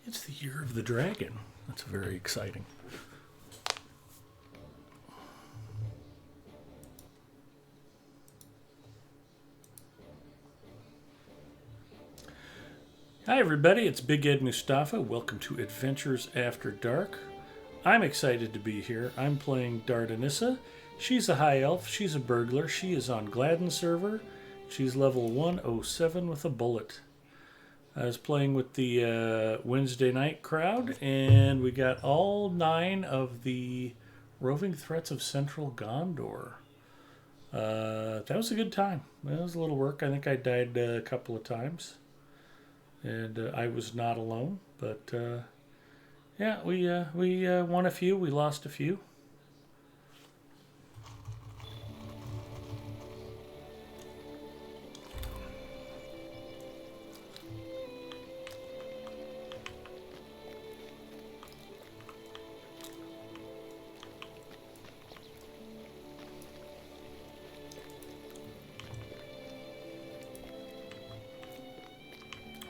It's the year of the dragon. That's very exciting. Hi everybody, it's Big Ed Mustafa. Welcome to Adventures After Dark. I'm excited to be here. I'm playing Dardanissa. She's a high elf, she's a burglar, she is on Gladden server. She's level 107 with a bullet. I was playing with the Wednesday night crowd, and we got all 9 of the roving threats of central Gondor. That was a good time. It was a little work. I think I died a couple of times. And I was not alone, but yeah, we won a few, we lost a few.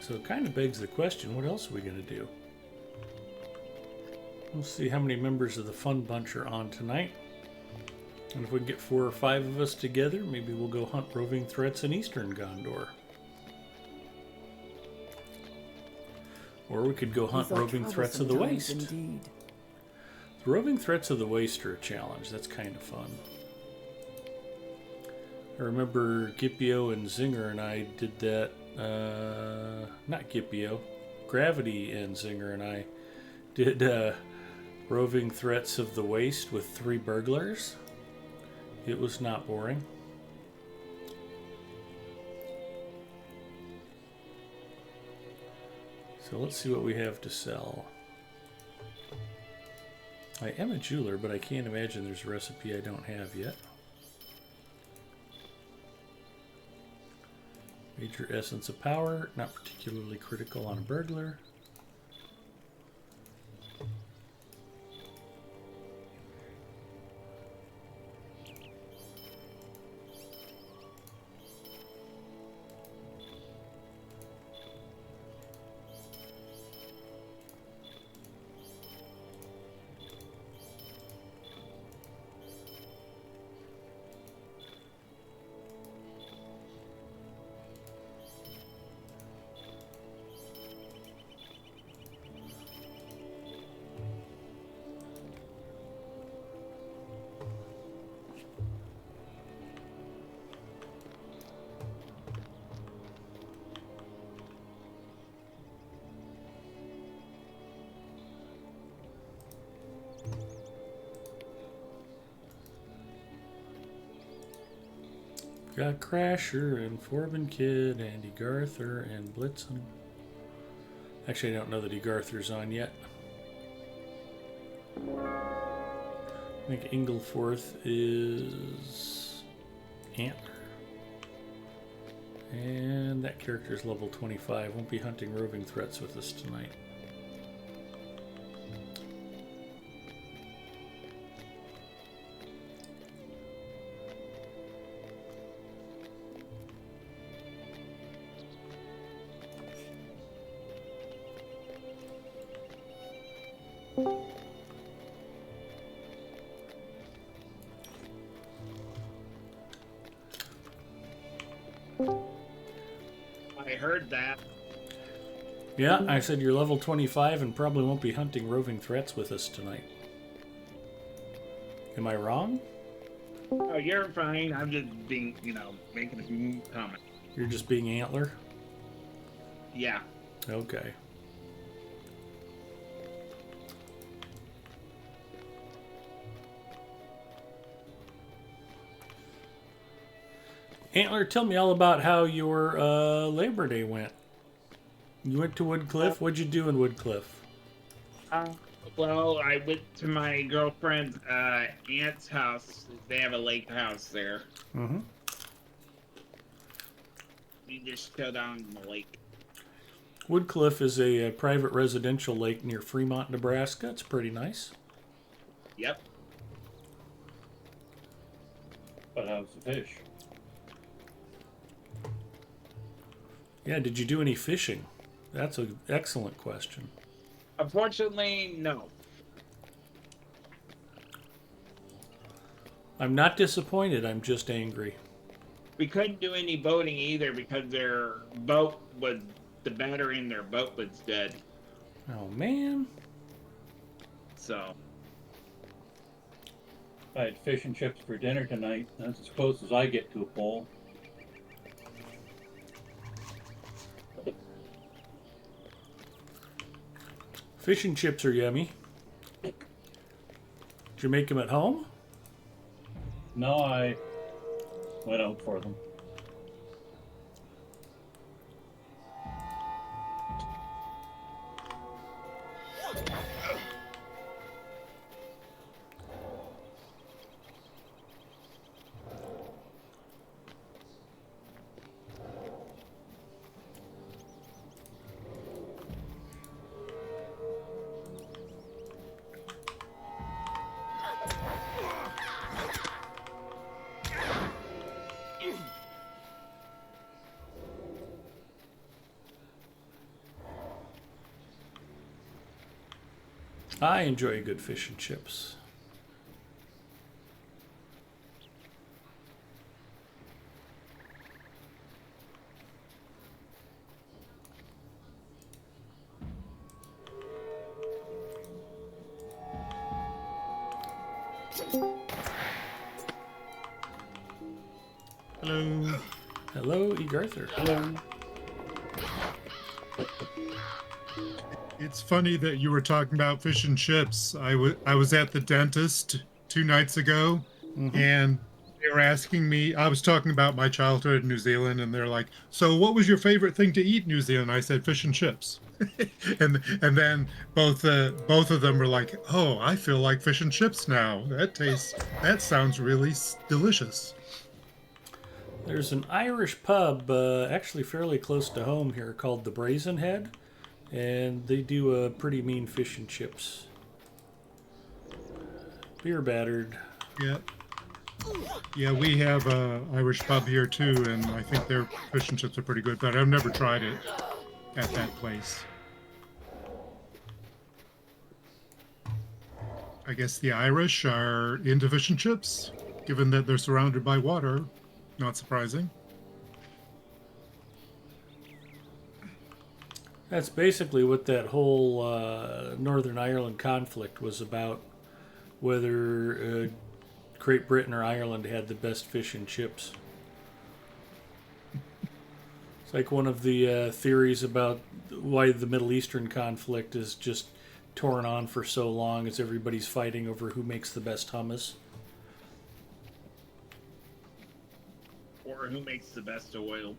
So it kind of begs the question, what else are we going to do? We'll see how many members of the fun bunch are on tonight. And if we can get 4 or 5 of us together, maybe we'll go hunt roving threats in eastern Gondor. Or we could go hunt roving threats of the waste. Indeed. The roving threats of the waste are a challenge. That's kind of fun. I remember Gipio and Zinger and I did that. Not Gipio. Gravity and Zinger and I did roving threats of the waste with 3 burglars. It was not boring. So let's see what we have to sell. I am a jeweler, but I can't imagine there's a recipe I don't have yet. Major essence of power, not particularly critical on a burglar. Got Crasher and Forbin Kid, Andy Garther and Blitzen. Actually, I don't know that Garther's on yet. I think Ingleforth is Antler. And that character is level 25. Won't be hunting roving threats with us tonight. I heard that. Yeah, I said you're level 25 and probably won't be hunting roving threats with us tonight. Am I wrong? Oh, you're fine. I'm just being, making a comment. You're just being Antler? Yeah. Okay. Antler, tell me all about how your Labor Day went. You went to Woodcliff. What'd you do in Woodcliff? Well, I went to my girlfriend's aunt's house. They have a lake house there. Mm-hmm. We just go down the lake. Woodcliff is a private residential lake near Fremont, Nebraska. It's pretty nice. Yep. But how's the fish? Yeah, did you do any fishing? That's an excellent question. Unfortunately, no. I'm not disappointed. I'm just angry. We couldn't do any boating either because their boat was the battery in their boat was dead. Oh man. So I had fish and chips for dinner tonight. That's as close as I get to a bowl. Fish and chips are yummy. Did you make them at home? No, I went out for them. I enjoy good fish and chips. Hello. Hello, Egarther. Hello. It's funny that you were talking about fish and chips. I was at the dentist 2 nights ago, and they were asking me. I was talking about my childhood in New Zealand, and they're like, "So, what was your favorite thing to eat in New Zealand?" I said, "Fish and chips." and then both of them were like, "Oh, I feel like fish and chips now. That sounds really delicious." There's an Irish pub actually fairly close to home here called the Brazen Head, and they do a pretty mean fish and chips. Beer battered. Yeah. Yeah, we have a Irish pub here too, and I think their fish and chips are pretty good, but I've never tried it at that place. I guess the Irish are into fish and chips, given that they're surrounded by water. Not surprising. That's basically what that whole Northern Ireland conflict was about, whether Great Britain or Ireland had the best fish and chips. It's like one of the theories about why the Middle Eastern conflict is just torn on for so long, is everybody's fighting over who makes the best hummus. or who makes the best oil.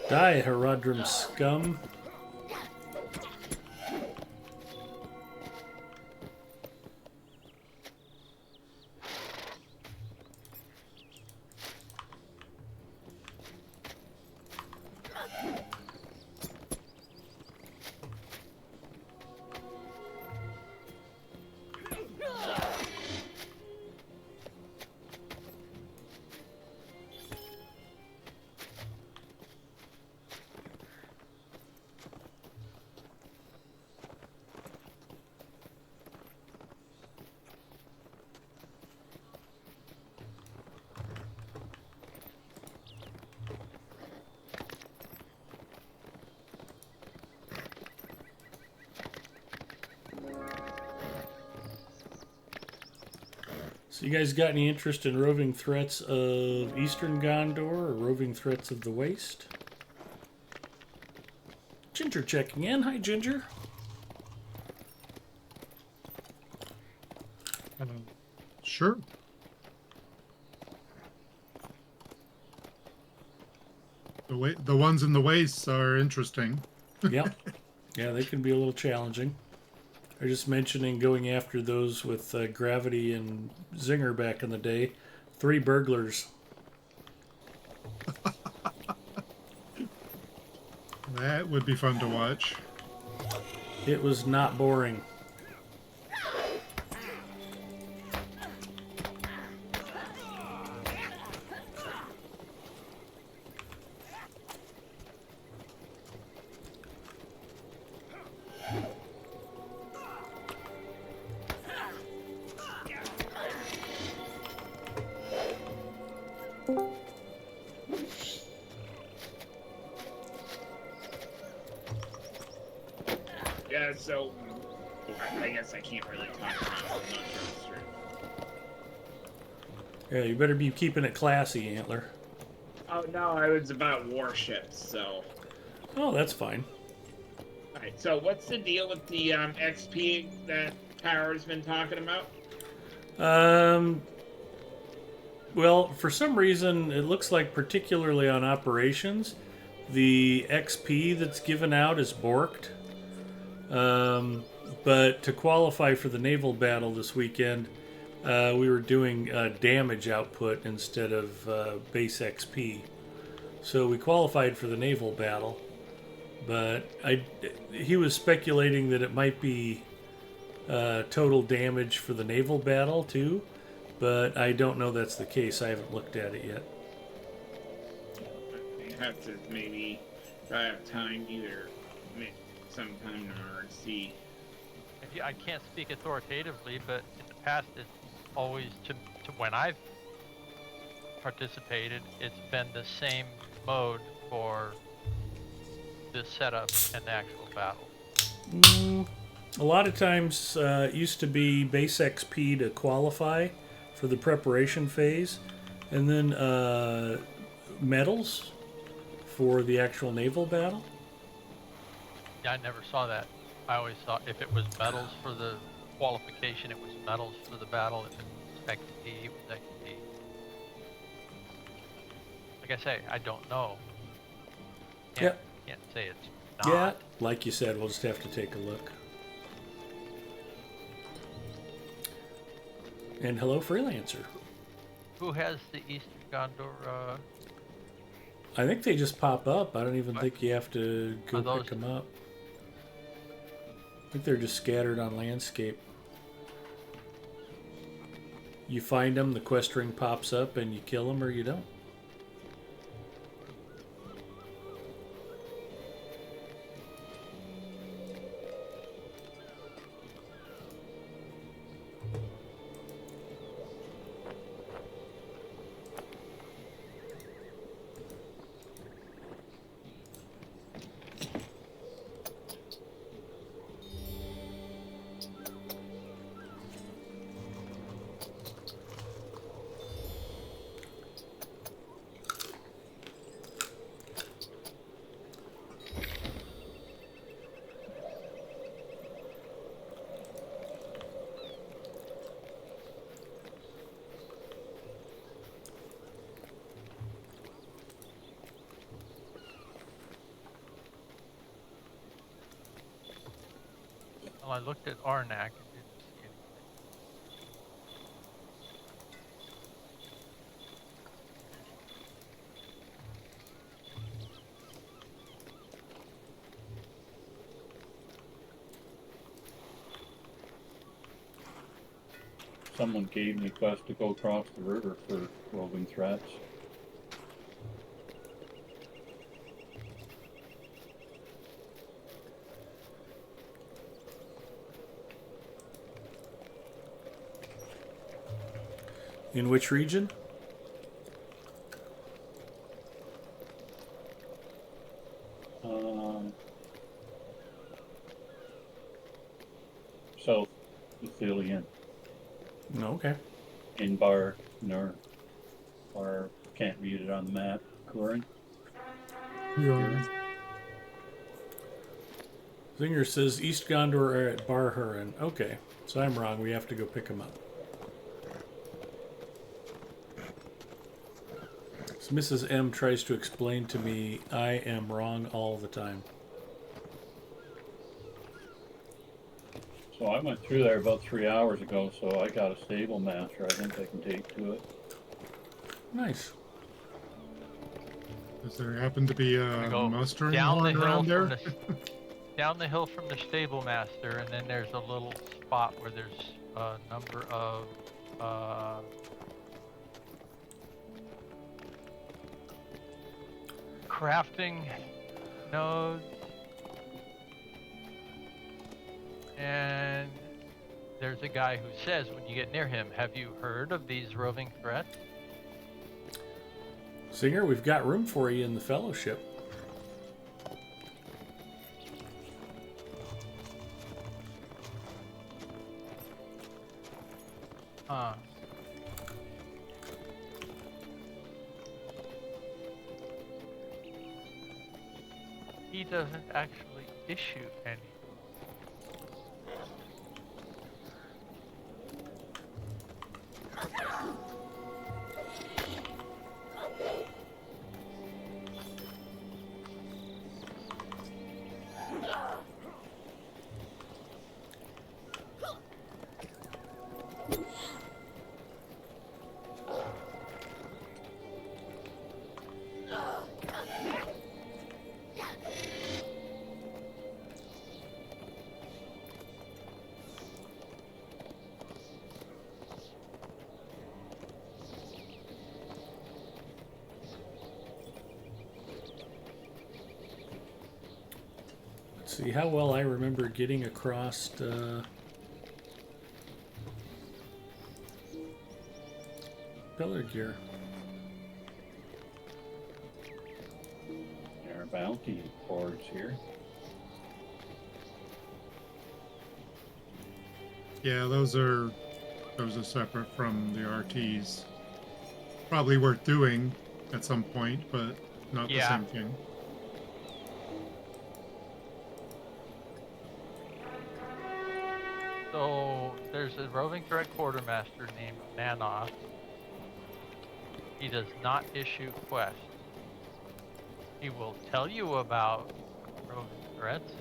Die, Herodrum scum. So you guys got any interest in roving threats of Eastern Gondor or roving threats of the Waste? Ginger checking in. Hi, Ginger. Sure. The ones in the wastes are interesting. Yep. Yeah, they can be a little challenging. I was just mentioning going after those with gravity and zinger back in the day. 3 burglars. That would be fun to watch. It was not boring. Yeah, so I guess I can't really talk about it. I'm not sure it's true. Yeah, you better be keeping it classy, Antler. Oh no, it was about warships. So, Oh, that's fine. all right. So, what's the deal with the XP that Power's been talking about? Well, for some reason, it looks like, particularly on operations, the XP that's given out is borked. But to qualify for the naval battle this weekend, we were doing damage output instead of base XP. So we qualified for the naval battle, but he was speculating that it might be total damage for the naval battle too, but I don't know that's the case. I haven't looked at it yet. You have to maybe try have time either sometime tomorrow to see. I can't speak authoritatively, but in the past, it's always to when I've participated, it's been the same mode for the setup and the actual battle. A lot of times it used to be base XP to qualify for the preparation phase, and then medals for the actual naval battle. Yeah, I never saw that. I always thought if it was medals for the qualification, it was medals for the battle. If it was XP, it was XP. Like I say, I don't know. Can't say it's not. Yeah, like you said, we'll just have to take a look. And hello, Freelancer. Who has the Eastern Gondor? I think they just pop up. I don't even think you have to go pick them up. I think they're just scattered on landscape. You find them, the quest ring pops up, and you kill them or you don't. Well, I looked at Arnak and didn't see anything. Someone gave me a quest to go across the river for roving threats. In which region? South Ithilien. Okay. in bar, nor or can't read it on the map. Corin. Zinger says East Gondor are at Bar Huron. Okay, so I'm wrong. We have to go pick them up. So Mrs. M tries to explain to me I am wrong all the time. So I went through there about 3 hours ago, so I got a stable master I think I can take to it. Nice. Does there happen to be We a go mustering down the horn hill around there? from the down the hill from the stable master, and then there's a little spot where there's a number of crafting nodes, and there's a guy who says when you get near him, "Have you heard of these roving threats?" Zinger, we've got room for you in the fellowship. He doesn't actually issue any. Let's see how well I remember getting across Pillar Gear. There are bounty boards here. Yeah, those are separate from the RTs. Probably worth doing at some point, but not the Yeah. same thing. So there's a roving threat quartermaster named Nanoth. He does not issue quests. He will tell you about roving threats,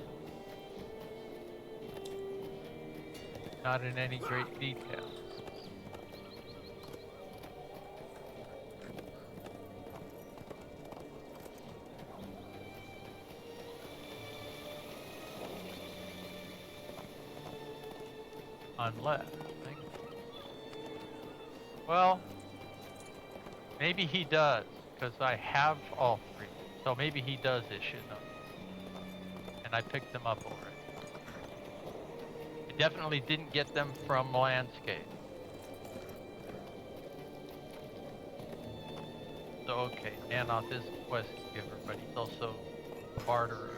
not in any great detail. Unless, well, maybe he does, because I have all three. So maybe he does issue them, and I picked them up already. I definitely didn't get them from Landscape. So okay, Nanoth is a quest giver, but he's also a barterer.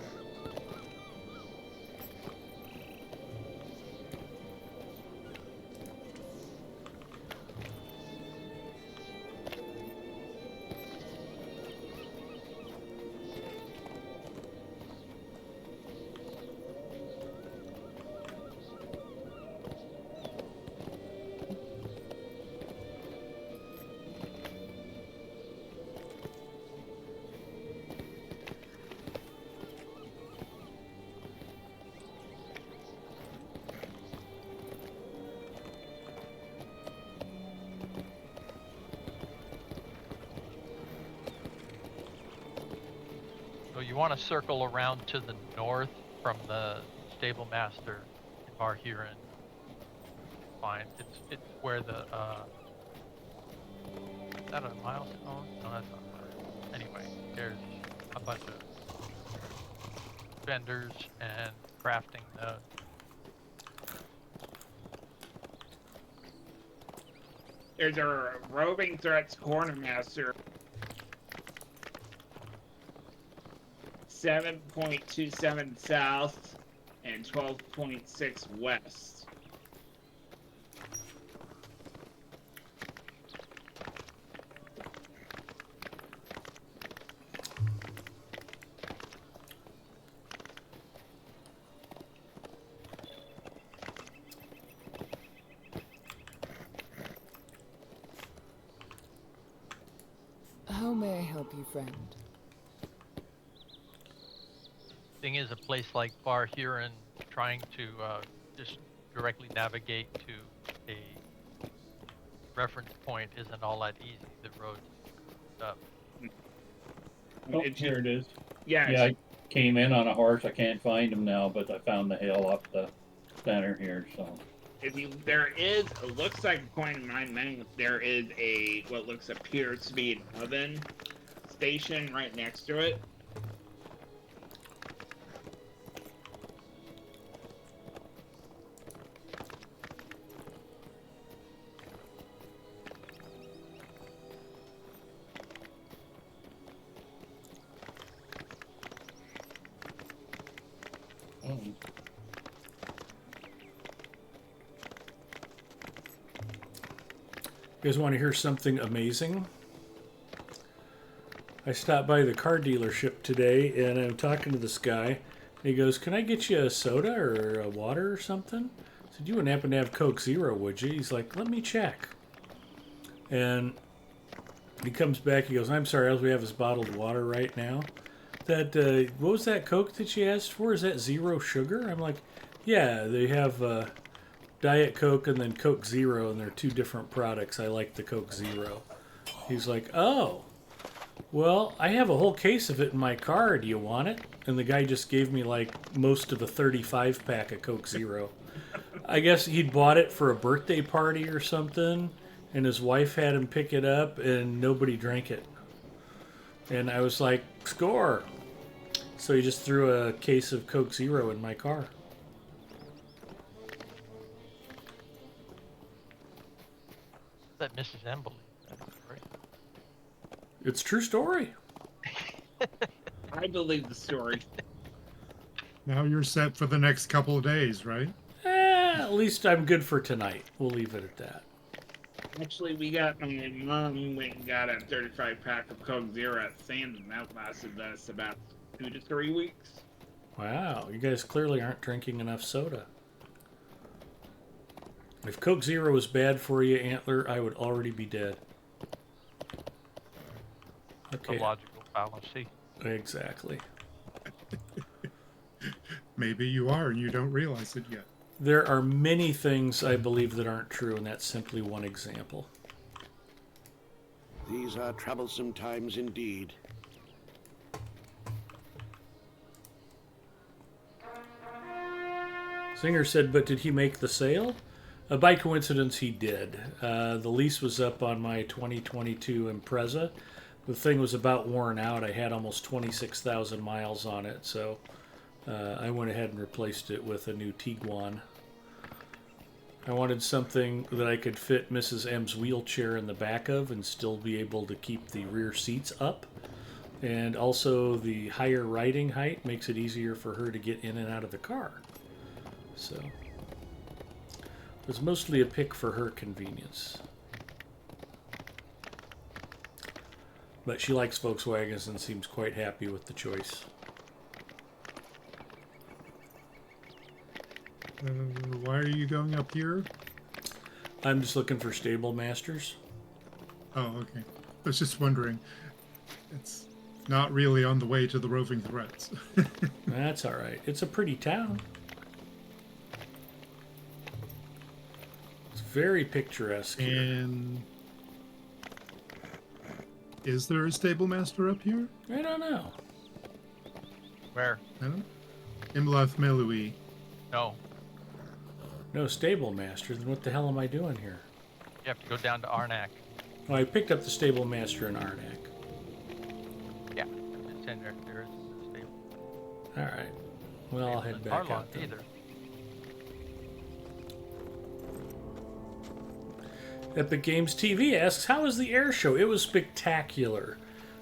So you want to circle around to the north from the stable master in Bar Huron. Fine. It's where the is that a milestone? No, that's not right. Anyway, there's a bunch of vendors and crafting the There's a roving threats quartermaster. 7.27 south and 12.6 west. help you, friend? Thing is, a place like Bar Huron, trying to just directly navigate to a reference point isn't all that easy. The road's up. Oh, It's here it is. Yeah, Yeah, I came in on a horse. I can't find him now, but I found the hill up the center here, so. there is, it looks like according to my map, there is what appears to be an oven station right next to it. Oh. You guys want to hear something amazing? I stopped by the car dealership today and I'm talking to this guy. He goes, "Can I get you a soda or a water or something?" I said, "You wouldn't happen to have Coke Zero, would you?" He's like, "Let me check." And he comes back, he goes, "I'm sorry, all we have is bottled water right now." That, what was that Coke that you asked for? Is that zero sugar? I'm like, yeah, they have Diet Coke and then Coke Zero, and they're two different products. I like the Coke Zero. He's like, "Oh, well, I have a whole case of it in my car. Do you want it?" And the guy just gave me like most of a 35 pack of Coke Zero. I guess he'd bought it for a birthday party or something, and his wife had him pick it up, and nobody drank it. And I was like, "Score!" So he just threw a case of Coke Zero in my car. That Mrs. Embley. Right? It's a true story. I believe the story. Now you're set for the next couple of days, right? At least I'm good for tonight. We'll leave it at that. Actually, my mom went and got a 35 pack of Coke Zero at Sam's, and that lasted us about 2 to 3 weeks. Wow, you guys clearly aren't drinking enough soda. If Coke Zero was bad for you, Antler, I would already be dead. It's Okay. a logical fallacy. Exactly. Maybe you are and you don't realize it yet. There are many things I believe that aren't true, and that's simply one example. These are troublesome times indeed. Singer said, "But did he make the sale?" By coincidence, he did. The lease was up on my 2022 Impreza. The thing was about worn out. I had almost 26,000 miles on it, so I went ahead and replaced it with a new Tiguan. I wanted something that I could fit Mrs. M's wheelchair in the back of and still be able to keep the rear seats up. And also the higher riding height makes it easier for her to get in and out of the car. So it was mostly a pick for her convenience. But she likes Volkswagens and seems quite happy with the choice. Why are you going up here? I'm just looking for stable masters. Oh, okay. I was just wondering. It's not really on the way to the roving threats. That's all right. It's a pretty town. It's very picturesque here. And is there a stable master up here? I don't know. Where? I don't know. Imlath Melui. No. No stable master. Then what the hell am I doing here? You have to go down to Arnak. Oh, I picked up the stable master in Arnak. Yeah. It's in there. There is a stable. All right. Well, I'll head back out then. Either. Epic Games TV asks, "How was the air show?" It was spectacular.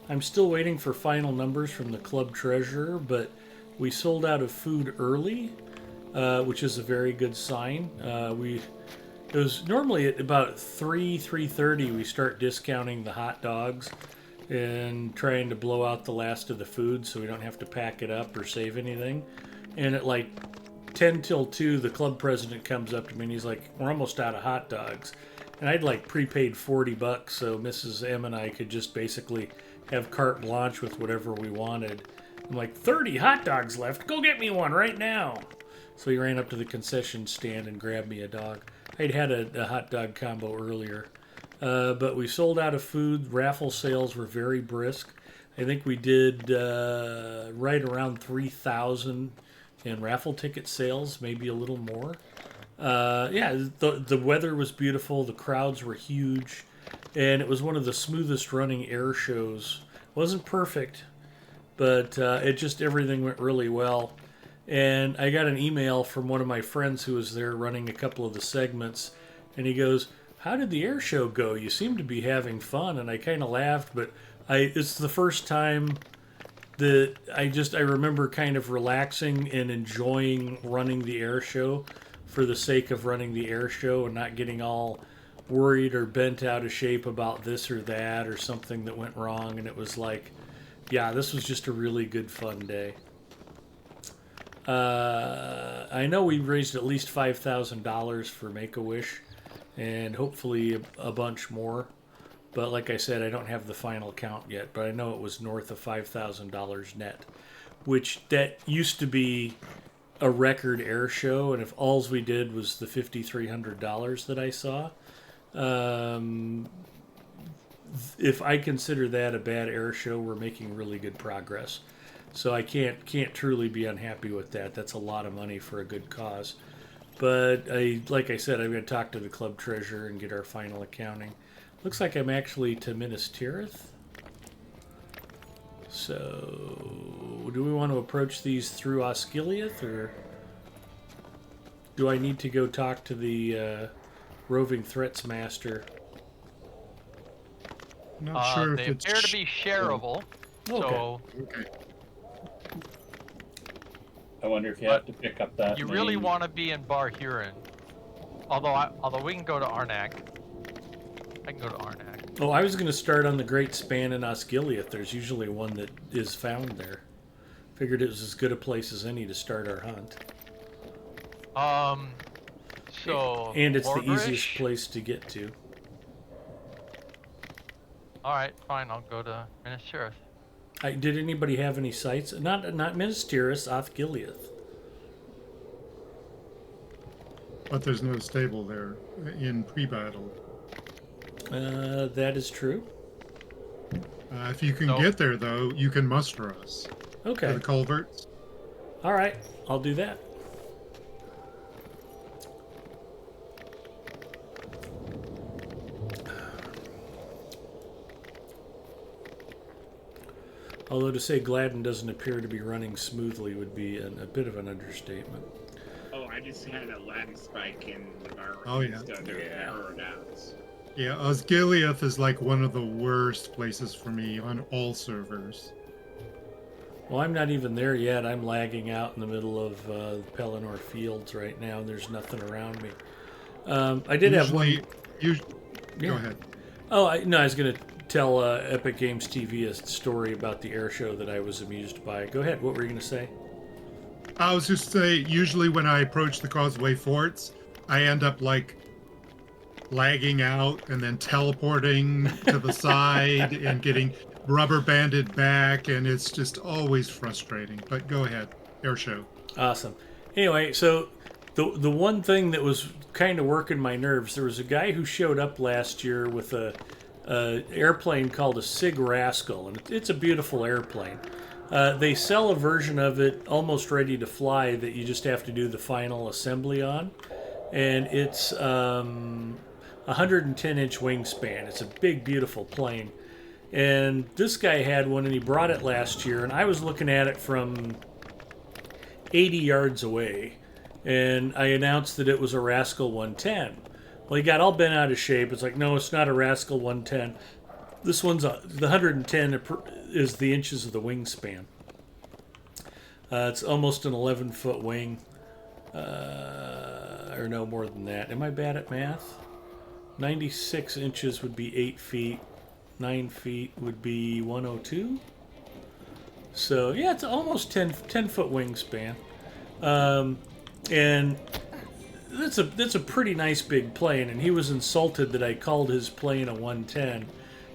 I'm still waiting for final numbers from the club treasurer, but we sold out of food early, which is a very good sign. It was normally at about 3:30 we start discounting the hot dogs and trying to blow out the last of the food so we don't have to pack it up or save anything. And at like 10 till 2, the club president comes up to me and he's like, "We're almost out of hot dogs." And I'd like prepaid $40 so Mrs. M and I could just basically have carte blanche with whatever we wanted. I'm like, 30 hot dogs left. Go get me one right now. So he ran up to the concession stand and grabbed me a dog. I'd had a hot dog combo earlier. But we sold out of food. Raffle sales were very brisk. I think we did right around 3,000 in raffle ticket sales, maybe a little more. The weather was beautiful. The crowds were huge. And it was one of the smoothest running air shows. Wasn't perfect, but everything went really well. And I got an email from one of my friends who was there running a couple of the segments, and he goes, "How did the air show go? You seem to be having fun." And I kind of laughed, but it's the first time that I remember kind of relaxing and enjoying running the air show for the sake of running the air show and not getting all worried or bent out of shape about this or that or something that went wrong. And it was like, yeah, this was just a really good fun day. I know we raised at least $5,000 for Make-A-Wish, and hopefully a bunch more. But like I said, I don't have the final count yet, but I know it was north of $5,000 net, which that used to be a record air show, and if alls we did was the $5,300 that I saw, if I consider that a bad air show, we're making really good progress. So I can't truly be unhappy with that. That's a lot of money for a good cause. But like I said, I'm going to talk to the club treasurer and get our final accounting. Looks like I'm actually to Minas Tirith. So do we want to approach these through Osgiliath, or do I need to go talk to the roving threats master? Not sure if They it's appear to be shareable. So okay. I wonder if you have to pick up that. you really name. want to be in Bar Huron. Although we can go to Arnak. I can go to Arnak. Oh, I was going to start on the Great Span in Osgiliath. There's usually one that is found there. Figured it was as good a place as any to start our hunt. So And it's the Orgrish? easiest place to get to. All right, fine. I'll go to Minas Tirith. Did anybody have any sites? Not Minas Tirith, Osgiliath. But there's no stable there in pre-battle. That is true. If you can Nope. get there, though, you can muster us. Okay. To the culverts. All right. I'll do that. Although to say Gladden doesn't appear to be running smoothly would be a bit of an understatement. Oh, I just had a lag spike in the bar. Oh, yeah. Error doubts. Yeah, Osgiliath is like one of the worst places for me on all servers. Well, I'm not even there yet. I'm lagging out in the middle of Pelennor Fields right now. There's nothing around me. I did have one. Yeah. Yeah. Go ahead. Oh, I was going to tell Epic Games TV a story about the air show that I was amused by. Go ahead. What were you going to say? I was just saying, usually when I approach the Causeway Forts, I end up like lagging out and then teleporting to the side and getting rubber banded back, and it's just always frustrating. But go ahead, air show. Awesome. Anyway, so the one thing that was kind of working my nerves, there was a guy who showed up last year with a airplane called a Sig Rascal, and it's a beautiful airplane. They sell a version of it almost ready to fly that you just have to do the final assembly on, and it's 110-inch wingspan. It's a big, beautiful plane. And this guy had one, and he brought it last year, and I was looking at it from 80 yards away, and I announced that it was a Rascal 110. Well, he got all bent out of shape. It's like, no, it's not a Rascal 110. This one's the 110 is the inches of the wingspan. It's almost an 11-foot wing, or no more than that. Am I bad at math? 96 inches would be 8 feet. 9 feet would be 102. So yeah, it's almost 10-foot wingspan, and that's a pretty nice big plane. And he was insulted that I called his plane a 110,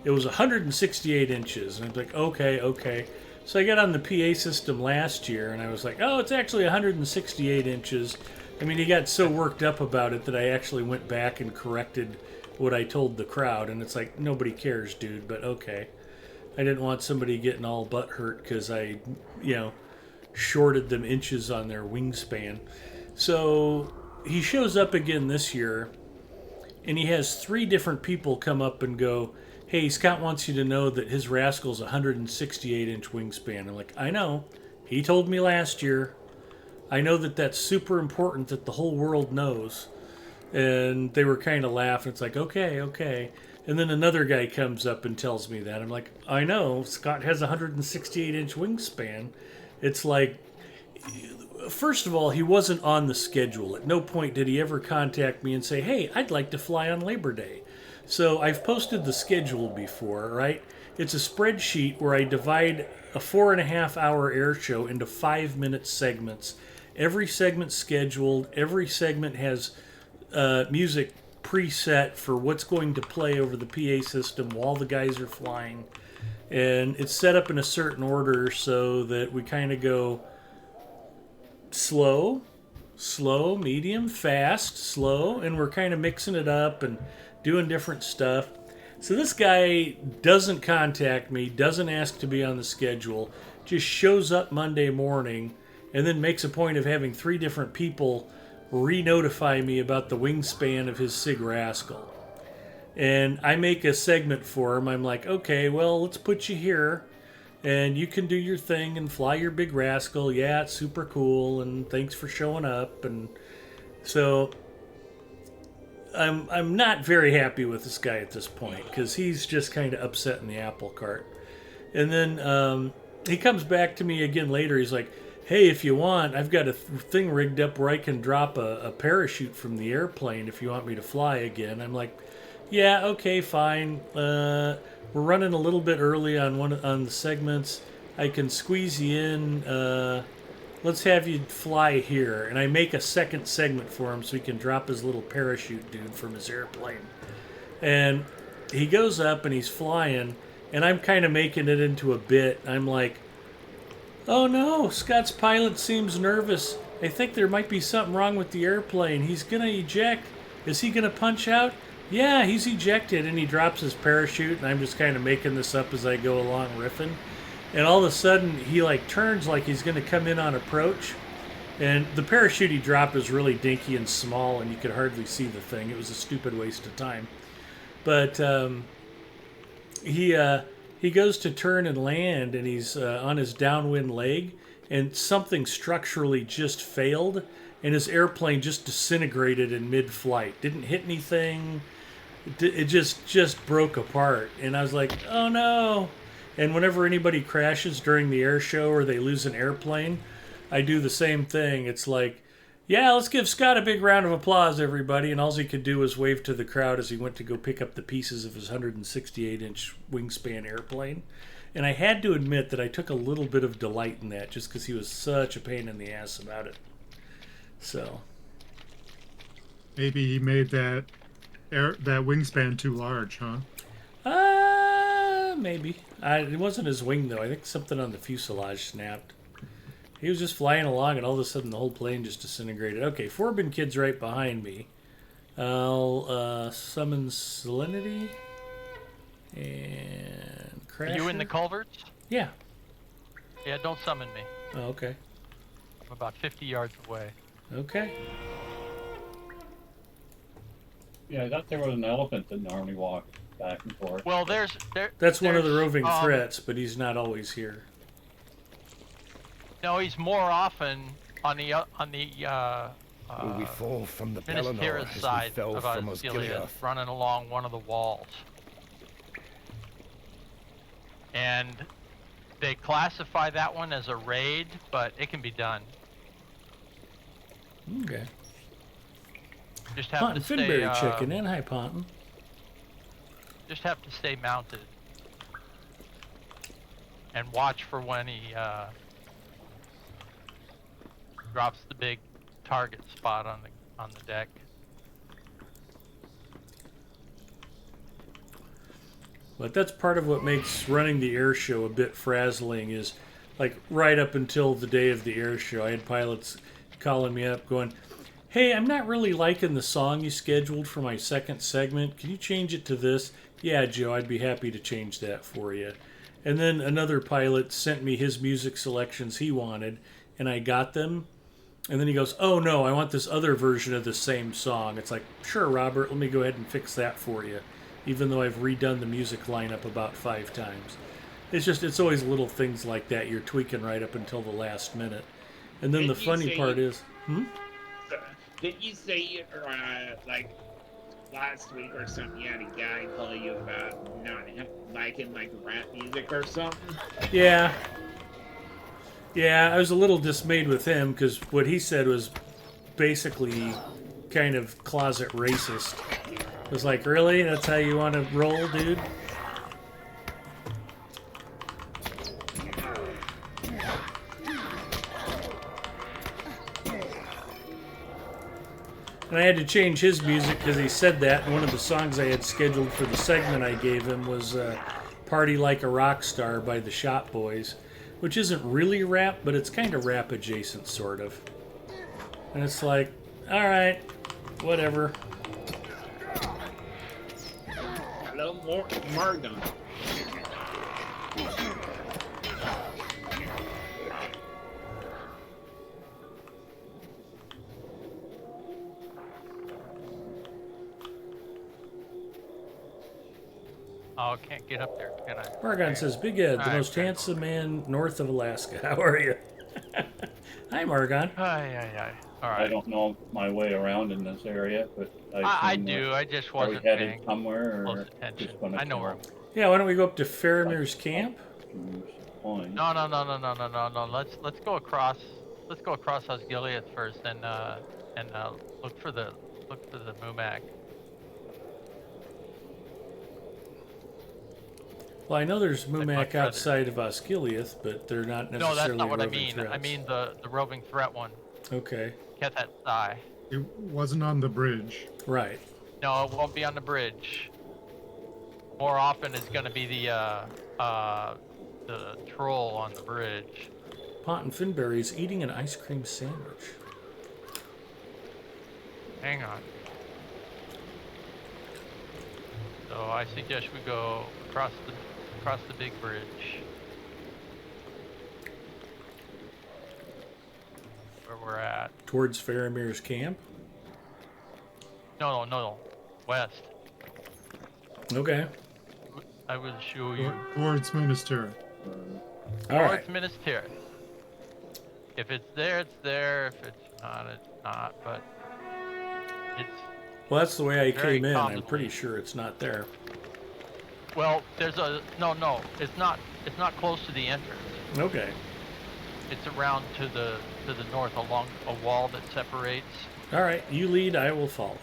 it was 168 inches. And I was like, okay, okay. So I got on the PA system last year, and I was like, oh, it's actually 168 inches. I mean, he got so worked up about it that I actually went back and corrected what I told the crowd. And it's like, nobody cares, dude, but okay. I didn't want somebody getting all butt hurt because I, shorted them inches on their wingspan. So he shows up again this year, and he has 3 different people come up and go, hey, Scott wants you to know that his Rascal's 168-inch wingspan. I'm like, I know. He told me last year. I know that that's super important that the whole world knows. And they were kind of laughing. It's like, okay, okay. And then another guy comes up and tells me that. I'm like, I know. Scott has a 168-inch wingspan. It's like, first of all, he wasn't on the schedule. At no point did he ever contact me and say, hey, I'd like to fly on Labor Day. So I've posted the schedule before, right? It's a spreadsheet where I divide a 4.5-hour air show into 5-minute segments. Every segment's scheduled. Every segment has music preset for what's going to play over the PA system while the guys are flying. And it's set up in a certain order so that we kind of go slow, medium, fast, slow, and we're kind of mixing it up and doing different stuff. So this guy doesn't contact me, doesn't ask to be on the schedule, just shows up Monday morning and then makes a point of having 3 different people re-notify me about the wingspan of his Sig Rascal. And I make a segment for him. I'm like, okay, well, let's put you here, and you can do your thing and fly your big Rascal. Yeah, it's super cool, and thanks for showing up. And so I'm not very happy with this guy at this point because he's just kind of upset in the apple cart. And then he comes back to me again later. He's like, hey, if you want, I've got a thing rigged up where I can drop a parachute from the airplane if you want me to fly again. I'm like, yeah, okay, fine. We're running a little bit early on the segments. I can squeeze you in. Let's have you fly here. And I make a second segment for him so he can drop his little parachute dude from his airplane. And he goes up and he's flying, and I'm kind of making it into a bit. I'm like, oh no, Scott's pilot seems nervous. I think there might be something wrong with the airplane. He's going to eject. Is he going to punch out? Yeah, he's ejected, and he drops his parachute, and I'm just kind of making this up as I go along riffing. And all of a sudden, he turns like he's going to come in on approach. And the parachute he dropped was really dinky and small, and you could hardly see the thing. It was a stupid waste of time. But he goes to turn and land, and he's on his downwind leg, and something structurally just failed, and his airplane just disintegrated in mid-flight. Didn't hit anything. It just broke apart. And I was like, oh no. And whenever anybody crashes during the air show or they lose an airplane, I do the same thing. It's like, yeah, let's give Scott a big round of applause, everybody. And all he could do was wave to the crowd as he went to go pick up the pieces of his 168-inch wingspan airplane. And I had to admit that I took a little bit of delight in that just because he was such a pain in the ass about it. So Maybe he made that wingspan too large, huh? Maybe. It wasn't his wing, though. I think something on the fuselage snapped. He was just flying along, and all of a sudden the whole plane just disintegrated. Okay, Forbin Kid's right behind me. I'll summon Salinity and Crasher. Are you in the culverts? Yeah. Yeah, don't summon me. Oh, okay. I'm about 50 yards away. Okay. Yeah, I thought there was an elephant that normally walked back and forth. Well, That's one of the roving there's, threats, but he's not always here. No, he's more often on the Will we fall from the Minas Pelennor Tirith as we side fell of from Osgiliath, Osgiliath? running along one of the walls. And they classify that one as a raid, but it can be done. Okay. Just have Pontin to stay. Finberry chicken in. Hi, Pontin. Just have to stay mounted and watch for when he drops the big target spot on the deck. But that's part of what makes running the air show a bit frazzling is like right up until the day of the air show, I had pilots calling me up going, "Hey, I'm not really liking the song you scheduled for my second segment. Can you change it to this?" "Yeah, Joe, I'd be happy to change that for you." And then another pilot sent me his music selections he wanted, and I got them. And then he goes, "Oh no, I want this other version of the same song." It's like, "Sure, Robert, let me go ahead and fix that for you," even though I've redone the music lineup about 5 times. It's always little things like that you're tweaking right up until the last minute. And then the funny part is, Didn't you say, like, last week or something, you had a guy call you about not liking, like, rap music or something? yeah, I was a little dismayed with him because what he said was basically kind of closet racist. It was like, really? That's how you want to roll, dude? And I had to change his music because he said that. And one of the songs I had scheduled for the segment I gave him was Party Like a Rock Star by the Shop Boys, which isn't really rap, but it's kind of rap adjacent, sort of. And it's like, all right, whatever. Hello, Morgan. Oh, can't get up there, can I? Morgan says, "Big Ed, the All right, most okay. handsome man north of Alaska. How are you?" Hi, Morgan. Aye. All I right. don't know my way around in this area, but I assume do. I just Are we wasn't headed paying somewhere close or attention. just gonna I know where. Yeah, why don't we go up to Faramir's camp? Point. No. Let's go across. Let's go across Osgiliath first, and look for the Mumak. Well, I know there's much Mumak rather- outside of Osgiliath, but they're not necessarily No, that's not what I roving mean. threats. I mean the roving threat one. Okay, Kethat Sai. It wasn't on the bridge. right. No, it won't be on the bridge. More often, it's going to be the troll on the bridge. Pont and Finberry is eating an ice cream sandwich. Hang on. So I suggest we go across the big bridge. Where we're at. Towards Faramir's camp? No. West. Okay. I will show you. Towards Monastery. All right. Towards Minas Tirith. If it's there, it's there. If it's not, it's not. But it's Well, that's the way I very came in. I'm commonly- pretty sure it's not there. well. There's a no. It's not. It's not close to the entrance. Okay. It's around to the north along a wall that separates. All right. You lead, I will follow.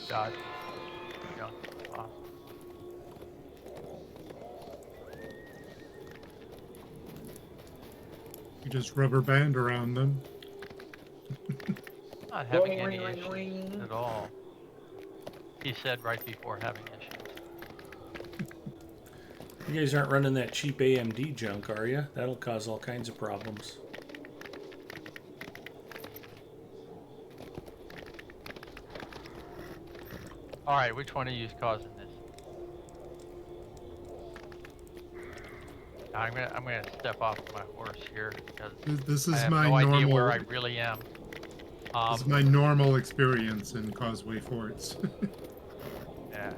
God. Yeah. You just rubber band around them. Not having any issues at all. He said right before having issues. You guys aren't running that cheap AMD junk, are you? That'll cause all kinds of problems. All right, which one of you is causing this? I'm gonna step off my horse here because This I is have my no idea normal. where I really am. This is my normal experience in Causeway Forts. Yeah.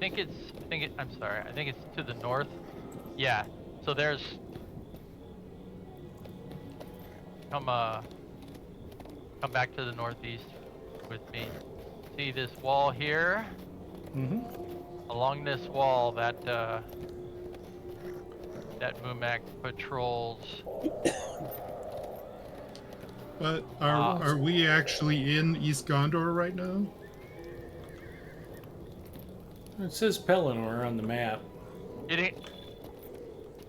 I'm sorry. I think it's to the north. Yeah. So there's come back to the northeast with me. See this wall here? Mm-hmm. Along this wall that Mumak patrols. But are we actually in East Gondor right now? It says Pelennor on the map. It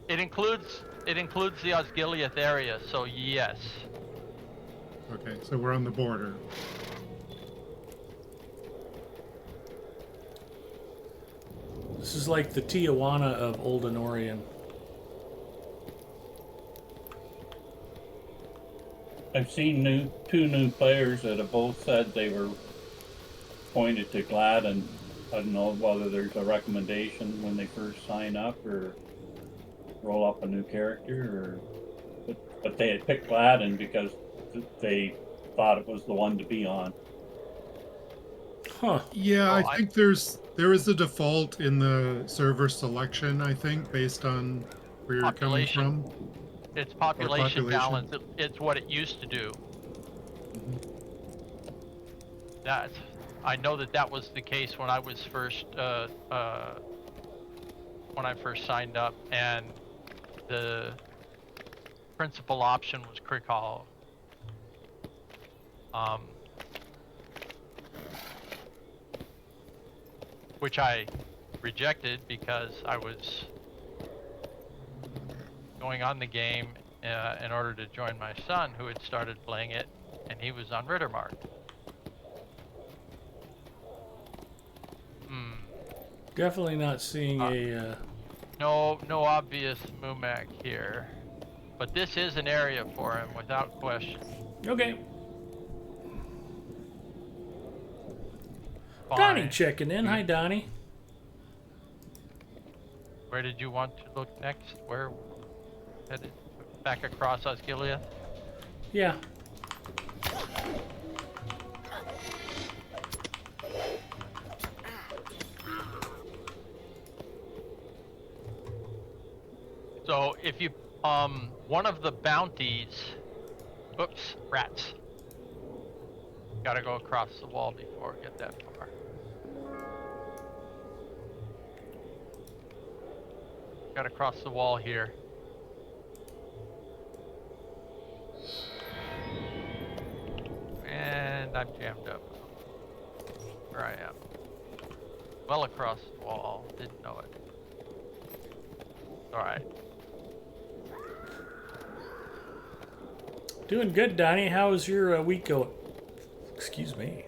includes It includes the Osgiliath area, so yes. Okay, so we're on the border. This is like the Tijuana of Old Anorian. I've seen two new players that have both said they were pointed to Glad, and I don't know whether there's a recommendation when they first sign up or roll up a new character, or but they had picked Gladden because they thought it was the one to be on. Huh. Yeah, Oh, I think there is a default in the server selection, I think, based on where you're coming Population. from. It's population, population. balance. It's what it used to do. That's. I know that was the case when I was first when I first signed up, and the principal option was Crickall. Which I rejected because I was going on the game in order to join my son, who had started playing it, and he was on Rittermark. Definitely not seeing a... No obvious Mumak here. But this is an area for him, without question. Okay. Fine. Donnie checking in. Hi, Donnie. Where did you want to look next? Where? Headed back across Osgiliath? Yeah. So if you, one of the bounties, oops, rats. Gotta go across the wall before I get that far. Gotta cross the wall here. And I'm jammed up. Where I am. Well across the wall, didn't know it. Alright. Doing good, Donnie. How was your week going? Excuse me.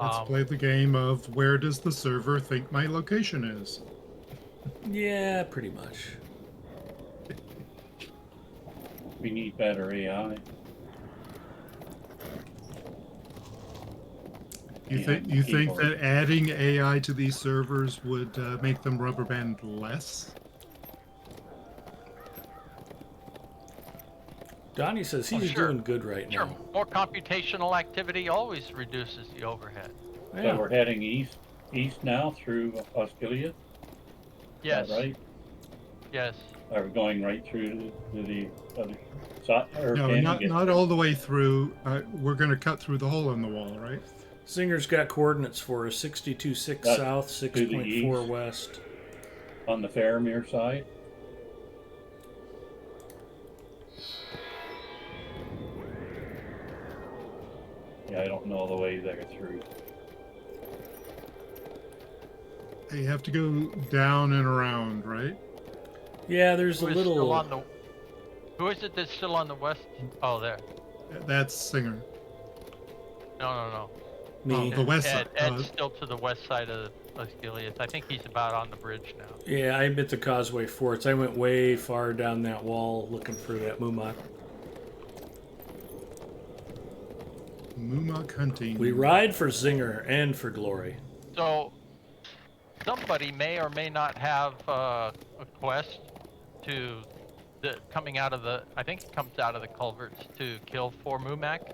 Let's play the game of where does the server think my location is? Yeah, pretty much. We need better AI. You think that adding AI to these servers would make them rubber band less? Donnie says he's sure. doing good right Sure, now. more computational activity always reduces the overhead. Yeah. So we're heading east now through Osgiliath? Yes. Is that right? Yes. Are we going right through to the other side? Or No, can we not get not all the way through. We're going to cut through the hole in the wall, right? Zinger's got coordinates for us: 62.6 That's south, to the 6.4 east. west. on the Faramir side? Yeah, I don't know the way there through. You have to go down and around, right? Yeah, there's Who a is still little... on the? Who is it that's still on the west? Oh, there. That's Singer. No. Me. The west Ed, side. Ed's still to the west side of Osgiliath. I think he's about on the bridge now. Yeah, I'm at the Causeway Forts. I went way far down that wall looking for that Mumak. Mumak hunting. We ride for Zinger and for glory. So, somebody may or may not have a quest to coming out of the. I think it comes out of the culverts to kill 4 Mumak.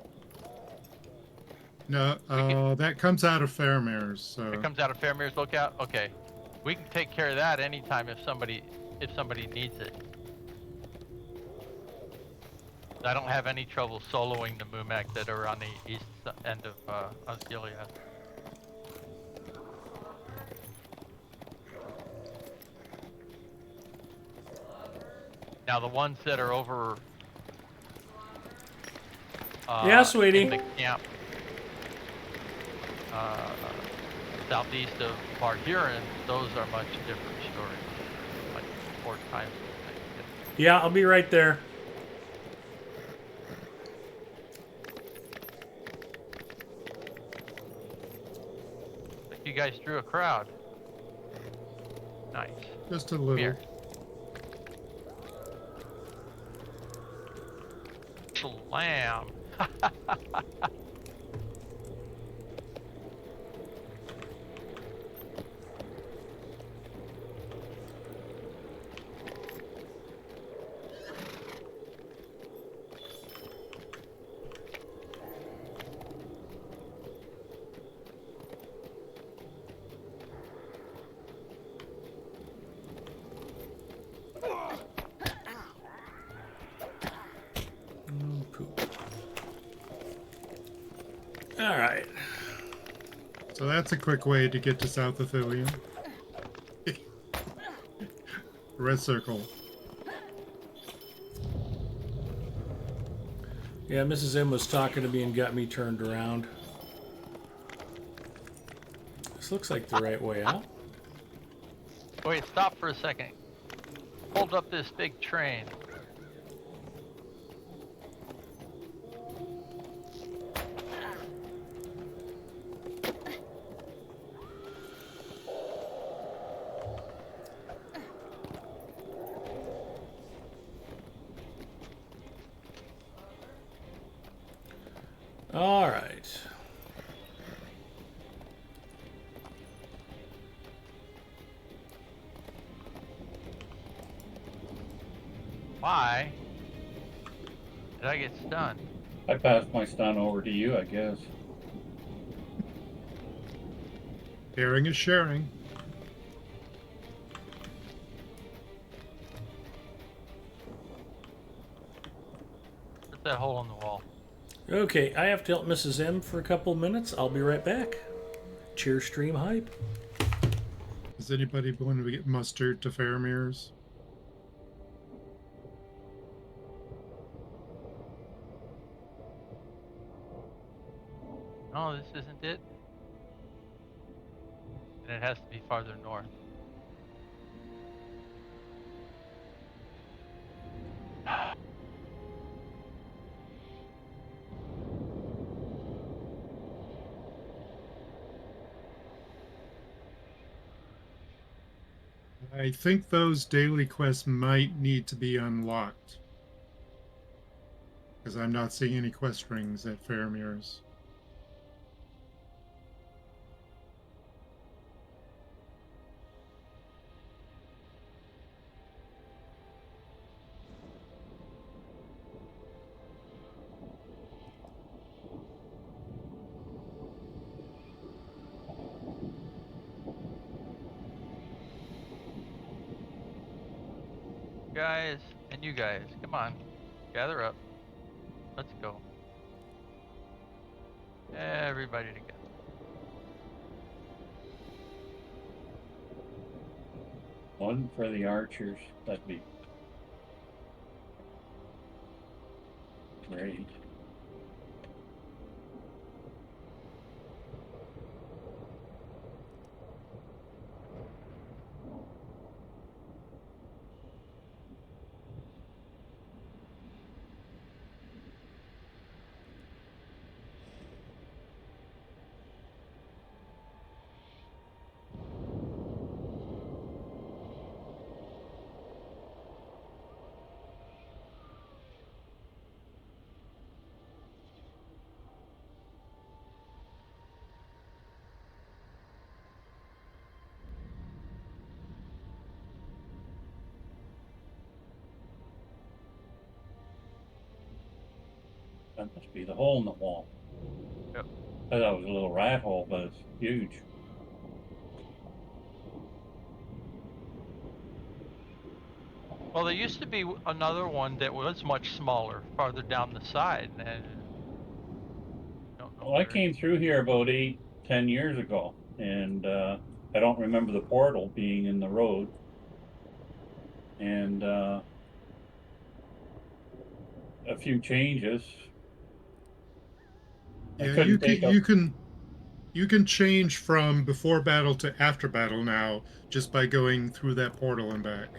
No, that comes out of Faramir's. So It comes out of Faramir's Lookout. Okay, we can take care of that anytime if somebody needs it. I don't have any trouble soloing the Mumak that are on the east end of Osgiliath. Now the ones that are over. Yeah, sweetie. In the camp. southeast of Barhuron, those are much different stories. Like 4 times. Yeah, I'll be right there. Like you guys drew a crowd. Nice. Just a Come little. here. Slam. Poop. All right. So that's a quick way to get to South Ithilien. Red circle. Yeah, Mrs. M was talking to me and got me turned around. This looks like the right way out. Wait, stop for a second. Hold up this big train. All right. Why did I get stunned? I passed my stun over to you, I guess. Sharing is sharing. What's that hole in the wall? Okay, I have to help Mrs. M for a couple minutes. I'll be right back. Cheer stream hype. Is anybody going to get mustard to Faramir's? No, this isn't it. And it has to be farther north. I think those daily quests might need to be unlocked. Because I'm not seeing any quest rings at Faramir's. Guys, and you guys, come on. Gather up. Let's go. Everybody together. One for the archers, that'd be great. That must be the hole in the wall. Yep. I thought it was a little rat hole, but it's huge. Well, there used to be another one that was much smaller, farther down the side, and don't know Well, I where. came through here about 8, 10 years ago, and I don't remember the portal being in the road. And a few changes. I Yeah, couldn't take you can You can change from before battle to after battle now just by going through that portal and back.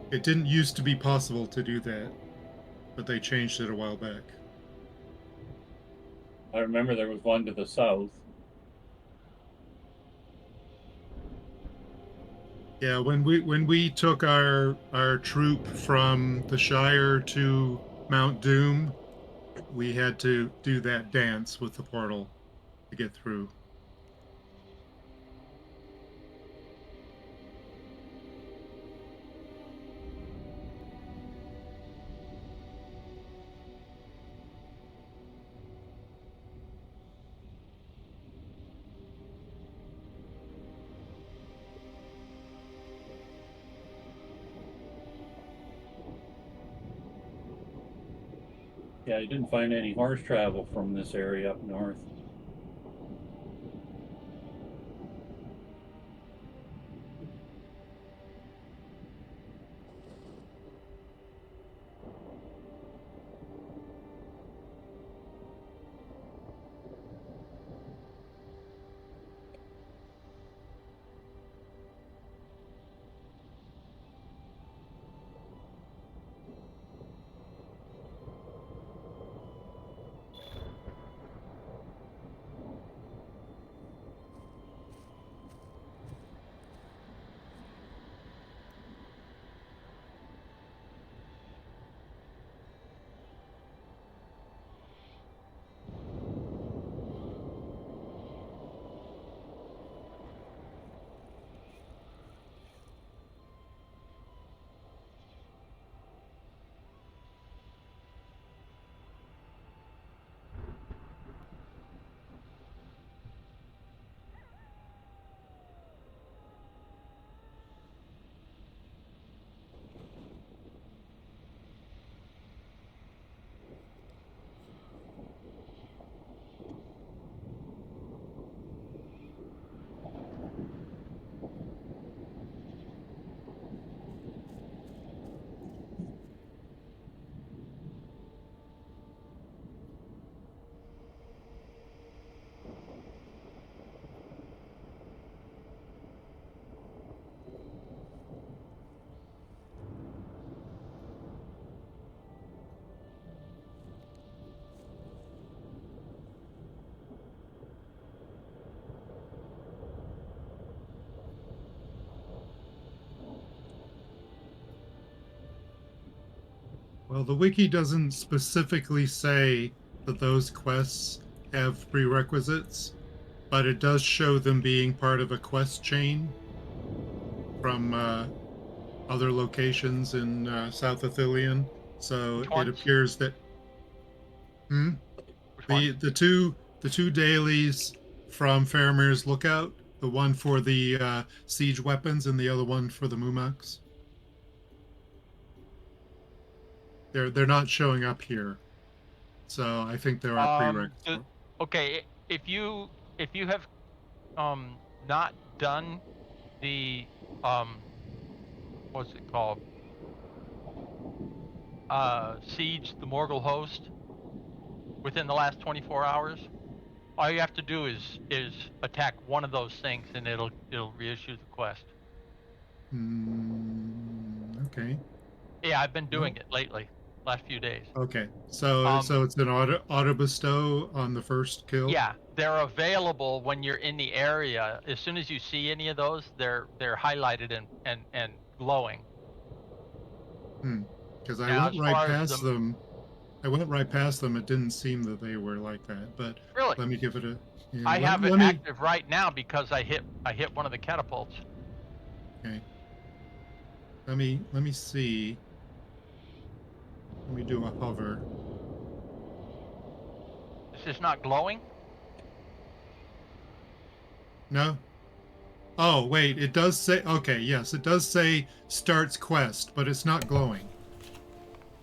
It didn't used to be possible to do that, but they changed it a while back. I remember there was one to the south. Yeah, when we took our troop from the Shire to Mount Doom, we had to do that dance with the portal to get through. Yeah, I didn't find any horse travel from this area up north. Well, the wiki doesn't specifically say that those quests have prerequisites, but it does show them being part of a quest chain from other locations in South Athelion. So Which it ones? appears that Which the one? the two dailies from Faramir's Lookout, the one for the siege weapons and the other one for the Mumaks. They're not showing up here, so I think there are prereqs. Okay, if you have not done the what's it called? Siege the Morgul host within the last 24 hours, all you have to do is attack one of those things and it'll reissue the quest. Okay. Yeah, I've been doing Well, it lately, last few days. okay. So Um, so it's an auto bestow on the first kill. yeah, they're available when you're in the area. As soon as you see any of those, they're highlighted and glowing. Because I Now, went as right far as past them. I went right past them. It didn't seem that they were like that. But really, let me give it a. Yeah. I Let, have it let me. active right now because I hit one of the catapults. Okay. Let me see. Let me do a hover. Is this not glowing? No. Oh wait, it does say. Okay, yes, it does say starts quest, but it's not glowing.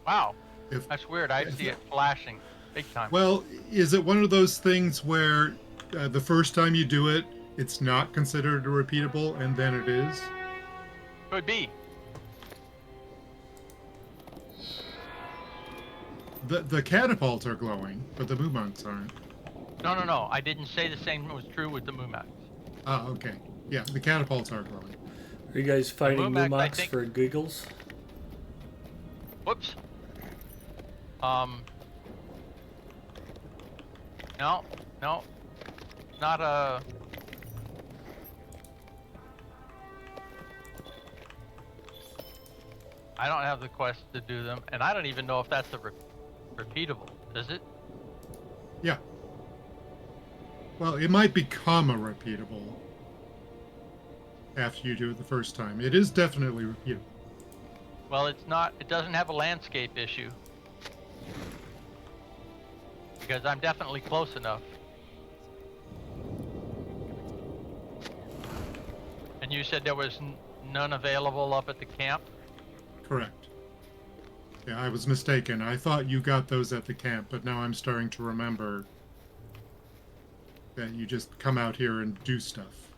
Wow, If, that's weird. I if see it flashing big time. Well, is it one of those things where the first time you do it, it's not considered a repeatable, and then it is? Could be. The catapults are glowing, but the Mumonks aren't. No. I didn't say the same was true with the Mumax. Ah, okay. Yeah, the catapults are growing. Are you guys fighting Mumax, I Mumax think- for giggles? Whoops. No. Not a... I don't have the quest to do them, and I don't even know if that's a repeatable, is it? Yeah. Well, it might become a repeatable after you do it the first time. It is definitely repeatable. Well, it's not, it doesn't have a landscape issue. Because I'm definitely close enough. And you said there was none available up at the camp? Correct. Yeah, I was mistaken. I thought you got those at the camp, but now I'm starting to remember that you just come out here and do stuff.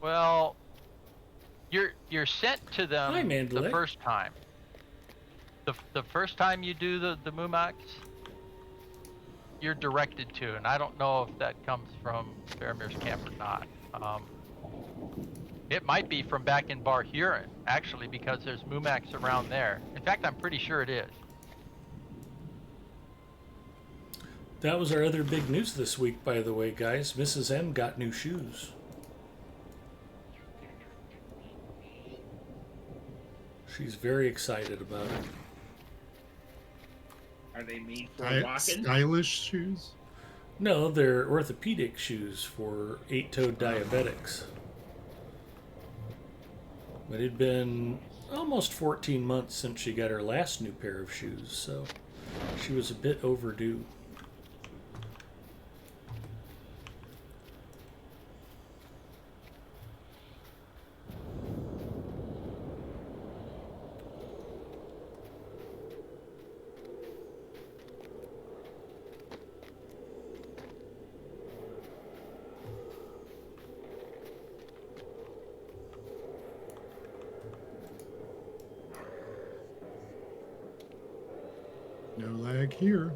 Well, you're sent to them Hi, the Mandalay. first time. The first time you do the Mumax, you're directed to, and I don't know if that comes from Faramir's camp or not. It might be from back in Bar Huron, actually, because there's Mumax around there. In fact, I'm pretty sure it is. That was our other big news this week, by the way, guys. Mrs. M got new shoes. She's very excited about it. Are they made for walking? Stylish shoes? No, they're orthopedic shoes for 8-toed diabetics. But it'd been almost 14 months since she got her last new pair of shoes, so she was a bit overdue. No lag here.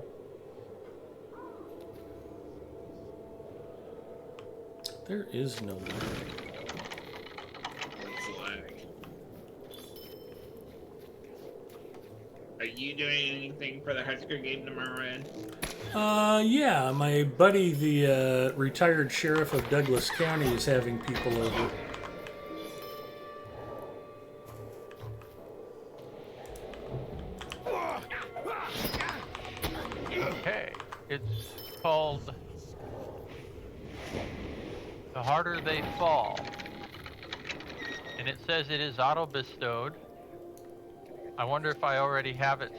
There is no lag. What's the lag? Are you doing anything for the Husker game tomorrow, Ed? Yeah, my buddy, the retired sheriff of Douglas County, is having people over. Okay, it's called The Harder They Fall. And it says it is auto-bestowed. I wonder if I already have it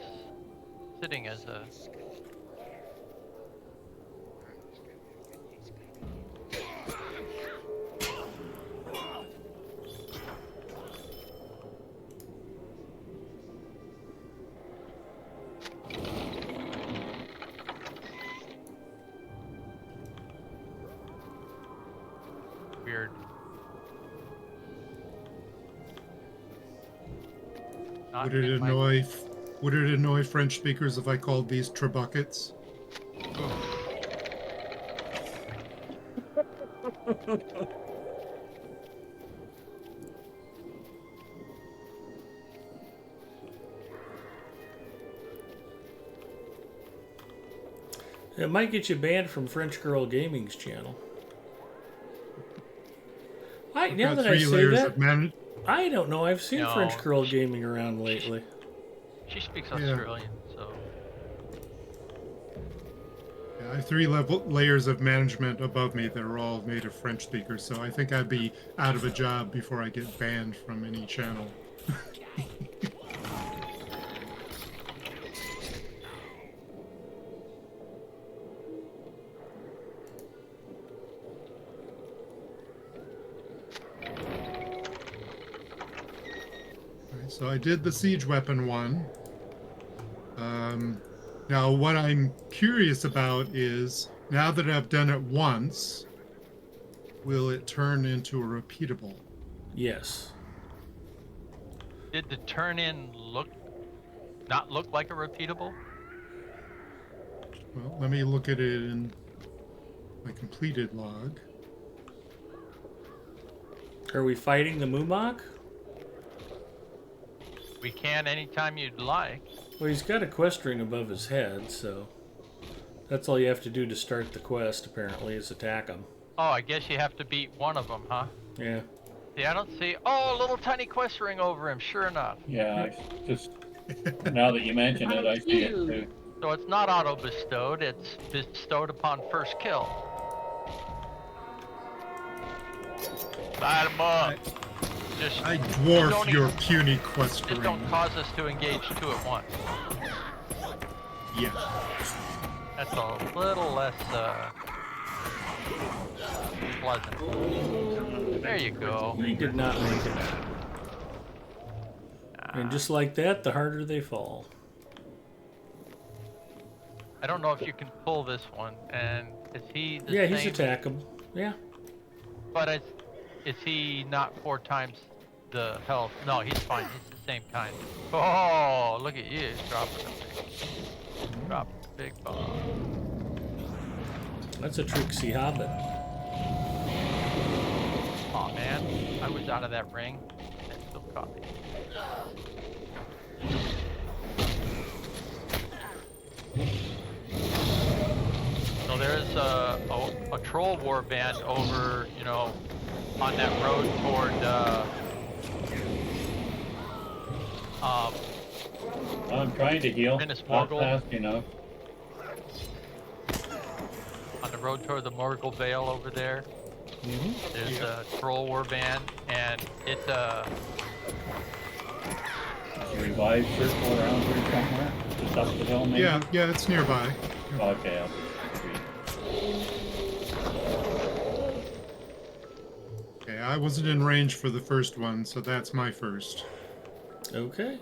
sitting as a... Weird. Not Would it in my- annoy French speakers if I called these trebuckets? It might get you banned from French Girl Gaming's channel. Now Got that I 3 say layers that, of management. I don't know. I've seen No. French Girl Gaming around lately. She speaks Yeah. Australian, so... I have 3 layers of management above me that are all native French speakers, so I think I'd be out of a job before I get banned from any channel. Alright, so I did the siege weapon one. Now, what I'm curious about is, now that I've done it once, will it turn into a repeatable? Yes. Did the turn-in not look like a repeatable? Well, let me look at it in my completed log. Are we fighting the Mumak? We can anytime you'd like. Well, he's got a quest ring above his head, so that's all you have to do to start the quest, apparently, is attack him. Oh, I guess you have to beat one of them, huh? Yeah. See, I don't see. Oh, a little tiny quest ring over him. Sure enough. Yeah, I just now that you mention it, I see it too. So it's not auto bestowed. It's bestowed upon first kill. Light him up. Just I dwarf don't your even- puny quest Just don't cause us to engage two at once. Yeah. That's a little less pleasant. There you go. He did not make it. And just like that, the harder they fall. I don't know if you can pull this one. And is he the Yeah, same? he's attackable. Yeah. But is he not 4 times the health? No, he's fine. He's the same kind. Oh, look at you dropping the big bomb. That's a tricksy hobbit. Oh man, I was out of that ring and it still caught me. So there's a troll war band over, you know, on that road toward I'm trying to heal. Minas Not Morgul. fast enough. on the road toward the Morgul Vale over there. There's a troll war band, and it's Revive circle around here somewhere. Just up the hill, maybe. Yeah, it's nearby. Okay. I'll Okay, I wasn't in range for the first one, so that's my first. Okay.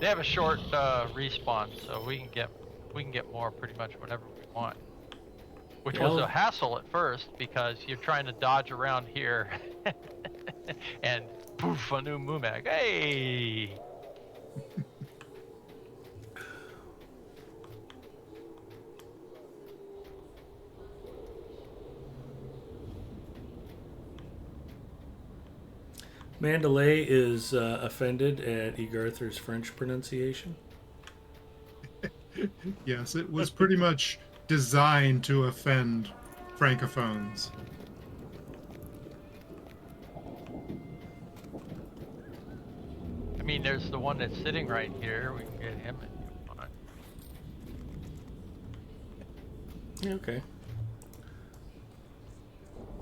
they have a short respawn, so we can get more pretty much whenever we want. Which was a hassle at first because you're trying to dodge around here, and poof, a new Mumak. Hey. Mandalay is offended at Egarther's French pronunciation. Yes, it was pretty much designed to offend francophones. I mean, there's the one that's sitting right here. We can get him if you want. Yeah, okay.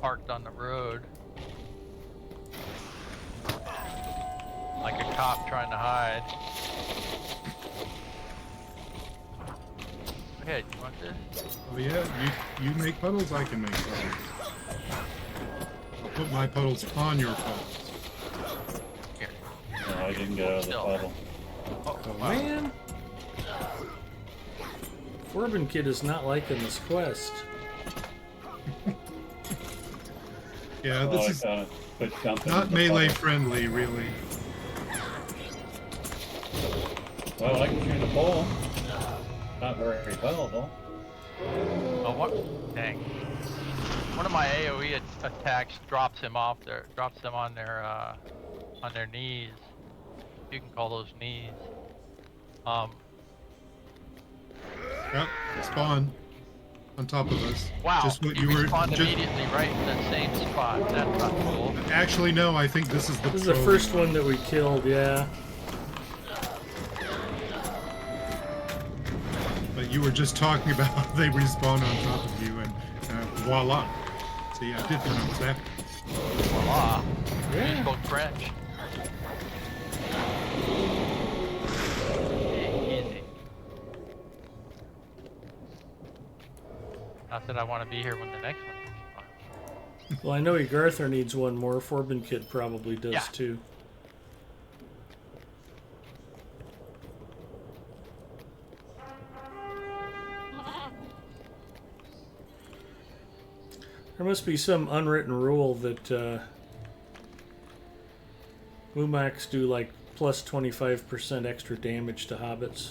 Parked on the road. Like a cop trying to hide. Okay, do you want this? Oh yeah, you make puddles, I can make puddles. I'll put my puddles on your puddles. Here. No, I didn't get out of the Still. puddle. Oh, Oh, wow. man. Corbin Kid is not liking this quest. Yeah, this is Quit jumping not in the melee puddle. friendly, really. Well, I can shoot a pole. Not very well, though. Oh, what? Dang. One of my AoE attacks drops him off there, drops them on their knees. You can call those knees. Yep, spawn on top of us. Wow, Just what you you were. respawned Just, immediately right in that same spot. That's not cool. actually, no. I think this is the. This is the first one that we killed, yeah. But you were just talking about how they respawn on top of you, and voila. See, I did pronounce that. Voila. Yeah. You spoke French. Easy. Not that I want to be here when the next one comes. Well, I know Egarther needs one more. Forbin Kid probably does Yeah. too. There must be some unwritten rule that Mumaks do like plus 25% extra damage to hobbits.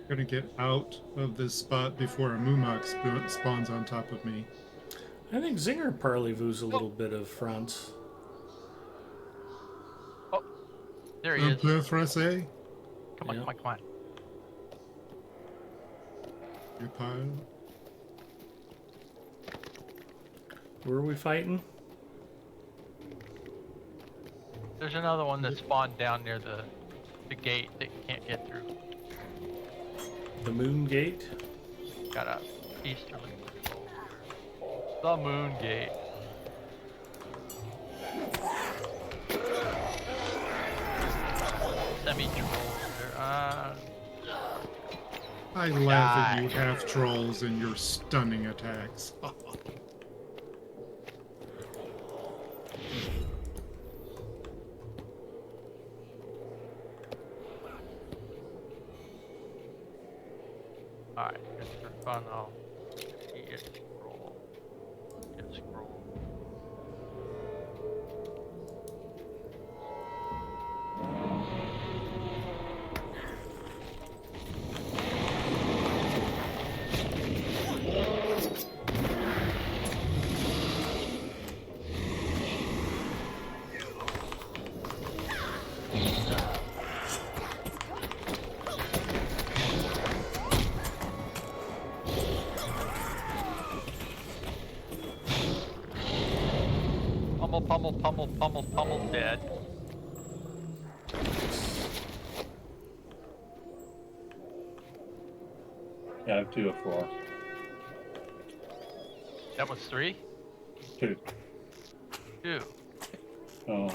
gonna get out of this spot before a Mumok spawns on top of me. I think Zinger parleyvoos a little bit of France. Oh, there he Un is. peu français, Come on, Yeah. come on, come on. je parle. Where are we fighting? There's another one that spawned down near the gate that you can't get through. The Moon Gate? Got a easterly control here. The Moon Gate. Semi-trolls there. I laugh at you Die. half trolls and your stunning attacks. Alright, just for fun, I'll get scroll. Get scroll. Pummel, dead. Yeah, I have 2 of 4. That was 3? 2. 2. Oh.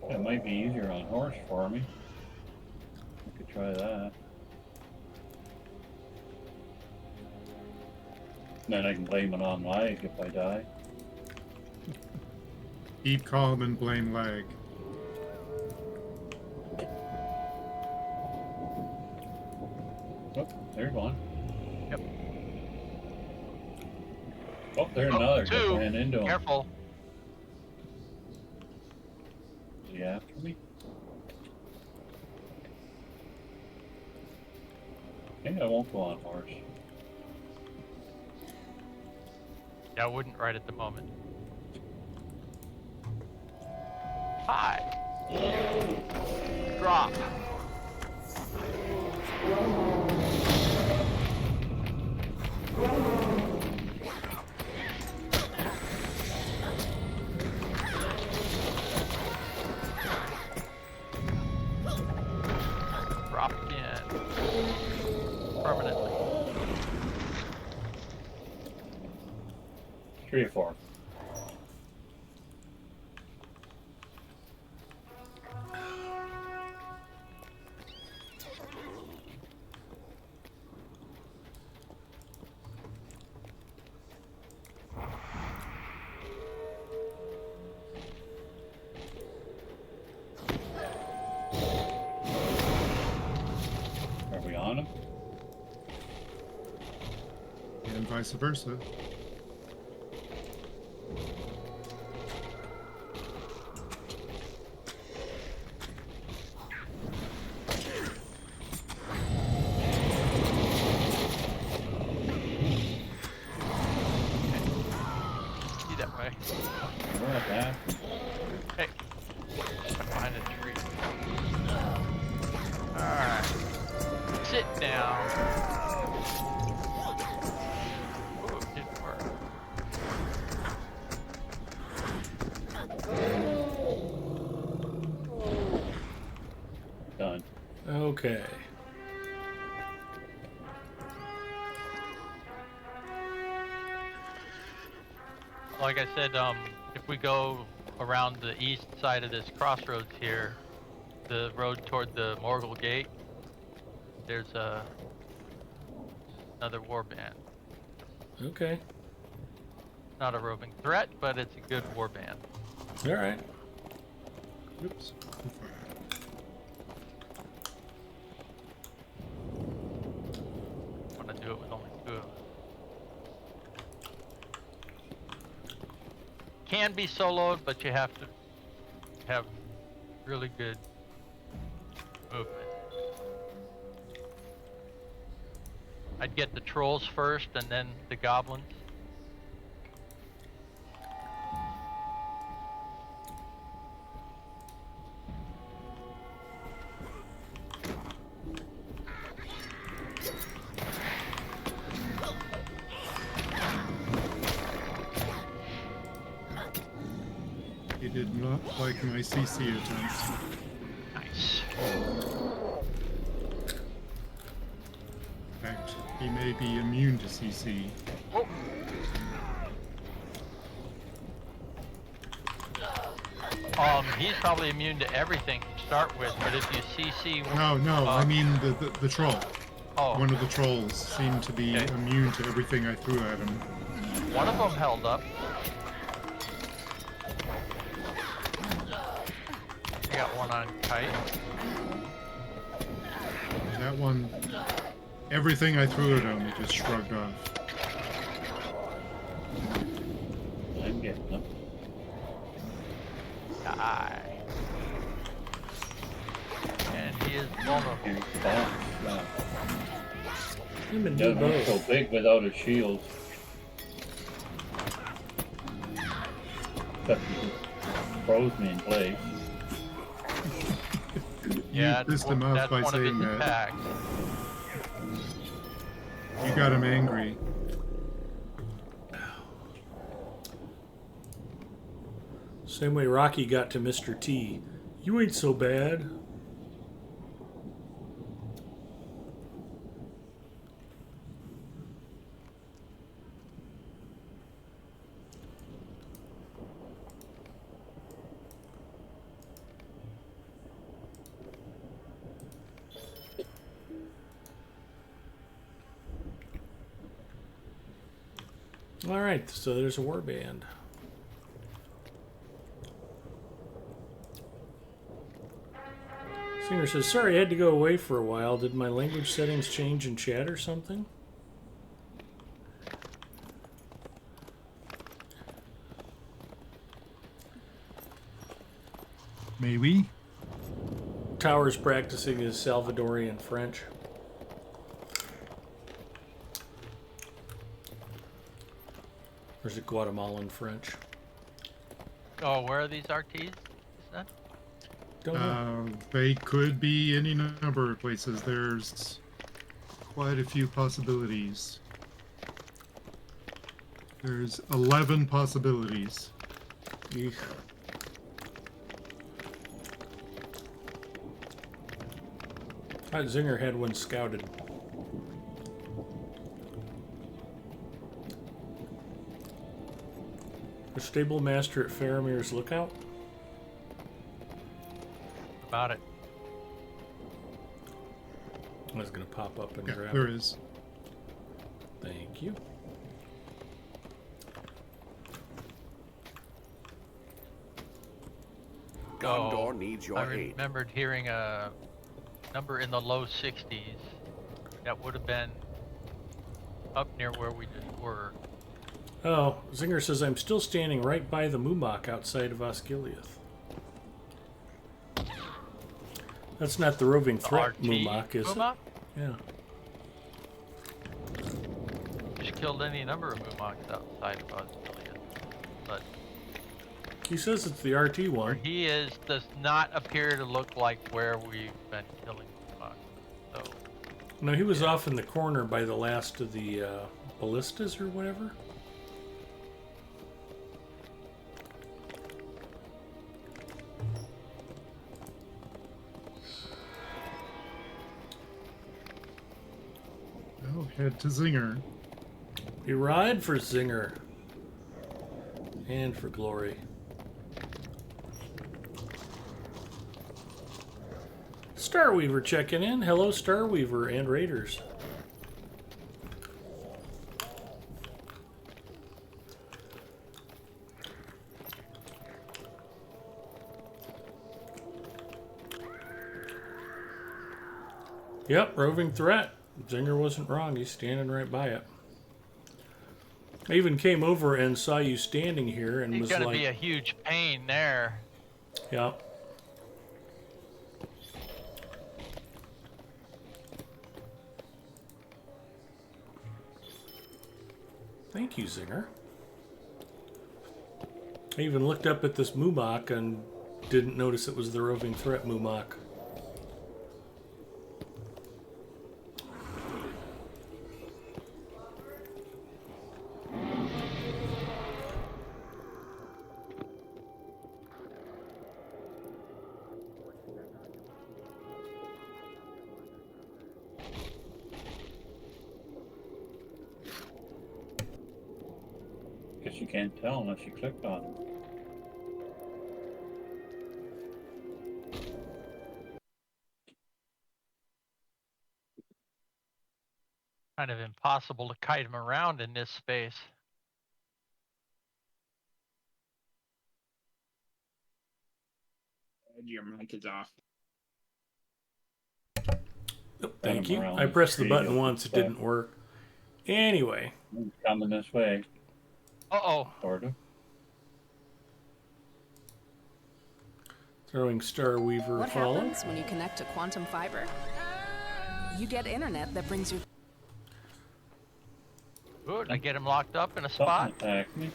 It might be easier on horse for me. I could try that. Then I can blame it on lag if I die. Keep calm and blame lag. Oh, there's one. Yep. Oh, there's another. Just 2. ran into him. Careful. Is he after me? I think I won't go on horse. Yeah, I wouldn't right at the moment. Hi. Drop. Drop again. Permanently. 3 or 4. Are we on him? And vice versa. See that way. We're at that. Hey. Behind a tree. Alright. Sit down. Ooh, it didn't work. Done. Okay. Like I said, if we go around the east side of this crossroads here, the road toward the Morgul Gate, there's another warband. Okay. not a roving threat, but it's a good warband. All right. Oops. I want to do it with only 2 of them. Can be soloed, but you have to have really good movement. I'd get the trolls first and then the goblins. He did not like my CC attempts. Nice. In fact, he may be immune to CC. Oh. He's probably immune to everything to start with, but if you CC... No, I mean the troll. Oh. One of the trolls seemed to be immune to everything I threw at him. One of them held up. You got one on kite. That one, everything I threw at him, he just shrugged off. I'm getting them. Die. And he is vulnerable. Here's the boss. Him and Doesn't do look so both. big without a shield. Except he just froze me in place. Yeah, You pissed him off that's by one of his saying that. attacks. You got him angry. Same way Rocky got to Mr. T. You ain't so bad. All right, so there's a warband. Singer says, sorry, I had to go away for a while. Did my language settings change in chat or something? May we? Tower's practicing his Salvadorian French. Or is it Guatemalan French? Oh, where are these RTs? Is that? Don't know. They could be any number of places. There's quite a few possibilities. There's 11 possibilities. Eek. That Zinger had one scouted. A stable master at Faramir's Lookout? About it. I was going to pop up and Yeah, grab there it. is. Thank you. Gondor needs your I aid. remembered hearing a number in the low 60s. That would have been up near where we just were. Oh, Zinger says, I'm still standing right by the Mumok outside of Osgiliath. That's not the roving The threat RT Mumok, is Mumok? it? Yeah. Just killed any number of Mumoks outside of Australia. But He says it's the RT where one. he is does not appear to look like where we've been killing Mumoks. So No, he was off in the corner by the last of the ballistas or whatever. Well, head to Zinger. We ride for Zinger. And for glory. Starweaver checking in. Hello, Starweaver and Raiders. Yep, roving threat. Zinger wasn't wrong. He's standing right by it. I even came over and saw you standing here and He's was gonna like, be a huge pain there. yep. Thank you, Zinger. I even looked up at this Moomak and didn't notice it was the roving threat Moomak. Guess you can't tell unless you clicked on it. Kind of impossible to kite him around in this space. Your mic is off. Oh, thank you. around I this pressed the tree, button you'll once, it get didn't work. Anyway, It's coming this way, Uh-oh. sort of. throwing Star Weaver What follow. happens when you connect to quantum fiber? You get internet that brings you. Good. I get him locked up in a Something spot. attacked me.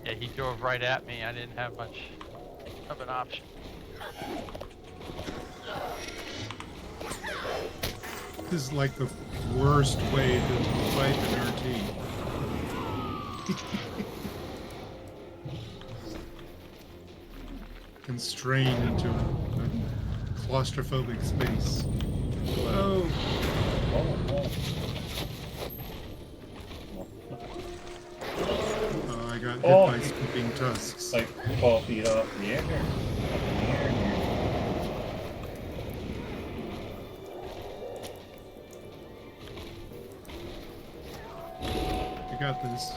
Yeah, he drove right at me. I didn't have much of an option. This is like the worst way to fight an RT. Constrained into a claustrophobic space. Whoa! Oh, I got hit Oh. by scooping tusks. like 12 feet off the air. Up in the air here. I got this.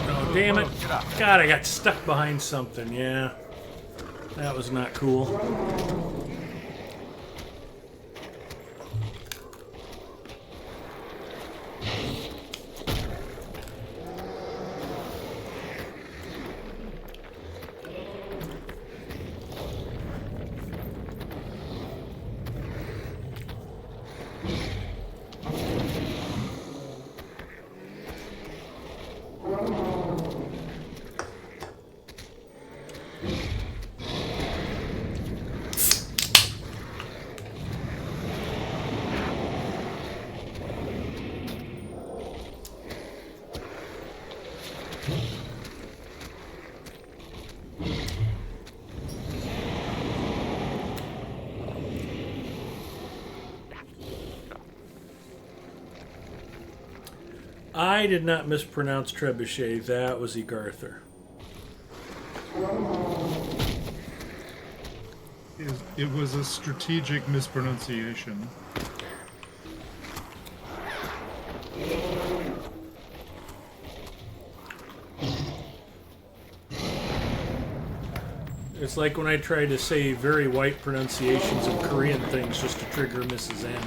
Oh, damn it. Whoa, get up. God, I got stuck behind something. Yeah. That was not cool. I did not mispronounce trebuchet. That was Egarther. It was a strategic mispronunciation. It's like when I try to say very white pronunciations of Korean things just to trigger Mrs. N.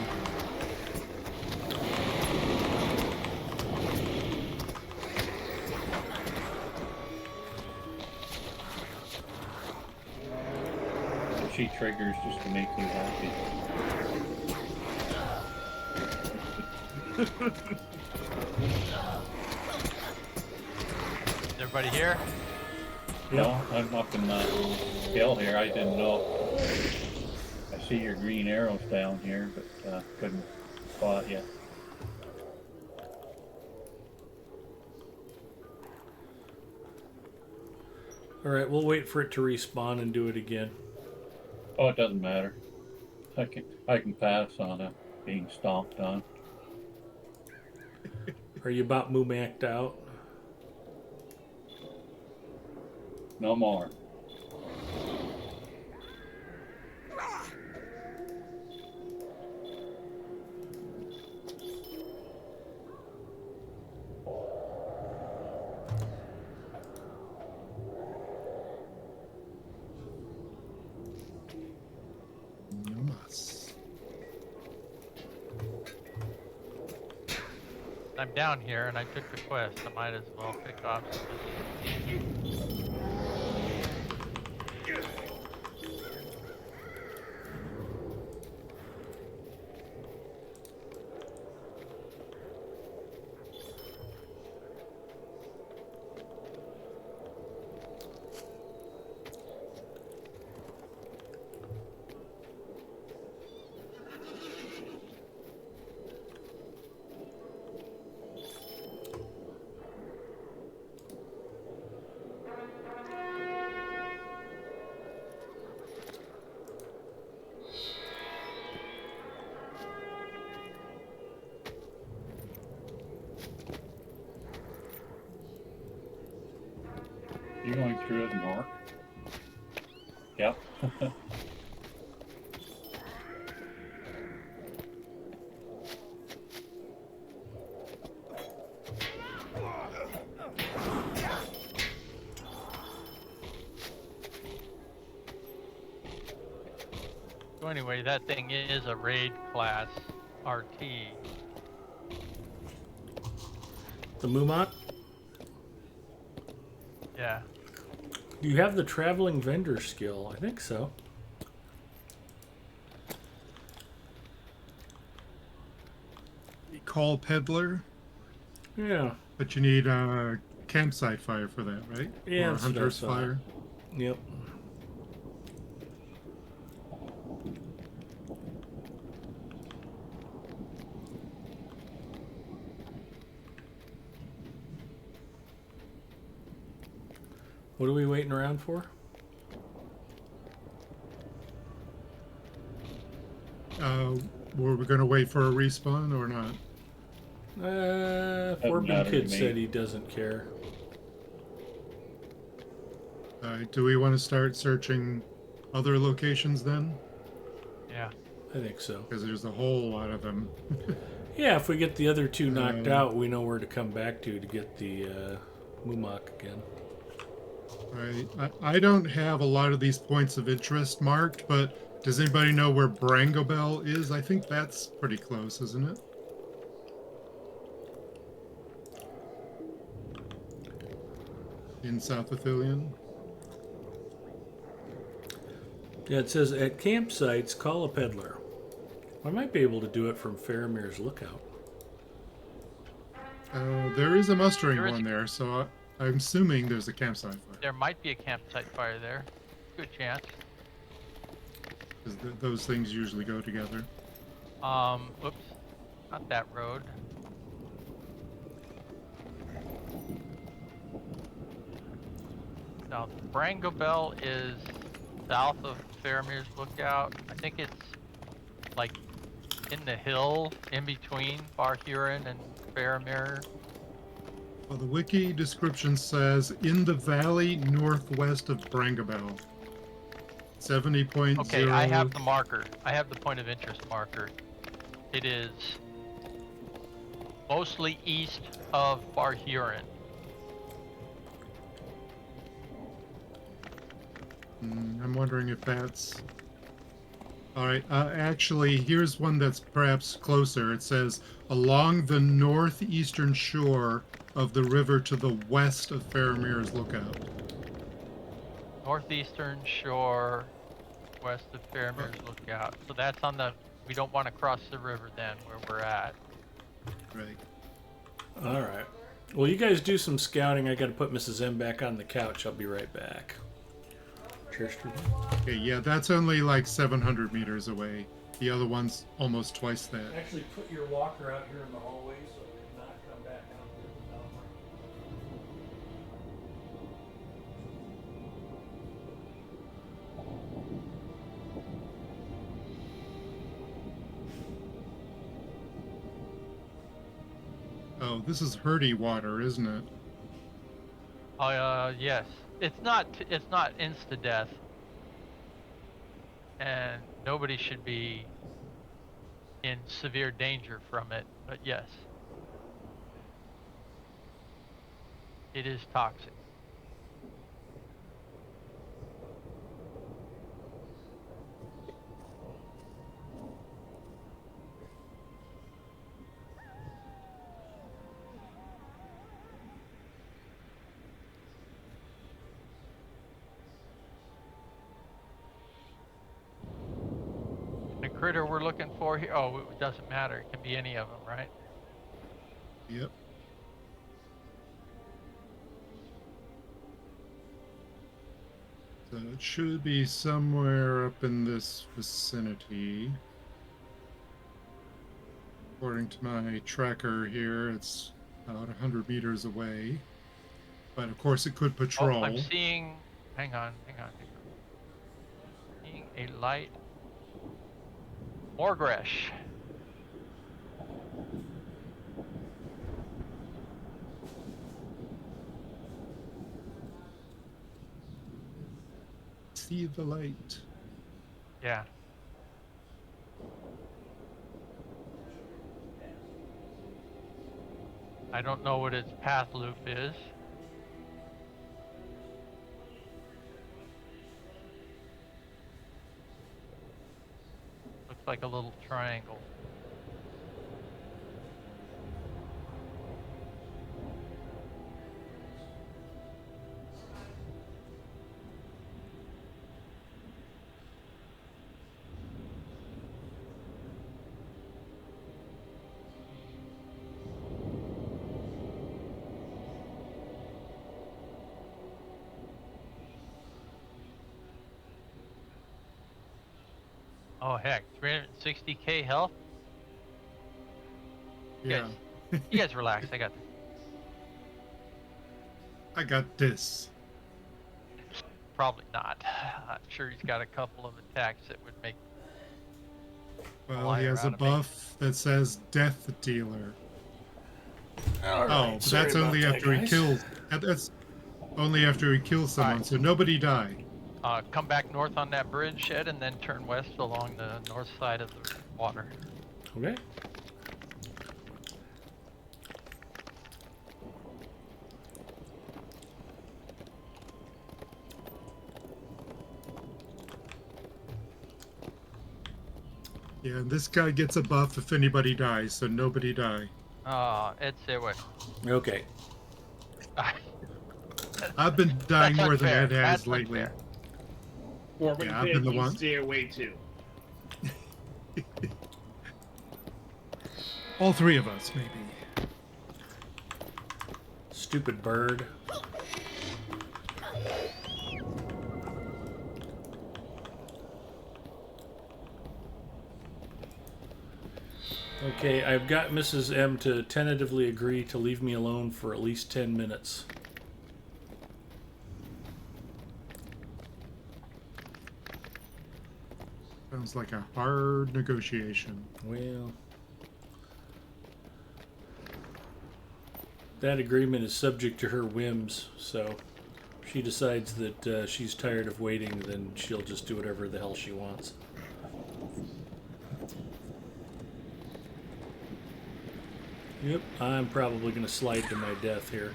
She triggers just to make you happy. Is everybody here? No, I'm up in the hill here. I didn't know. I see your green arrows down here, but couldn't spot yet. Alright, we'll wait for it to respawn and do it again. Oh, it doesn't matter. I can pass on it being stomped on. Are you about moomacked out? No more. No mas. I'm down here and I took the quest. I might as well pick off some. You going through it north? Yep. So anyway, that thing is a raid class RT. The Mumot? Yeah. Do you have the traveling vendor skill? I think so. Call peddler, Yeah. but you need a campsite fire for that, right? Yeah, Or a that's what I hunter's thought. fire. Yep. What are we waiting around for? Were we going to wait for a respawn or not? Forbin matter to Kid me. said he doesn't care. All right, do we want to start searching other locations then? Yeah. I think so. Because there's a whole lot of them. Yeah, if we get the other two knocked Um, out, we know where to come back to get the Mumok again. Right. I don't have a lot of these points of interest marked, but does anybody know where Brangobel is? I think that's pretty close, isn't it? In South Athelion? Yeah, it says at campsites, call a peddler. I might be able to do it from Faramir's Lookout. There is a mustering There is- one there, so I'm assuming there's a campsite fire. There might be a campsite fire there. Good chance. Because those things usually go together. Oops. Not that road. Now, Brangobel is south of Faramir's Lookout. I think it's like in the hill in between Bar Huron and Faramir. Well, the wiki description says in the valley northwest of Brangobel. 70.0. Okay, I have the marker. I have the point of interest marker. It is mostly east of Bar Huron. I'm wondering if that's... All right, actually, here's one that's perhaps closer. It says, along the northeastern shore of the river to the west of Faramir's Lookout. Northeastern shore, west of Faramir's Lookout. So that's on the... We don't want to cross the river then, where we're at. Right. All right. Well, you guys do some scouting. I got to put Mrs. M back on the couch. I'll be right back. Cheers to Okay, yeah, that's only like 700 meters away. The other one's almost twice that. Actually, put your walker out here in the hallway so it can not come back out here without Oh, this is Hurdy water, isn't it? Yes. it's not insta death, and nobody should be in severe danger from it. But yes, it is toxic. The critter we're looking for here, oh, it doesn't matter. It can be any of them, right? Yep. So it should be somewhere up in this vicinity. According to my tracker here, it's about 100 meters away. But of course, it could patrol. Oh, I'm seeing. Hang on. Seeing a light. Morgresh. See the light. Yeah. I don't know what its path loop is. Looks like a little triangle. Oh heck, 360k health? Yeah. You guys relax, I got this. I got this. Probably not. I'm sure he's got a couple of attacks that would make. Well, Fly he has a around and make- buff that says Death Dealer. All Oh, right, but sorry that's about only that, after he guys. kills. That's only after he kills someone, Alright. so nobody died. Come back north on that bridge, Ed, and then turn west along the north side of the water. Okay. Yeah, and this guy gets a buff if anybody dies, so nobody die. Ed, say what? Okay. I've been dying That's more than unfair. Ed has That's lately. unfair. Corbin Yeah, I've said been the you one. stay away too. All three of us, maybe. Stupid bird. Okay, I've got Mrs. M to tentatively agree to leave me alone for at least 10 minutes. Sounds like a hard negotiation. Well, that agreement is subject to her whims, so if she decides that she's tired of waiting, then she'll just do whatever the hell she wants. Yep, I'm probably going to slide to my death here.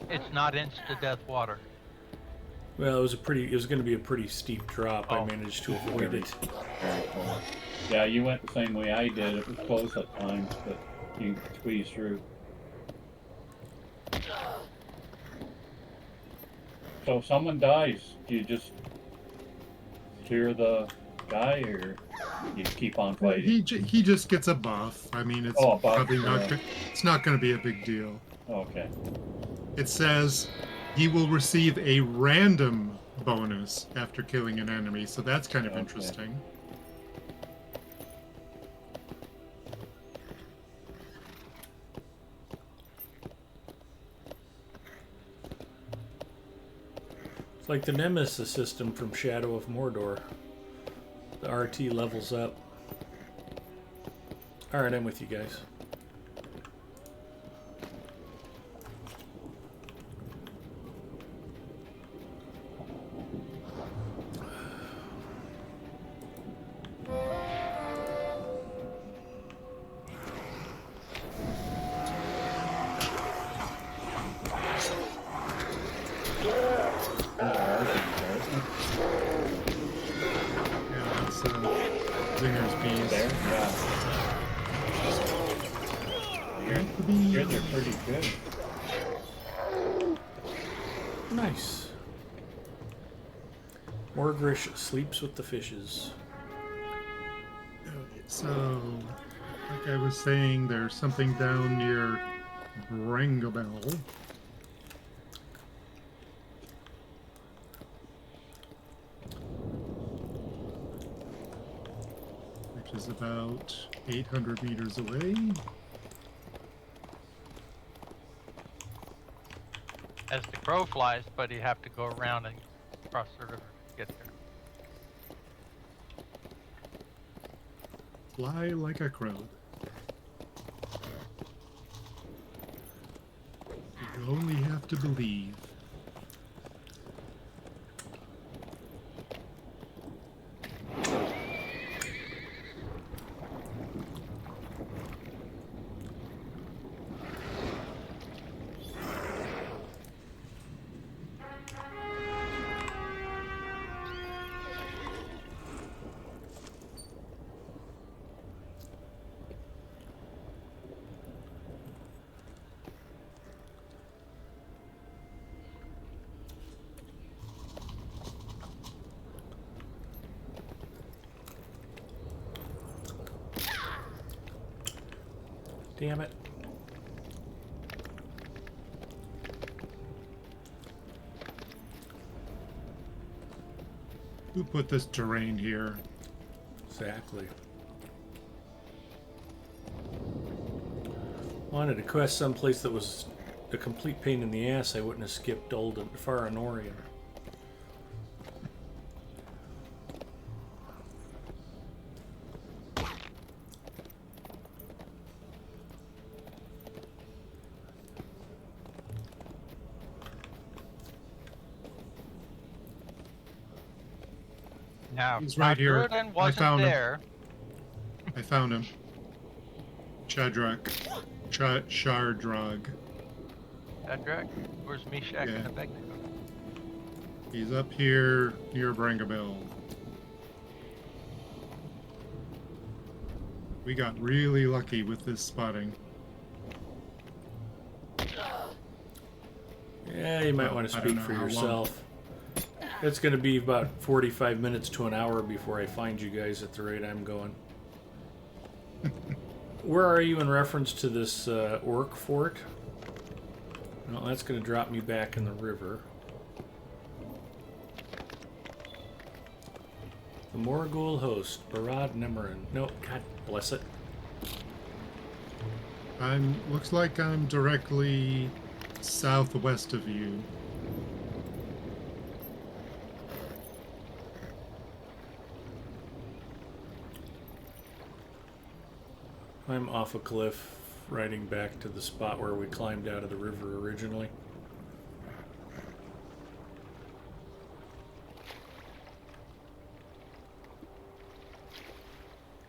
It's not insta-death water. Well, it was going to be a pretty steep drop. I Oh. managed to avoid it. Very close. Yeah, you went the same way I did. It was close at times, but you squeezed through. So if someone dies, do you just clear the guy, or you keep on fighting? He just gets a buff. I mean, it's Oh, a buff, probably not. yeah. It's not going to be a big deal. Okay. It says he will receive a random bonus after killing an enemy, so that's kind of Okay. interesting. It's like the Nemesis system from Shadow of Mordor. The RT levels up. All right, I'm with you guys. Yeah, that's Zinger's bees. There, yeah. Yours are pretty good. Nice. Morgrish sleeps with the fishes. So, like I was saying, there's something down near Brangabel. Which is about 800 meters away. As the crow flies, but you have to go around and cross the river to get there. Fly like a crow. You only have to believe. Damn it. Who put this terrain here? Exactly. Wanted to quest someplace that was a complete pain in the ass. I wouldn't have skipped old and far Anorian. Now, He's right here. Druiden I wasn't found him. there. I found him. Shadrach. Shardrag. Shadrach? Where's Meshach Yeah. and Abednego? He's up here near Brangabel. We got really lucky with this spotting. Yeah, you might Well, want to I don't speak know for how long. yourself. It's going to be about 45 minutes to an hour before I find you guys at the rate I'm going. Where are you in reference to this orc fort? Well, that's going to drop me back in the river. The Morgul host, Barad Nemerin. No, God bless it. Looks like I'm directly southwest of you. I'm off a cliff, riding back to the spot where we climbed out of the river originally.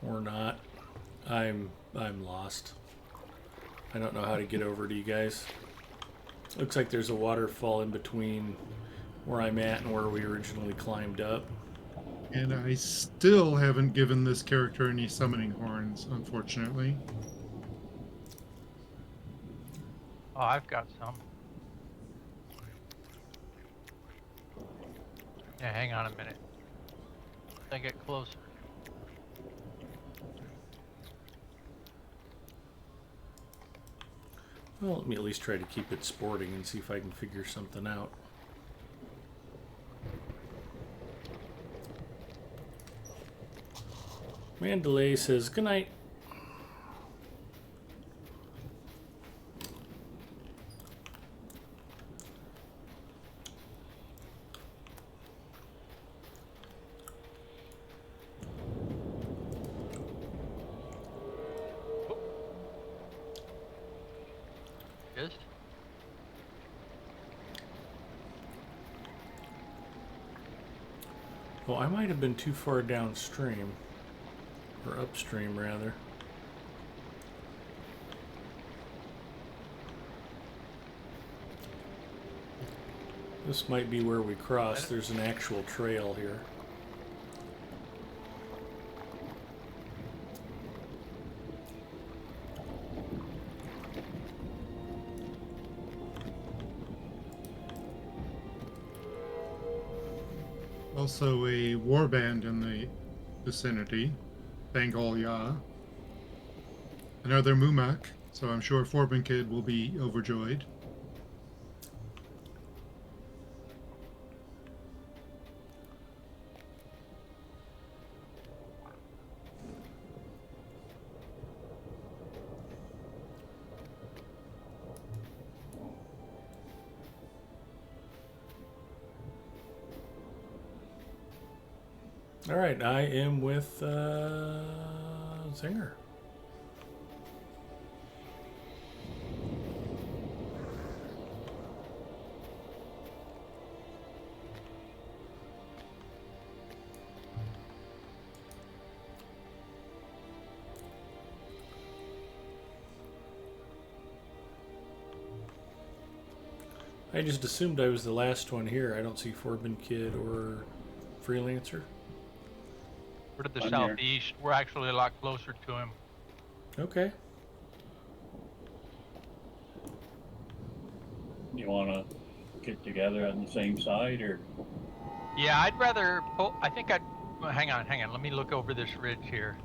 Or not. I'm lost. I don't know how to get over to you guys. Looks like there's a waterfall in between where I'm at and where we originally climbed up. And I still haven't given this character any summoning horns, unfortunately. Oh, I've got some. Yeah, hang on a minute. I get closer. Well, let me at least try to keep it sporting and see if I can figure something out. Mandalay says, good night. is. Well, I might have been too far downstream. Or upstream, rather. This might be where we cross. There's an actual trail here. Also a warband in the vicinity, Bengal Ya. Another Mumak, so I'm sure Forbin Kid will be overjoyed. All right, I am with Zinger. I just assumed I was the last one here. I don't see Forbin Kid or Freelancer. We're to the I'm here. southeast. We're actually a lot closer to him. Okay. You want to get together on the same side, or Yeah, I'd rather pull. I think I'd. Well, hang on. Let me look over this ridge here.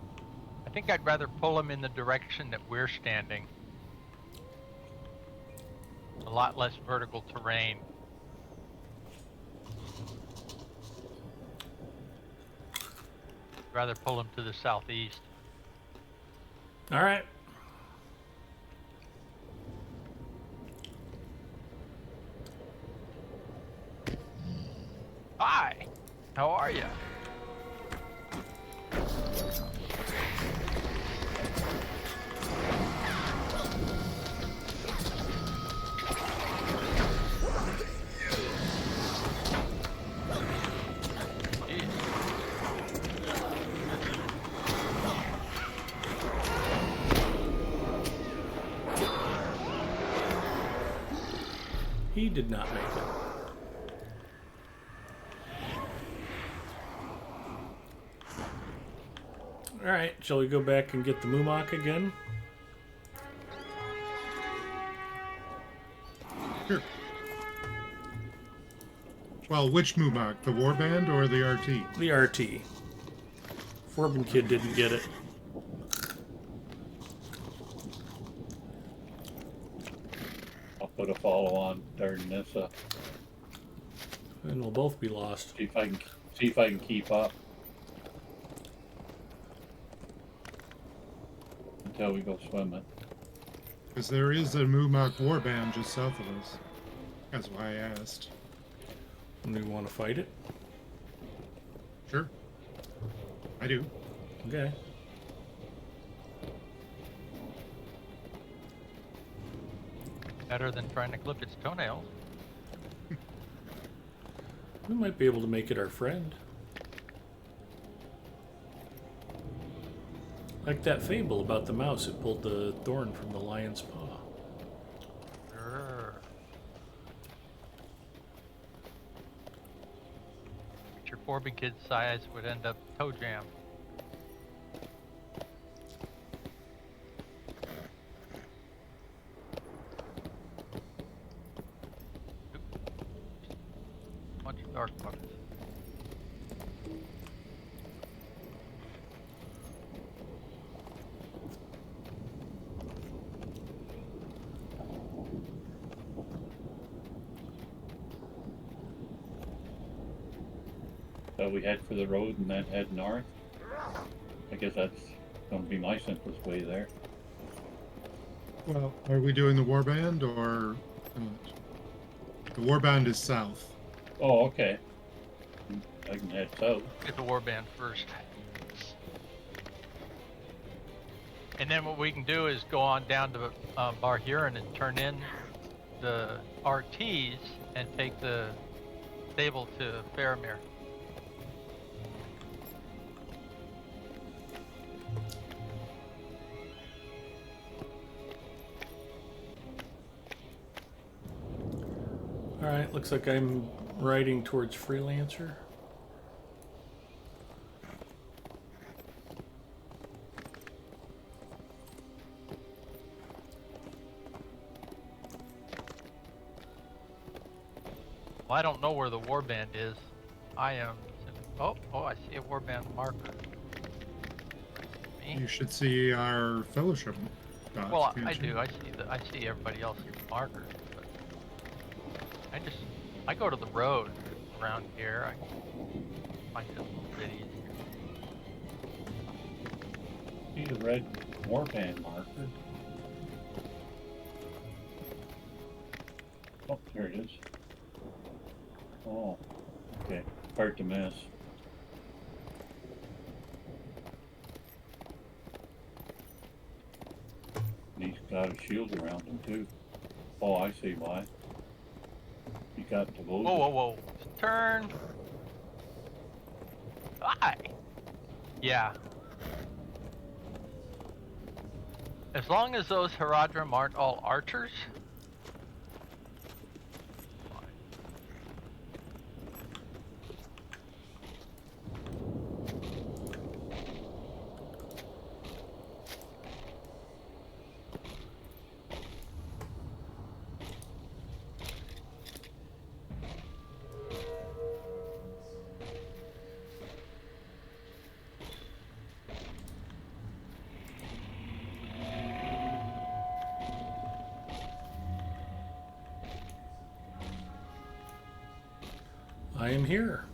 I think I'd rather pull him in the direction that we're standing. A lot less vertical terrain. Rather pull him to the southeast. All right. Hi. How are you? He did not make it. All right, shall we go back and get the Mumak again? Sure. Well, which Mumak? The warband or the RT? The RT. Forbin Kid didn't get it. I'll put a follow on Dardanissa. And we'll both be lost. See if I can keep up until we go swimming. Because there is a Mumak warband just south of us. That's why I asked. And we want to fight it? Sure. I do. Okay. Better than trying to clip its toenails. We might be able to make it our friend. Like that fable about the mouse that pulled the thorn from the lion's paw. Grrr. But your Forbin Kid size would end up toe jam. Bunch of dark bugs. So we head for the road and then head north. I guess that's going to be my simplest way there. Well, are we doing the warband or not? The warband is south. Oh, okay. I can head south. Get the warband first. And then what we can do is go on down to Bar Huron and turn in the RTs and take the stable to Faramir. All right, looks like I'm riding towards Freelancer. Well, I don't know where the warband is. I am. Oh, I see a warband marker. Me? You should see our fellowship dots. Well, can't I you? do. I see everybody else's markers. But I go to the road around here. I find it a little bit easier. See the red warband marker? Oh, there it is. Oh, okay. Hard to miss. He's got a shield around him too. Oh, I see why. He got to vote. Whoa. Turn. Hi. Yeah. As long as those Haradrim aren't all archers. I am here.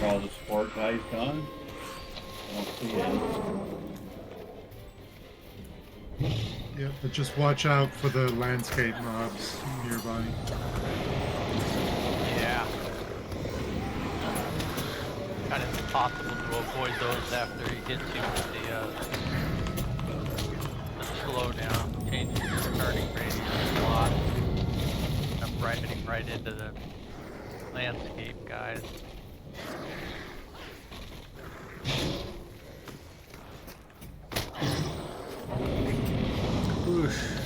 All the sport guys gone? I don't see him. Yeah, but just watch out for the landscape mobs nearby. Yeah. Kind of impossible to avoid those after he hits you with the slowdown, changes your turning radius a lot. I'm riding right into the landscape guys. Oof.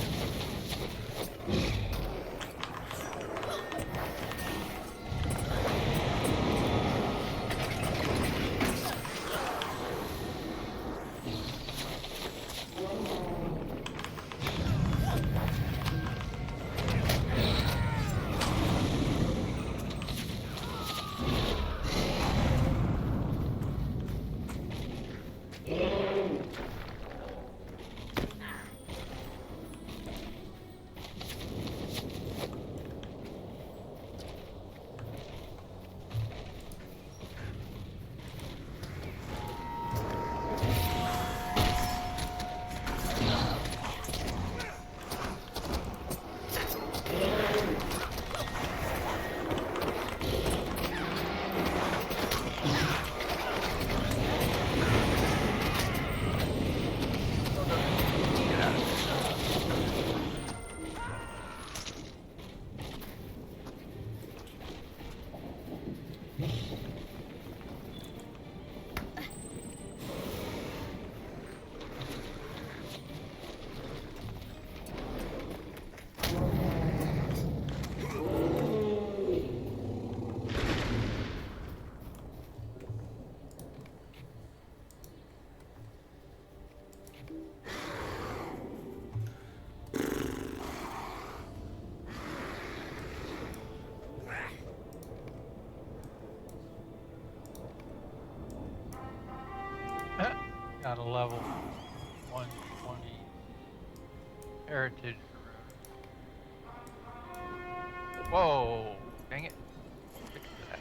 at a level 120 heritage rune. Whoa! Dang it. Fix that.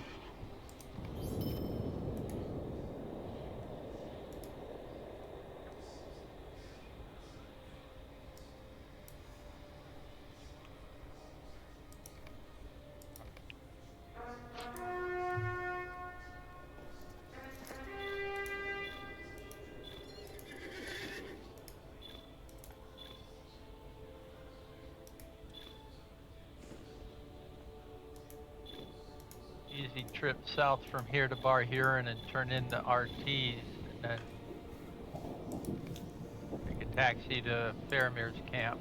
Easy trip south from here to Bar Huron and turn into RTs and then take a taxi to Faramir's camp.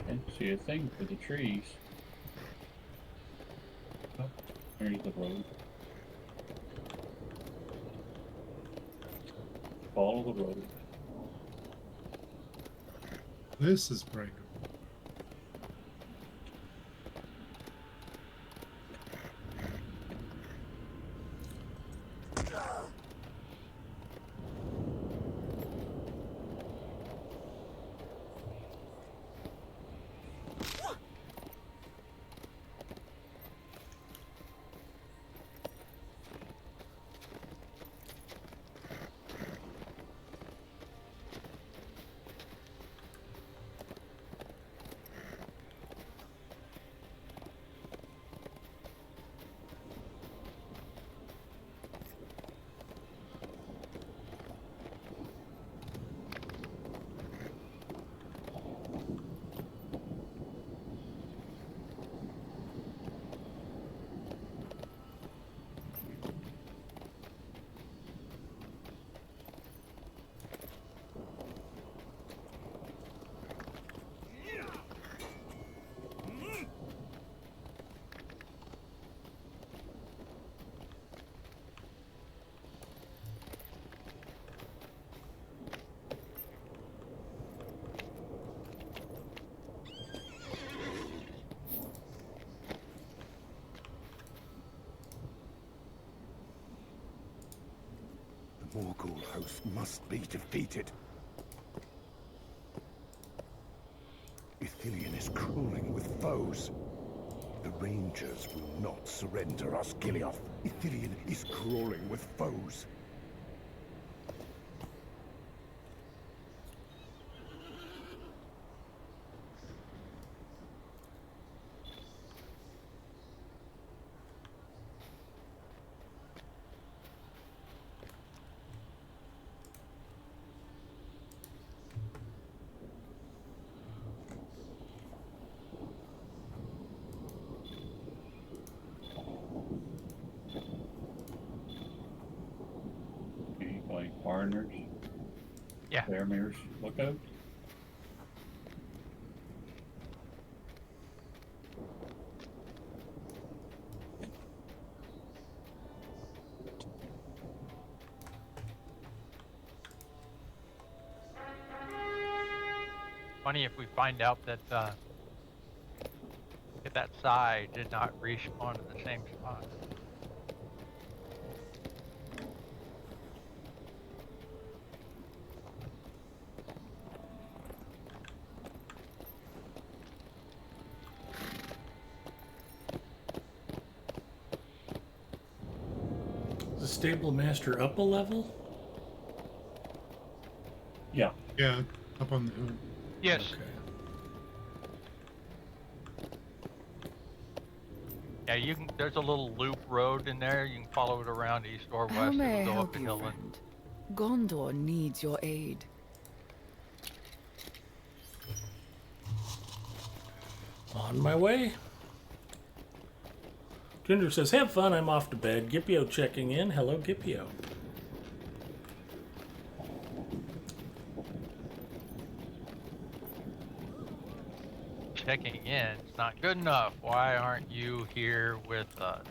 Can't see a thing for the trees. Oh, there's the road. Follow the road. This is breakable. The Morgul host must be defeated. Ithilien is crawling with foes. The Rangers will not surrender us, Gilioth. Ithilien is crawling with foes. Okay, like Foreigners. Yeah. Faramir's lookout. Funny if we find out that that side did not respawn in the same spot. Is the stable master up a level? Yeah. Yeah, up on the hill. Yes. Okay. Yeah, you can. There's a little loop road in there. You can follow it around east or How west. may I It'll go up help the you, hill. friend? Gondor needs your aid. On my way. Ginger says, have fun, I'm off to bed. Gipio checking in. Hello, Gipio. Checking in. It's not good enough. Why aren't you here with us?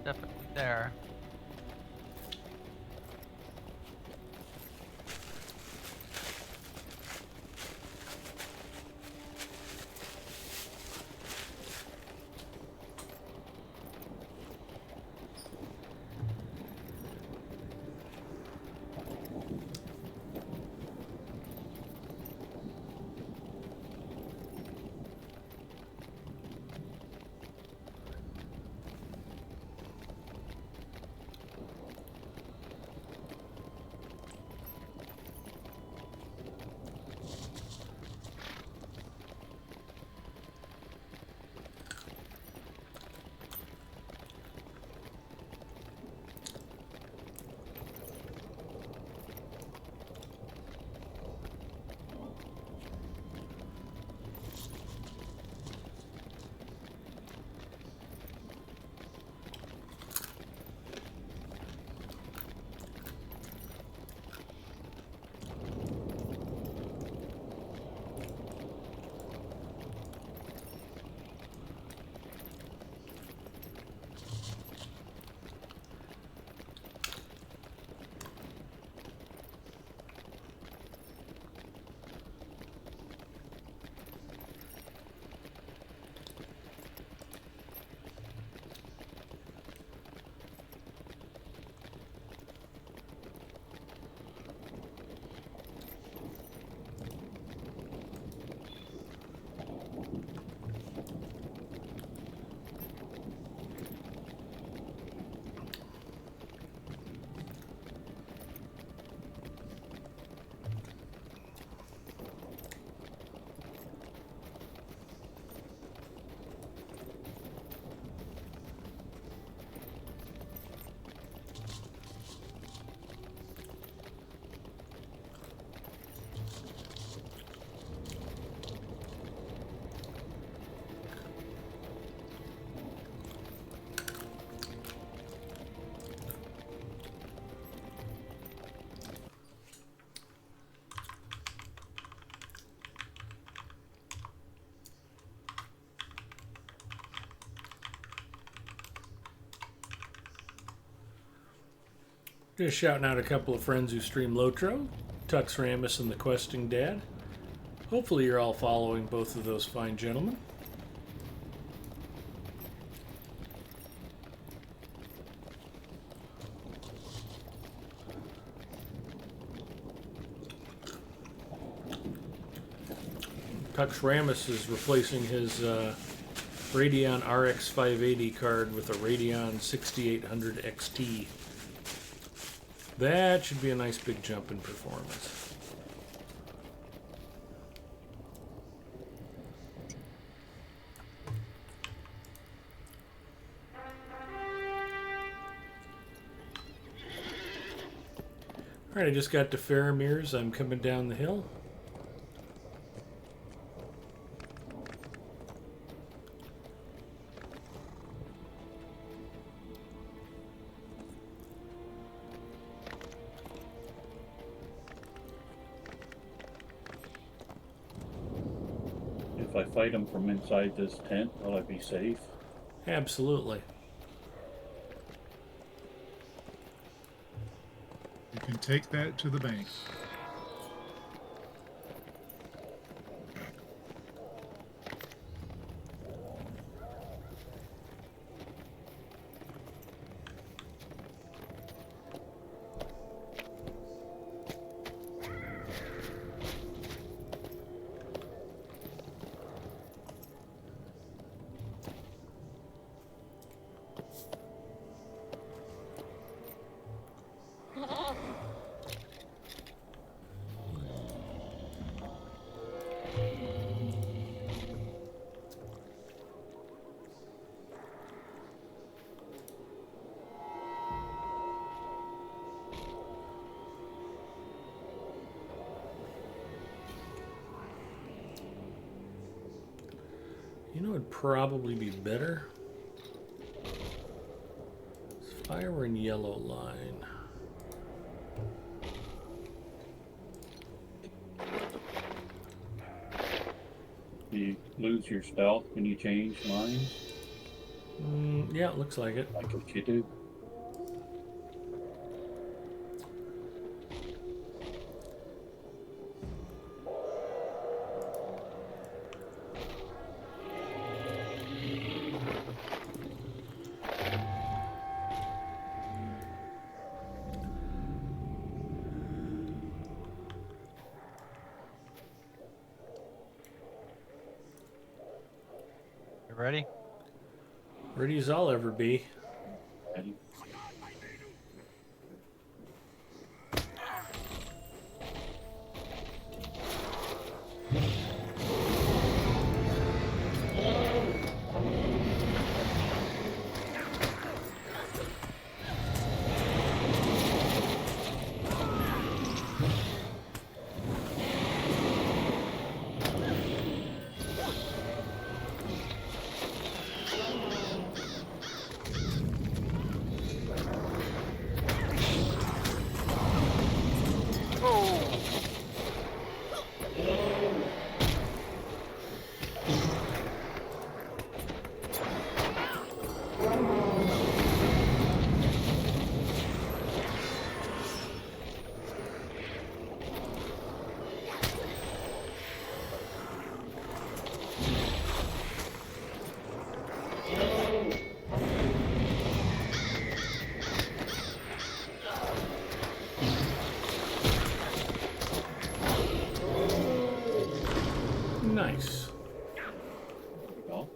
definitely there. Just shouting out a couple of friends who stream Lotro, Tux Ramus and the Questing Dad. Hopefully you're all following both of those fine gentlemen. Tux Ramus is replacing his Radeon RX 580 card with a Radeon 6800 XT. That should be a nice big jump in performance. Alright, I just got to Faramir's. I'm coming down the hill. If I fight him from inside this tent, will I be safe? Absolutely. You can take that to the bank. You know what would probably be better? If I were in yellow line. You lose your stealth when you change lines? Yeah, it looks like it. Like what you do. You ready? Ready as I'll ever be. Ready? Nice. There we go.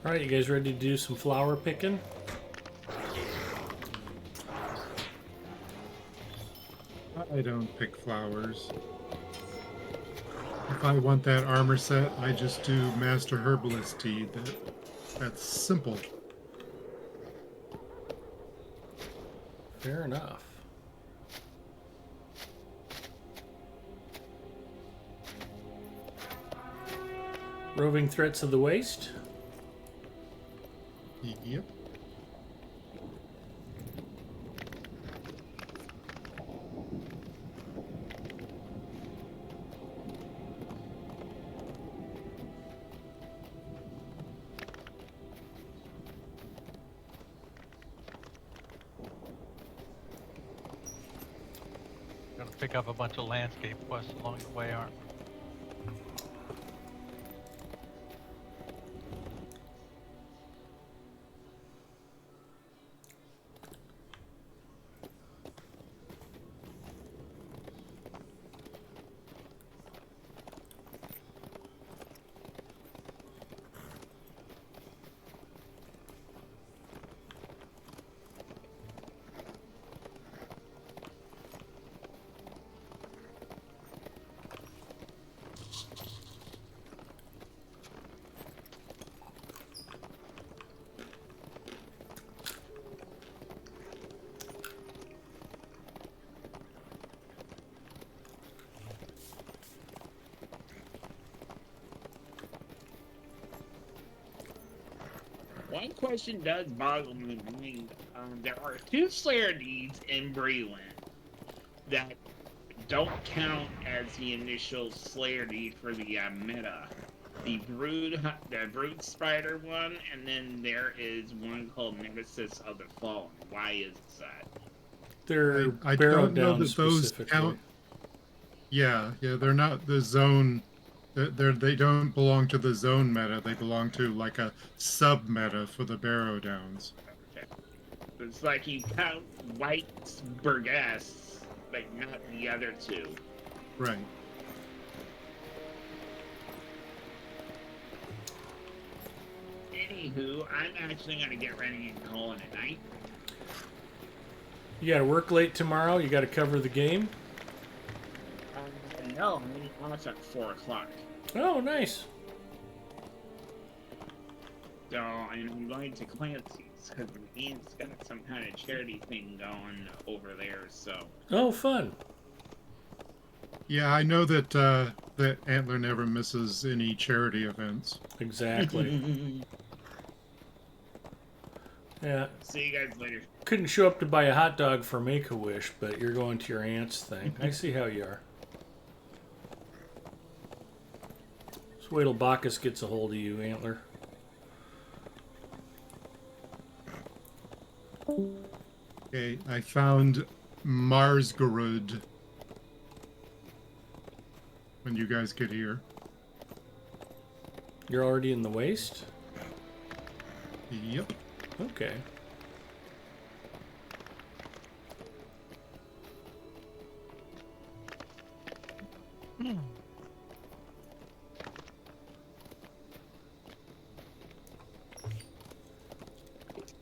All right, you guys ready to do some flower picking? I don't pick flowers. If I want that armor set, I just do Master Herbalist tea. That's simple. Fair enough. Roving threats of the waste. Yep. Gonna pick up a bunch of landscape quests along the way, aren't we? One question does boggle my mind. There are two Slayer deeds in Breland that don't count as the initial Slayer deed for the meta. The Brood Spider one, and then there is one called Nemesis of the Fallen. Why is that? They're I barrowed don't know down that those specifically. count. Yeah, they're not the zone. They don't belong to the zone meta. They belong to like a sub meta for the Barrow Downs. Okay. It's like you count White Burgess, but not the other two. Right. Anywho, I'm actually gonna get ready and call it a night. You got to work late tomorrow. You got to cover the game. No, I'm almost at 4 o'clock. Oh, nice. So I'm going to Clancy's because he's got some kind of charity thing going over there. So Oh, fun. Yeah, I know that that Antler never misses any charity events. Exactly. Yeah. see you guys later. Couldn't show up to buy a hot dog for Make-A-Wish, but you're going to your aunt's thing. I see how you are. So wait till Bacchus gets a hold of you, Antler. Okay, I found Marsgarud when you guys get here. You're already in the waste? Yep. Okay.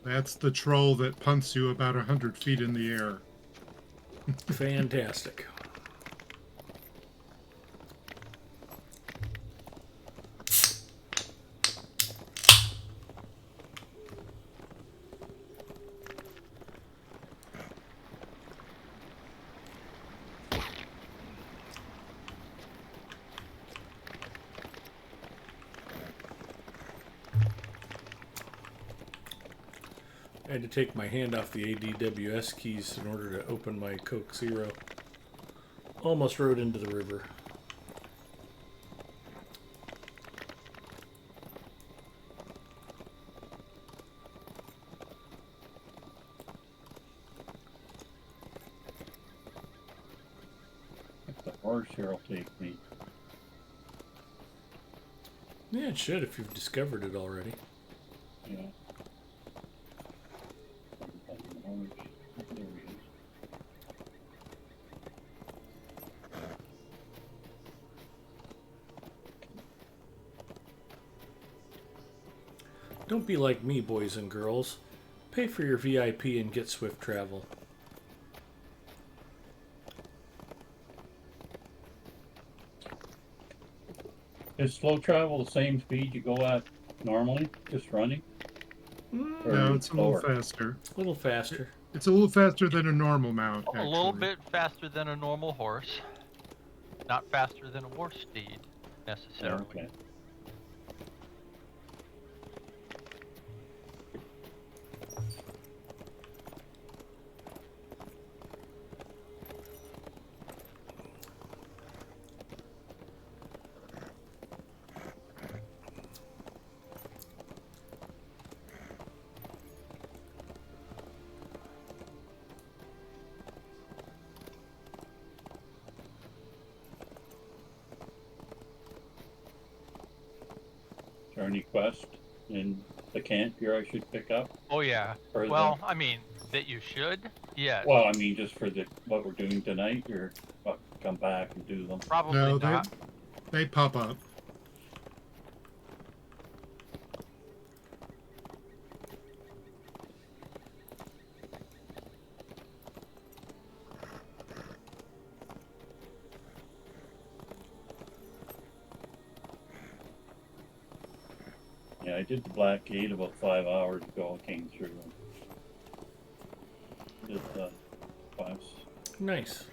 That's the troll that punts you about 100 feet in the air. Fantastic. I had to take my hand off the ADWS keys in order to open my Coke Zero. Almost rode into the river. If the horse here will take me. Yeah, it should if you've discovered it already. Yeah. There he is. Don't be like me, boys and girls. Pay for your VIP and get swift travel. Is slow travel the same speed you go at normally, just running? Or No, it's a little slower? faster. A little faster. It's a little faster than a normal mount, A actually. little bit faster than a normal horse. Not faster than a war steed, necessarily. Okay. Is there any quest in the camp here I should pick up? Oh yeah. Or is Well, I mean, that you should? Yes. Well, I mean, just for the what we're doing tonight, or come back and do them. Probably No, not. they pop up. Yeah, I did the Black Gate about 5 hours ago. I came through. Did the quest. Nice.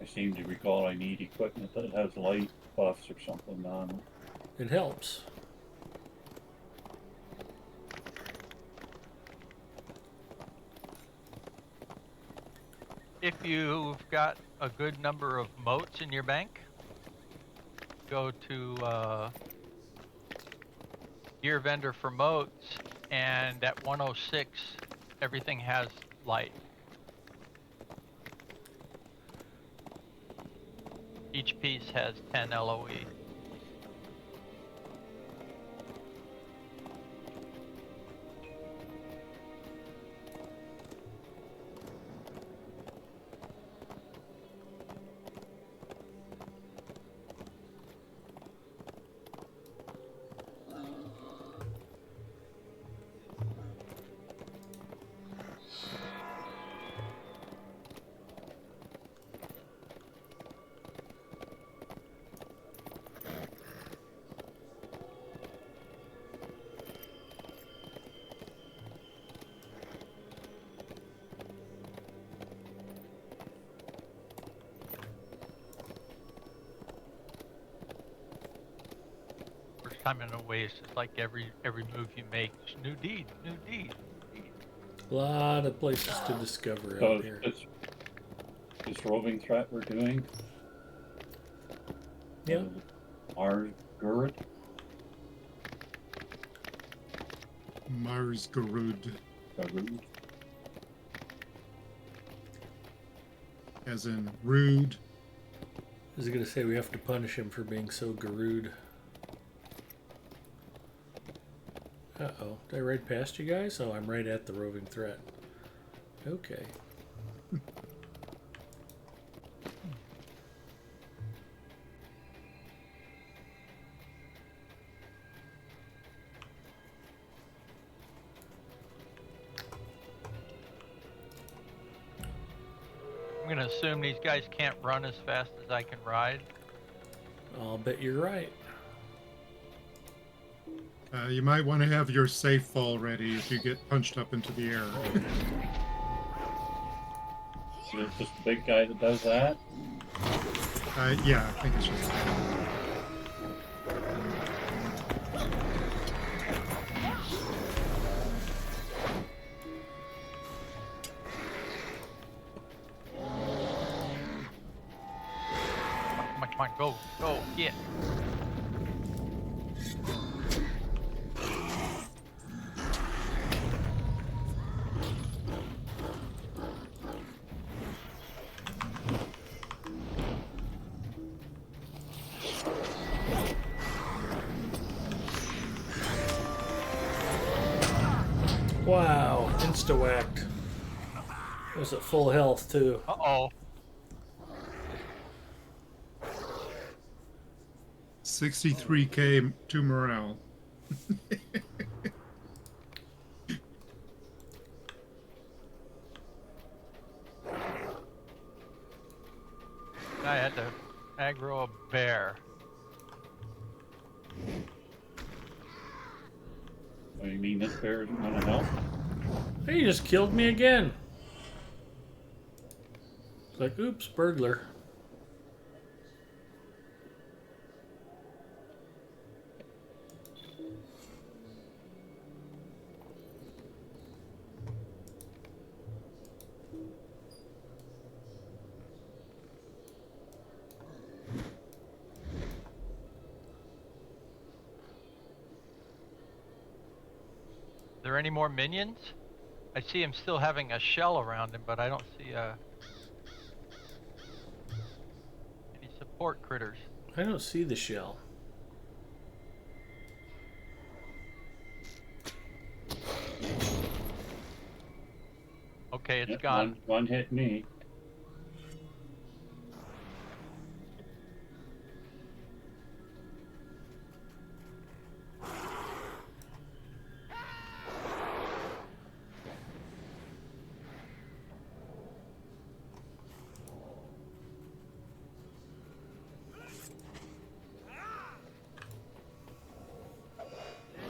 I seem to recall I need equipment that has light buffs or something on it. It helps. If you've got a good number of moats in your bank, go to gear vendor for moats, and at 106, everything has light. Each piece has 10 LOE. time in a way, it's just like every move you make, new deed, new deed, new deed. A lot of places to discover So out here. this roving threat we're doing, Yeah. Mars Gurud. Mars Garud, Garud. as in rude. I was going to say we have to punish him for being so garood. Uh-oh. Did I ride past you guys? Oh, I'm right at the roving threat. Okay. I'm gonna assume these guys can't run as fast as I can ride. I'll bet you're right. You might want to have your safe fall ready if you get punched up into the air. Is it just the big guy that does that? Yeah, I think it's just. Come on, go, get. Wow, insta-whacked. It was at full health, too. Uh-oh. 63k to morale. I had to aggro a bear. Oh, you mean this bear isn't gonna help? Hey, you just killed me again. It's like, oops, burglar. Are there any more minions? I see him still having a shell around him, but I don't see any support critters. I don't see the shell. Okay, it's Yep, gone. One hit me.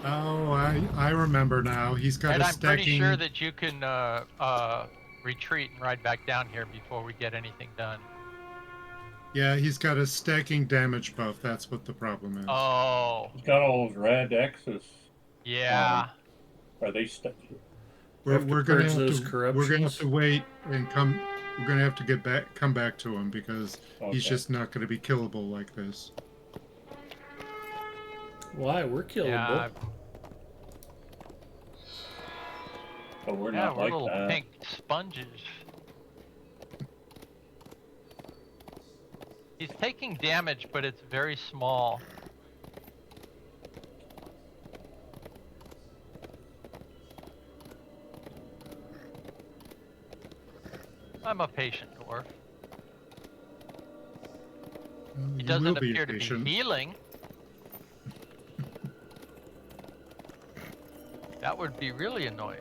Oh, I remember now. He's got And a I'm stacking. pretty sure that you can retreat and ride back down here before we get anything done. Yeah, he's got a stacking damage buff. That's what the problem is. Oh, He's got all those red X's. yeah. Are they stuck? Have to We're gonna purge have those to. We're gonna have corruptions. to wait and come. We're gonna have to come back to him because he's Okay. just not gonna be killable like this. Why? We're killable. Yeah, But we're yeah, not we're like little that. pink sponges. He's taking damage, but it's very small. I'm a patient dwarf. He You doesn't will be appear to be patient. healing. That would be really annoying.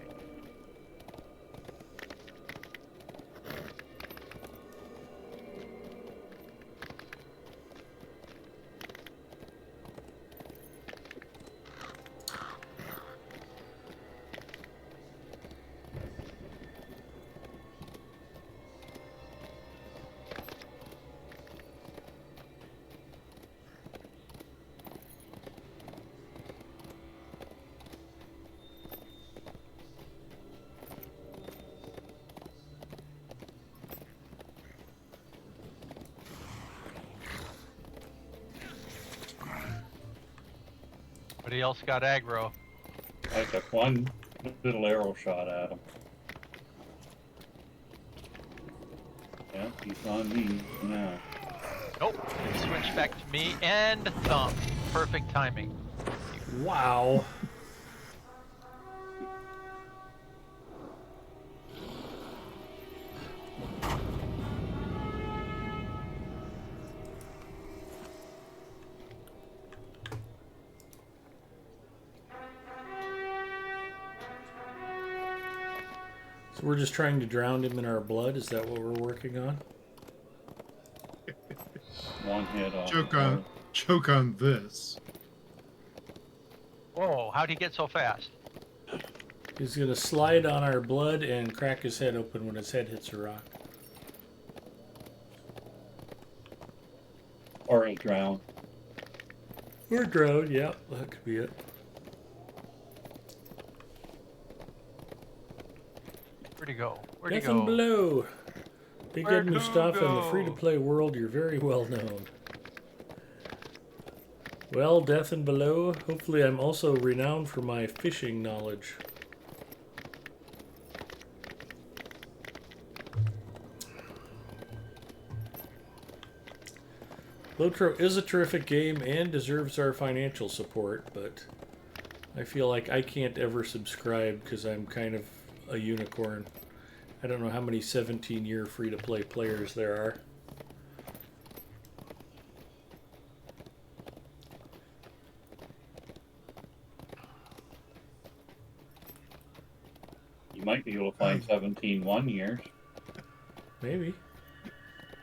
Somebody else got aggro. I took one little arrow shot at him. Yeah, he's on me now. Nope. It switched back to me and thump. Perfect timing. Wow. So we're just trying to drown him in our blood? Is that what we're working on? One hit off. Choke on this. Whoa, how'd he get so fast? He's going to slide on our blood and crack his head open when his head hits a rock. Or he'll drown. Or drown, yeah, that could be it. Where'd he go? Where'd he Death and go? Below. Big Where'd Ed who Mustafa in the go? free-to-play world, you're very well known. Well, Death and Below, hopefully I'm also renowned for my fishing knowledge. Lotro is a terrific game and deserves our financial support, but I feel like I can't ever subscribe because I'm kind of a unicorn. I don't know how many 17-year free-to-play players there are. You might be able to find 17 1-years. Maybe.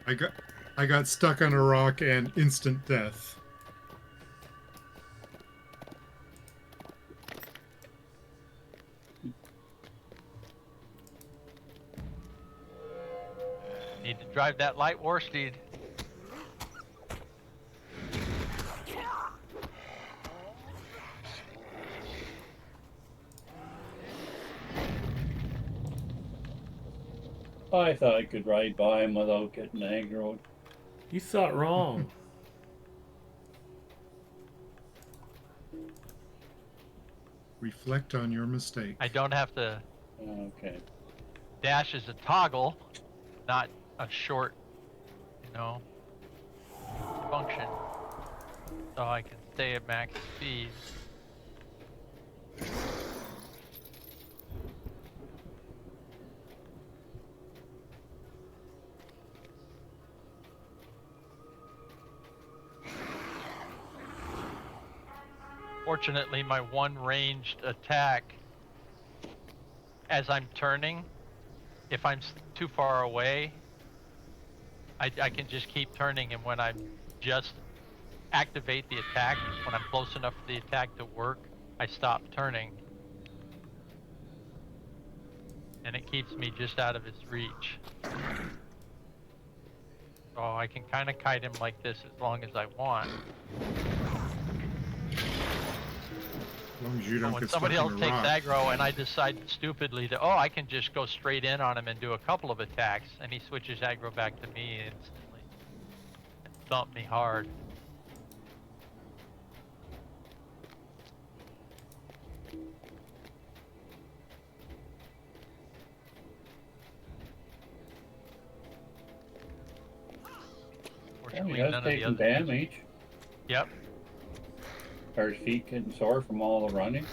I got stuck on a rock and instant death. Need to drive that light war steed. I thought I could ride by him without getting aggroed. You thought wrong. Reflect on your mistake. I don't have to. Okay. Dash is a toggle, not a short, function. So I can stay at max speed. Fortunately, my one ranged attack, as I'm turning, if I'm too far away, I can just keep turning, and when I just activate the attack, when I'm close enough for the attack to work, I stop turning. And it keeps me just out of his reach. So I can kind of kite him like this as long as I want. As long as you don't When get somebody stuck else in a takes rock. aggro and I decide stupidly to, I can just go straight in on him and do a couple of attacks, and he switches aggro back to me instantly and thump me hard. Yeah, Fortunately, he has none of the taken other damage. Yep. Are his feet getting sore from all the running?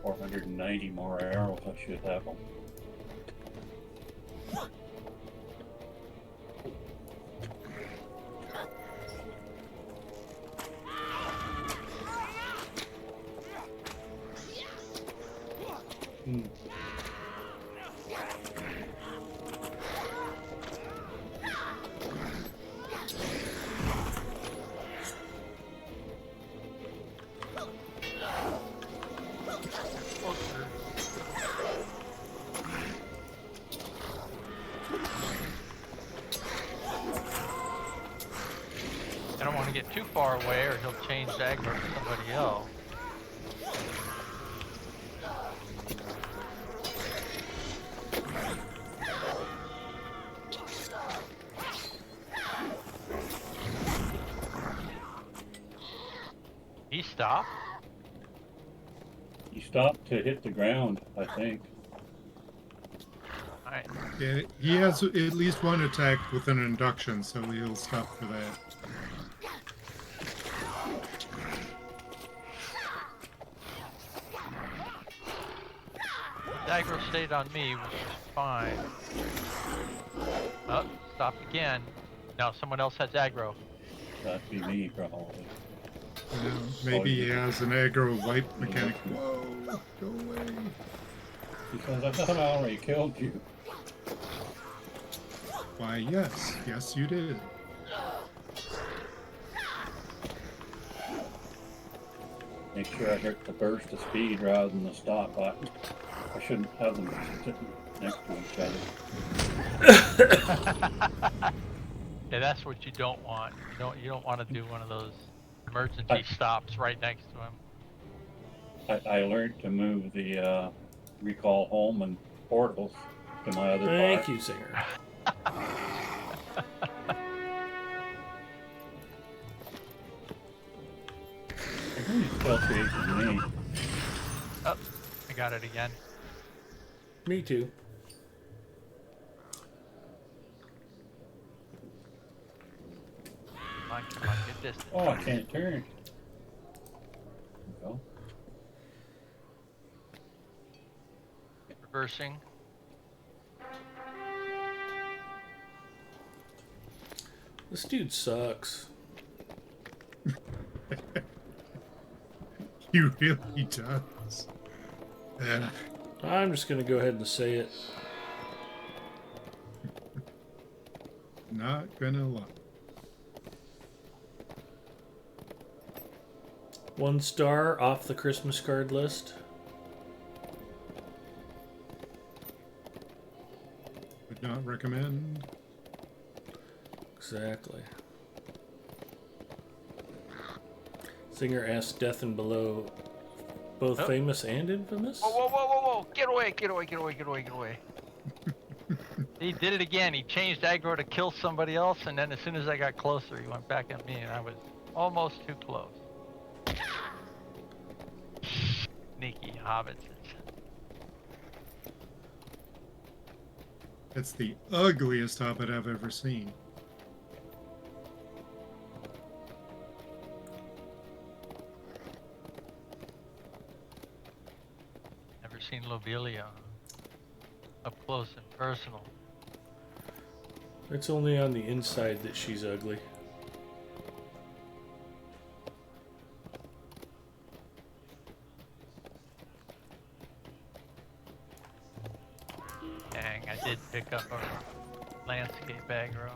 $490 more arrows, I should have them. want to get too far away or he'll change aggro to somebody else. He stopped? He stopped to hit the ground, I think. Alright. Yeah, he has at least one attack with an induction, so he'll stop for that. Aggro stayed on me, which is fine. Oh, stopped again. Now someone else has aggro. That'd be me, probably. Maybe he has an aggro wipe mechanic. Whoa, go away. Because I thought I already killed you. Why, yes. Yes, you did. Make sure I hit the burst of speed rather than the stop button. I shouldn't have them sitting next to each other. Yeah, that's what you don't want. You don't want to do one of those emergency stops right next to him. I learned to move the recall home and portals to my other Thank bot. you, Singer. He's still chasing me. Oh, I got it again. Me too. Come on, get this. Oh, I can't turn. There we go. Reversing. This dude sucks. He really does. I'm just gonna go ahead and say it. Not gonna lie. 1 star off the Christmas card list. Would not recommend. Exactly. Singer asks Death and Below, both famous and infamous? Whoa, whoa, whoa, whoa, whoa! Get away, get away, get away, get away, get away. He did it again. He changed aggro to kill somebody else, and then as soon as I got closer, he went back at me, and I was almost too close. Sneaky hobbits. It's the ugliest hobbit I've ever seen. Never seen Lobelia up close and personal. It's only on the inside that she's ugly. Dang, I did pick up a landscape aggro.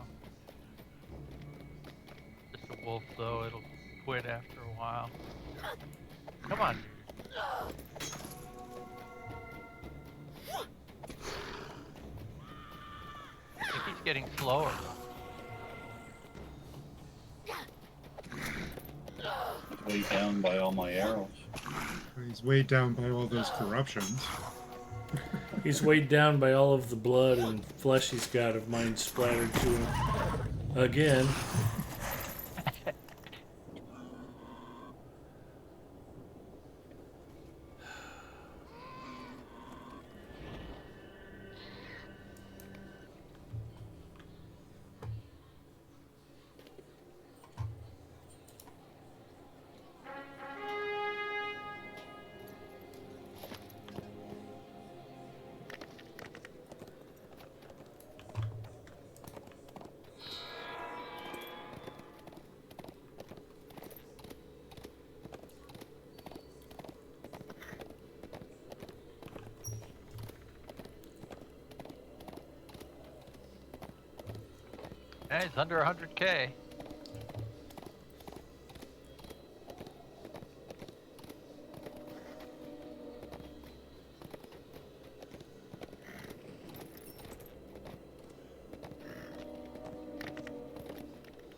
Just a wolf though, it'll quit after a while. Come on, dude. I think he's getting slower. Way down by all my arrows. He's weighed down by all those corruptions. He's weighed down by all of the blood and flesh he's got of mine splattered to him. Again. Hey, it's under 100K.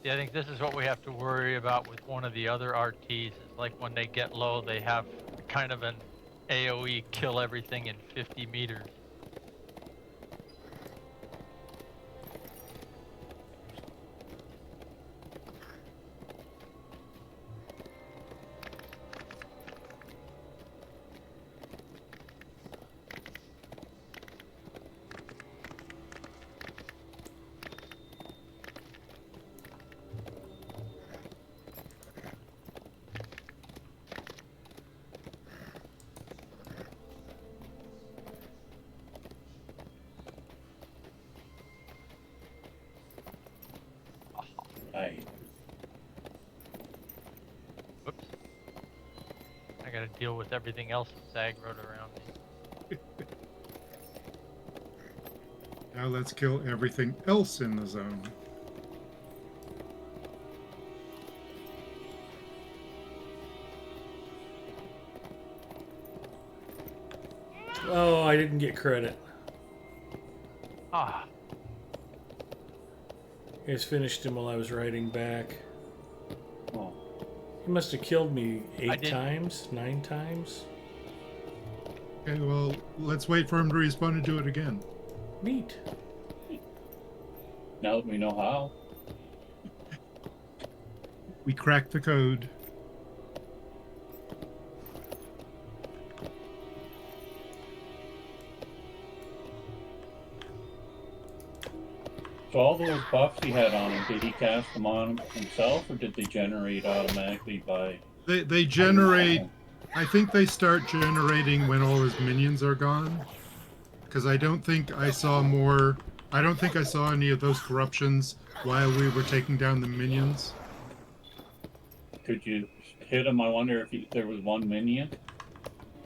Yeah, I think this is what we have to worry about with one of the other RTs. Is like when they get low, they have kind of an AoE kill everything in 50 meters. Right. Whoops. I gotta deal with everything else that's aggroed around me. Now let's kill everything else in the zone. Oh, I didn't get credit. Ah, I just finished him while I was riding back. Oh, He must have killed me I 8 did- times, 9 times. Okay, well, let's wait for him to respawn and do it again. Neat. now that we know how. We cracked the code. So all those buffs he had on him, did he cast them on himself, or did they generate automatically by? They generate. I think they start generating when all his minions are gone. Because I don't think I saw more. I don't think I saw any of those corruptions while we were taking down the minions. Could you hit him? I wonder if there was one minion.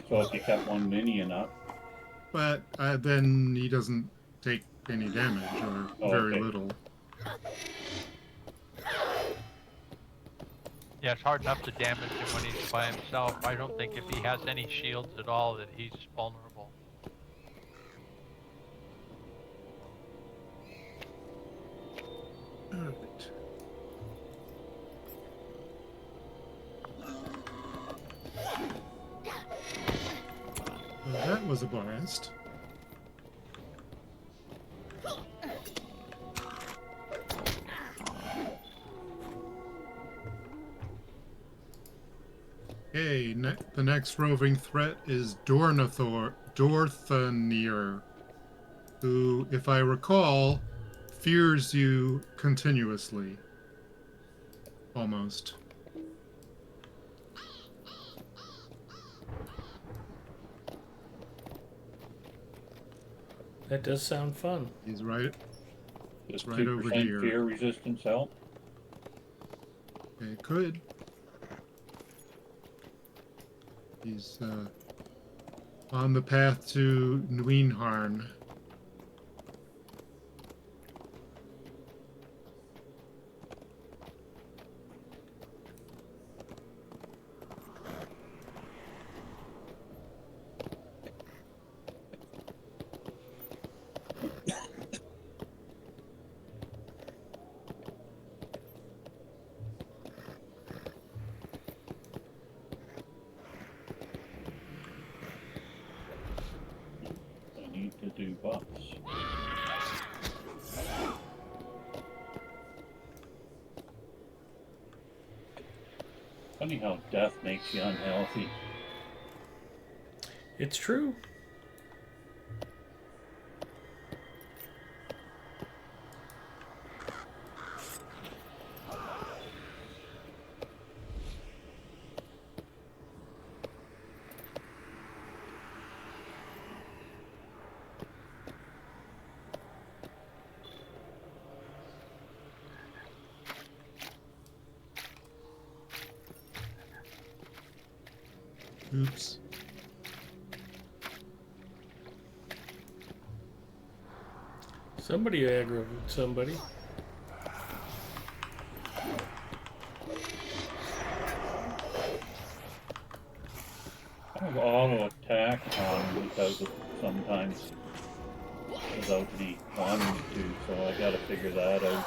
So if you kept one minion up. But then he doesn't take any damage or very okay. little. yeah, it's hard enough to damage him when he's by himself. I don't think if he has any shields at all that he's vulnerable. Alright. Well, that was a blast. Okay, the next roving threat is Dorthanir, who, if I recall, fears you continuously. Almost. That does sound fun. He's right. Does Right over 2% here. fear resistance help? It could. He's on the path to Nweenharn. I need to do buffs. Funny how death makes you unhealthy. It's true. Oops. Somebody aggroed somebody. I have auto attack on because of sometimes without me wanting to, so I gotta figure that out.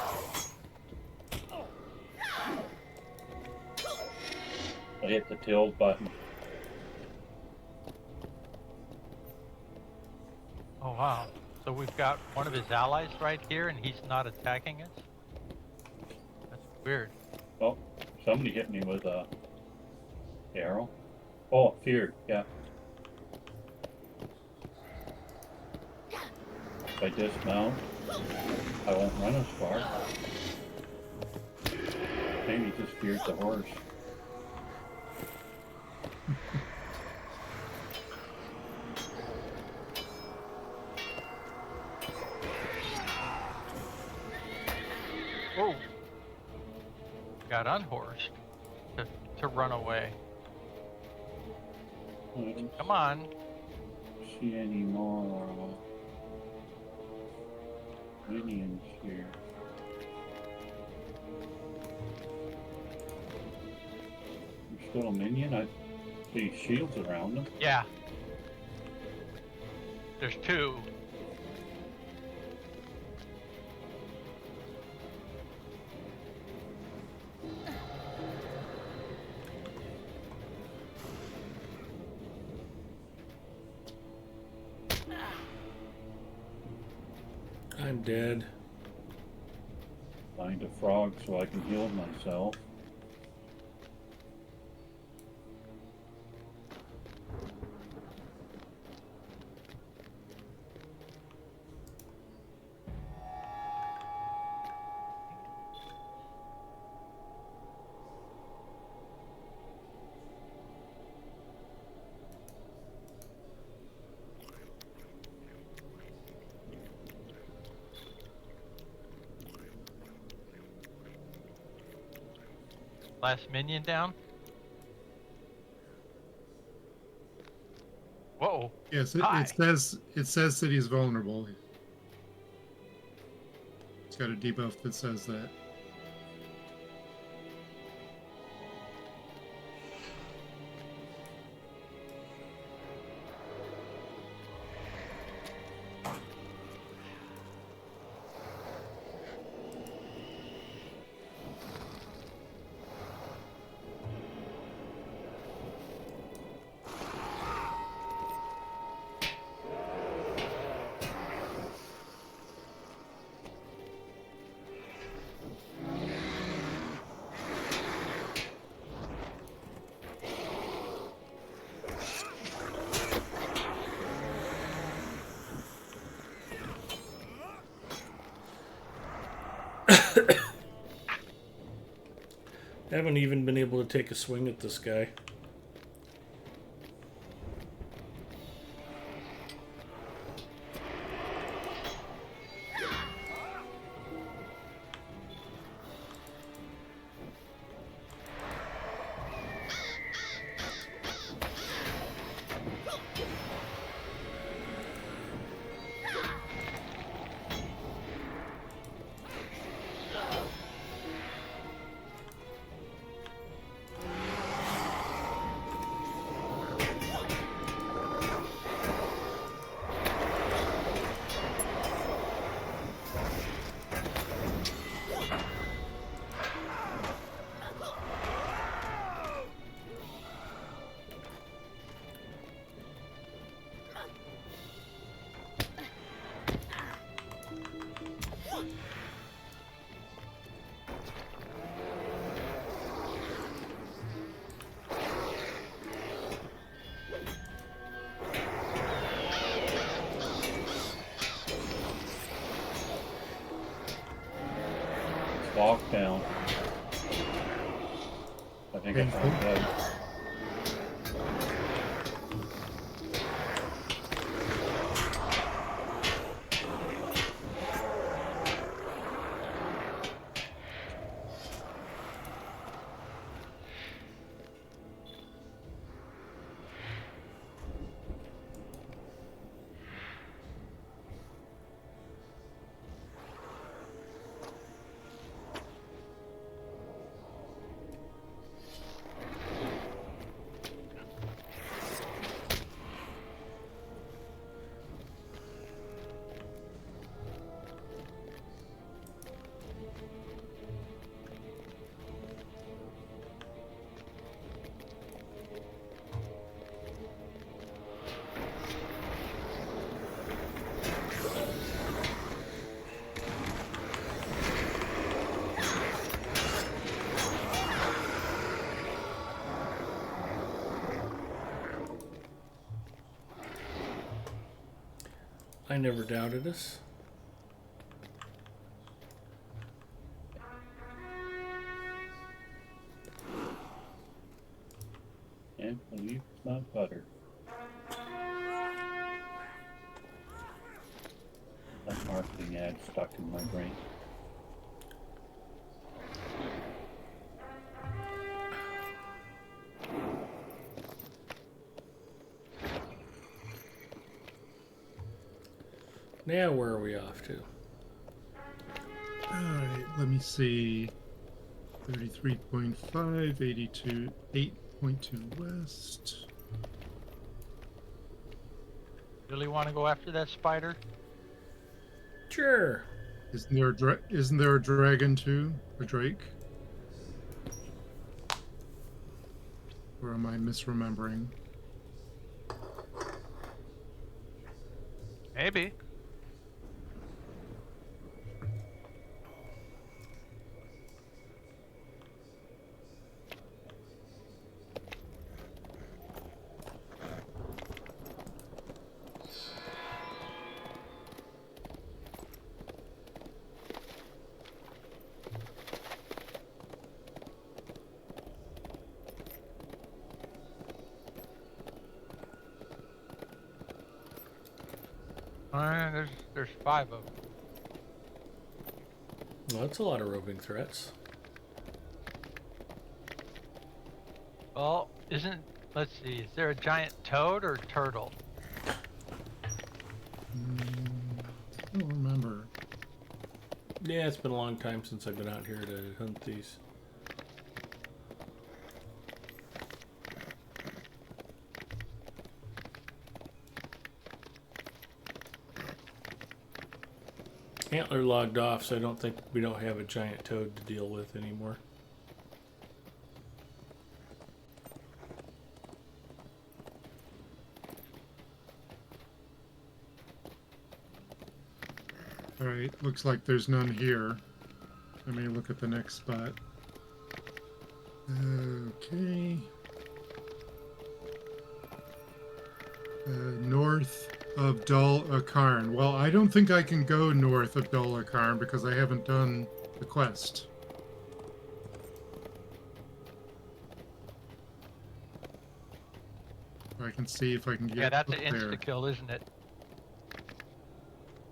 I hit the tilt button. Oh wow. So we've got one of his allies right here and he's not attacking us? That's weird. Oh, somebody hit me with a arrow. Oh, fear, yeah. If I dismount, I won't run as far. Maybe he just feared the horse. Oh! Got unhorsed to run away. I don't Come on. see any more minions here. There's still a minion? I see shields around them. Yeah. There's two. I'm dead. Find a frog so I can heal myself. Last minion down. Whoa. Yes, Hi. it says that he's vulnerable. It's got a debuff that says that. Haven't even been able to take a swing at this guy. Walk down. I think I found dead. I never doubted us. Can't believe it's not butter. That marketing ad stuck in my brain. Now where are we off to? Alright, let me see. 33.5, 82, 8.2 west. Really want to go after that spider? Sure. Isn't there a dragon too? A drake? Or am I misremembering? Maybe. There's 5 of them. Well, that's a lot of roving threats. Well, let's see, is there a giant toad or turtle? I don't remember. Yeah, it's been a long time since I've been out here to hunt these. Antler logged off, so I don't think we don't have a giant toad to deal with anymore. Alright, looks like there's none here. Let me look at the next spot. Okay. North of Dol Akarn. Well, I don't think I can go north of Dol Akarn because I haven't done the quest. I can see if I can get Yeah, that's up an there. insta-kill, isn't it?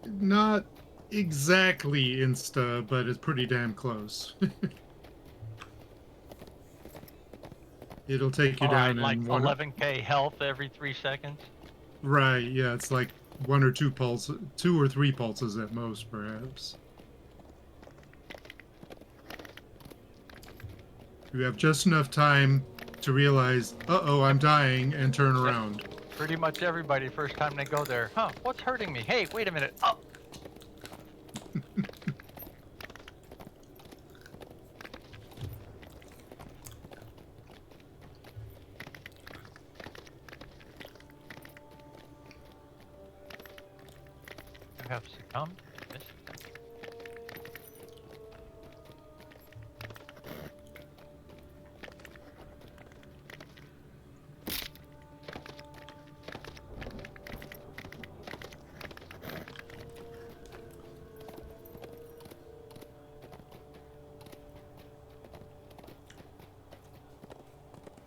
Not exactly insta, but it's pretty damn close. It'll take you down Like in 11k health every 3 seconds. Right, yeah, it's like 1 or 2 pulses, 2 or 3 pulses at most, perhaps. You have just enough time to realize, uh-oh, I'm dying, and turn around. Pretty much everybody, first time they go there. Huh, what's hurting me? Hey, wait a minute. Oh! You have succumbed? Yes.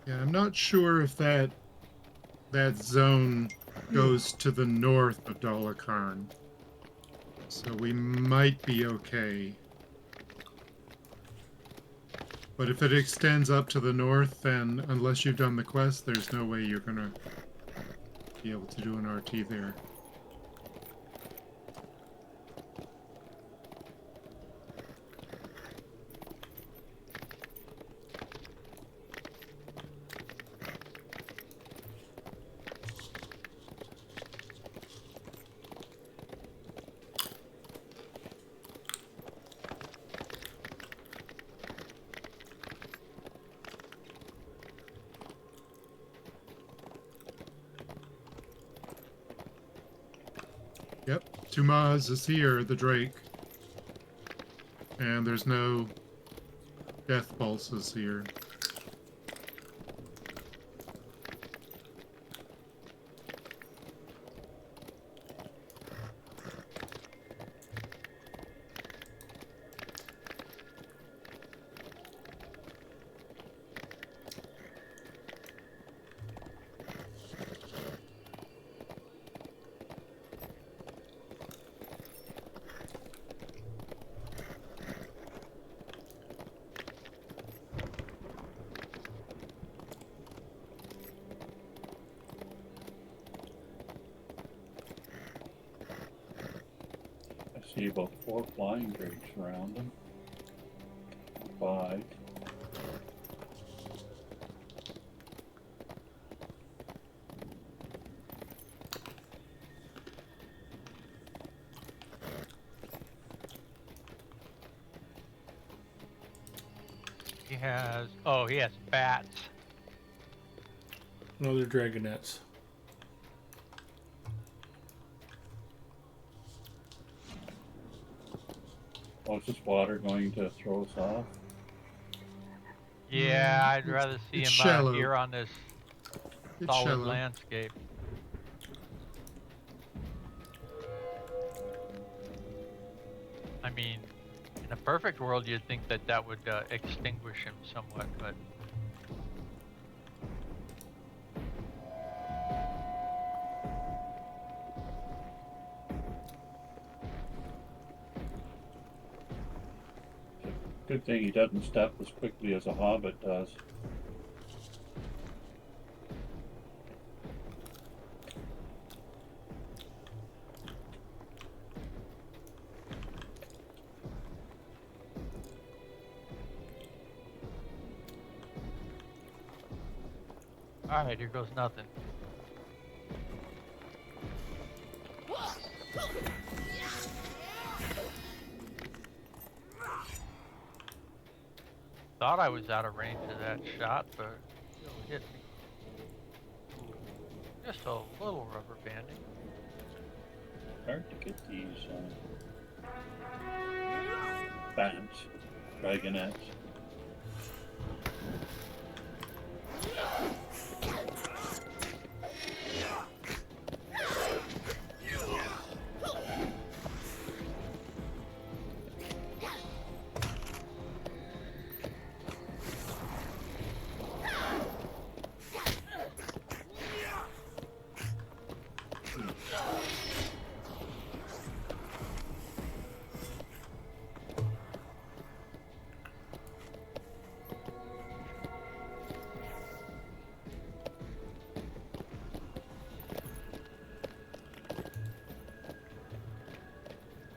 Yeah, I'm not sure if that zone goes to the north of Dolakarn. So we might be okay. But if it extends up to the north, then unless you've done the quest, there's no way you're gonna be able to do an RT there. Yep, Tumaz is here, the Drake. And there's no death pulses here. see about 4 flying drakes around him. 5. He has. Oh, he has bats. No, they're dragonettes. Oh, is this water going to throw us off? Yeah, I'd rather see it's him shallow. here on this It's solid shallow. landscape. I mean, in a perfect world, you'd think that that would extinguish him somewhat, but Good thing he doesn't step as quickly as a hobbit does. all right, here goes nothing. Thought I was out of range of that shot, but it still hit me. Just a little rubber banding. Hard to get these bats, dragonettes.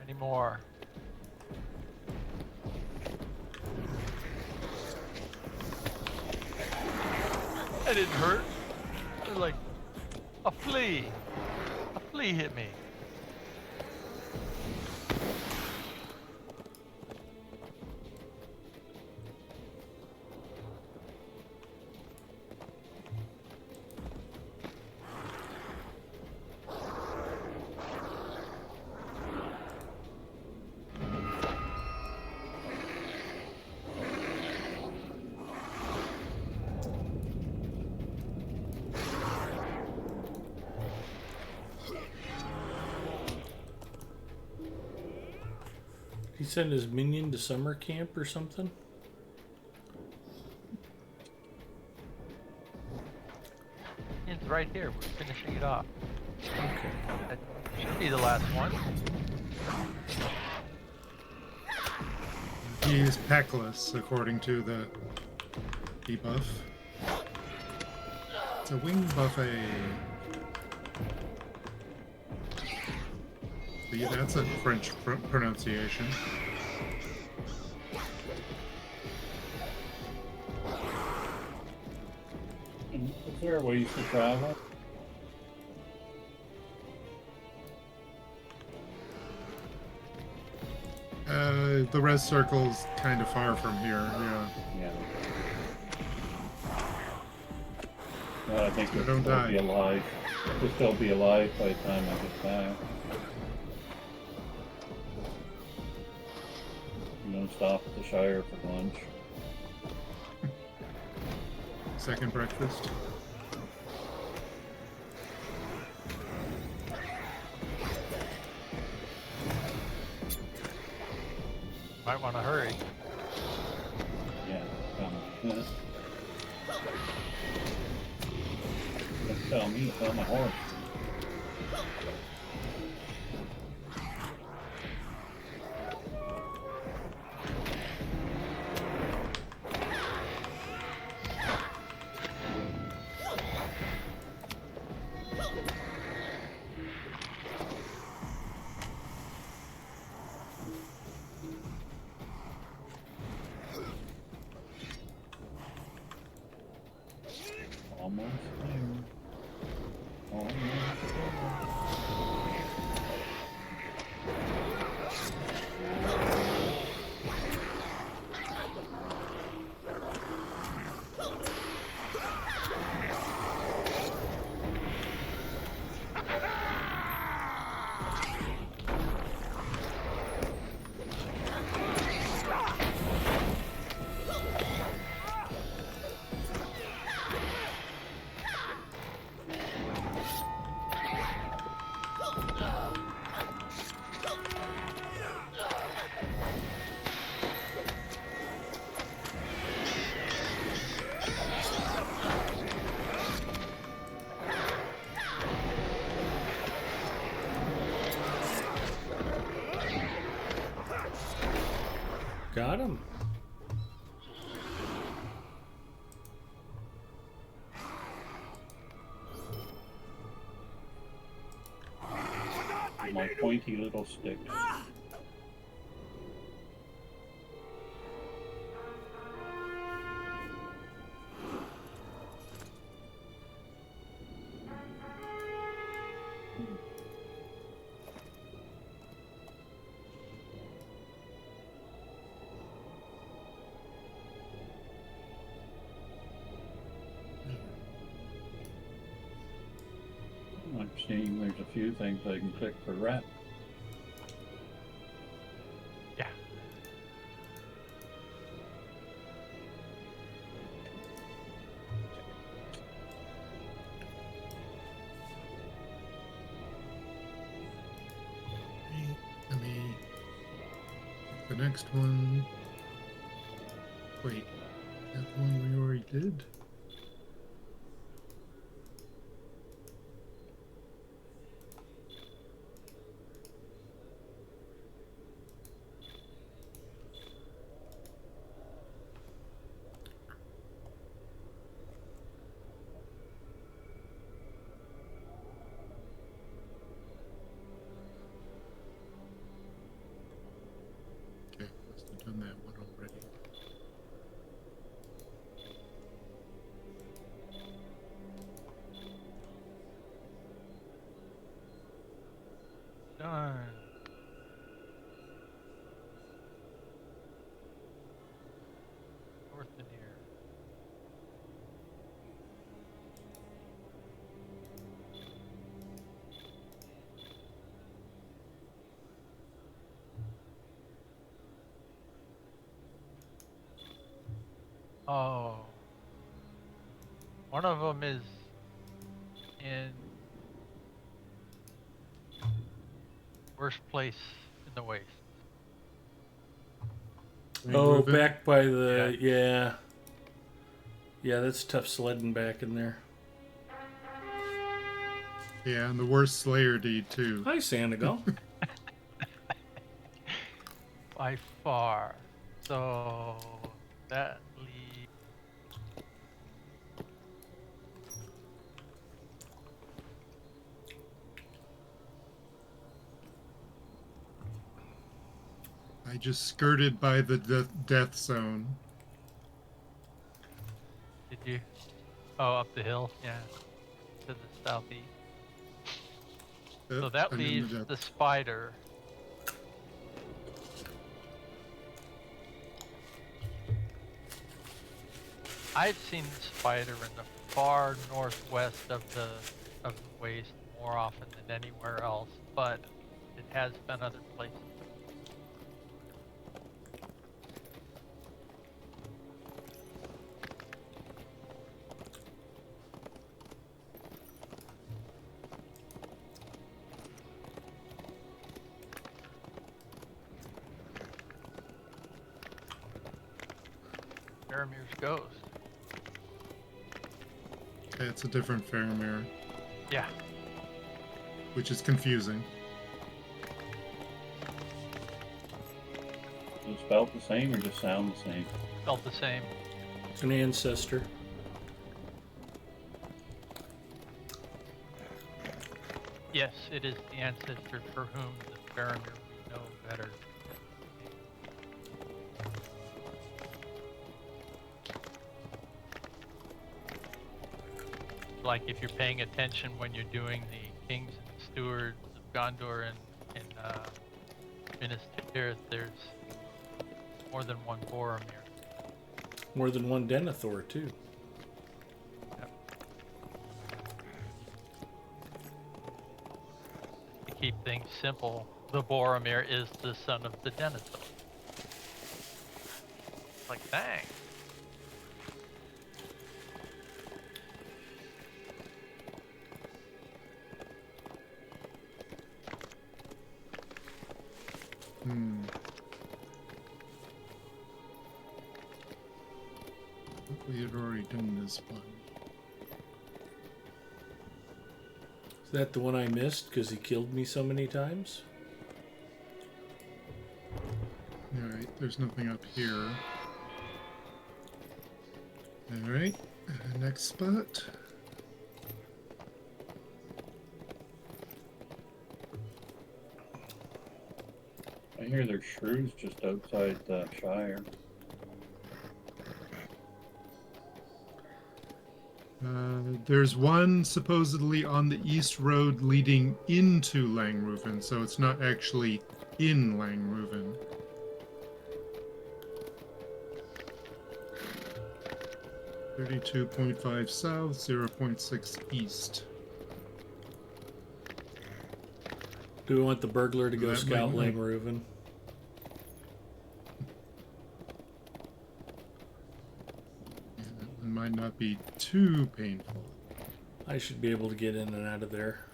Any more? That didn't hurt. It was like a flea. A flea hit me. He sent his minion to summer camp or something? It's right here. We're finishing it off. Okay. That should be the last one. He is peckless, according to the debuff. It's a wing buffet. See, that's a French pronunciation. Is there ways to travel? The res circle's kind of far from here, yeah. Yeah. Well, I think we'll Don't still die. be alive. We'll still be alive by the time I get back. You don't stop at the Shire for lunch. Second breakfast. Might want to hurry. Yeah, don't tell me, tell my horse. Got him. My pointy little stick. I'm seeing there's a few things I can click for rep. Yeah. Let me the next one. Wait, that one we already did? Okay, must have done that one already. Done. North Veneer. Oh. One of them is in worst place in the waste. Can we Oh, move it? back by the yeah. Yeah, that's tough sledding back in there. Yeah, and the worst Slayer deed too. Hi, Sandogal. By far. So that leaves I just skirted by the death zone. did you? Oh, up the hill, yeah. To the southeast. So that I'm in the leaves death. the spider. I've seen the spider in the far northwest of the waste more often than anywhere else, but it has been other places. Faramir's ghost. Okay, it's a different Faramir, Yeah. which is confusing. Is it spelled the same or just sound the same? Felt the same. An ancestor. Yes, it is the ancestor for whom the Faramir we know better. Like if you're paying attention when you're doing the kings and stewards of Gondor and Minas Tirith, there's more than one Boromir. More than one Denethor, too. Yep. To keep things simple, the Boromir is the son of the Denethor. Like, dang. Hmm. We had already done this one. Is that the one I missed because he killed me so many times? All right, there's nothing up here. Alright, next spot. I hear there's shrews just outside the Shire. There's one supposedly on the east road leading into Langruven, so it's not actually in Langruven. .5 south, 0.6 east. Do we want the burglar to go That scout might- Langruven? It might not be too painful. I should be able to get in and out of there.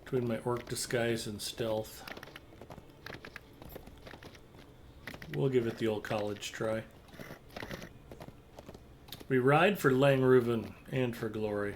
Between my orc disguise and stealth. We'll give it the old college try. We ride for Langruven and for glory.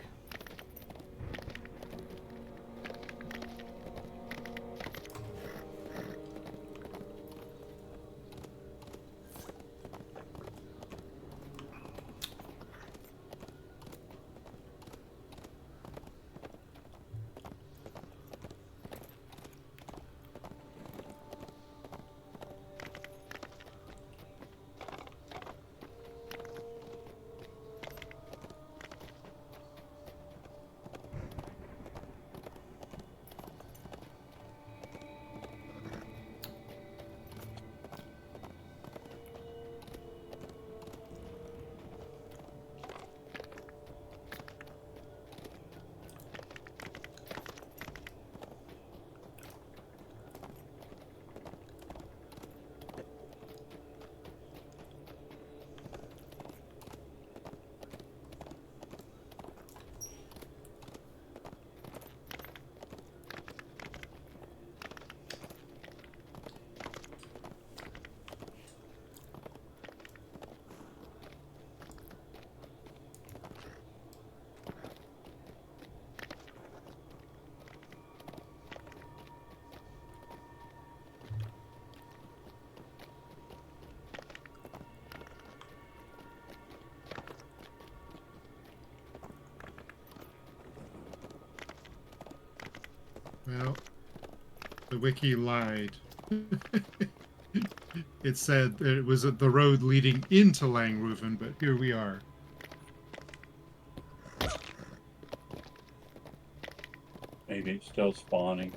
Well, the wiki lied. It said that it was at the road leading into Langruven, but here we are. Maybe it's still spawning.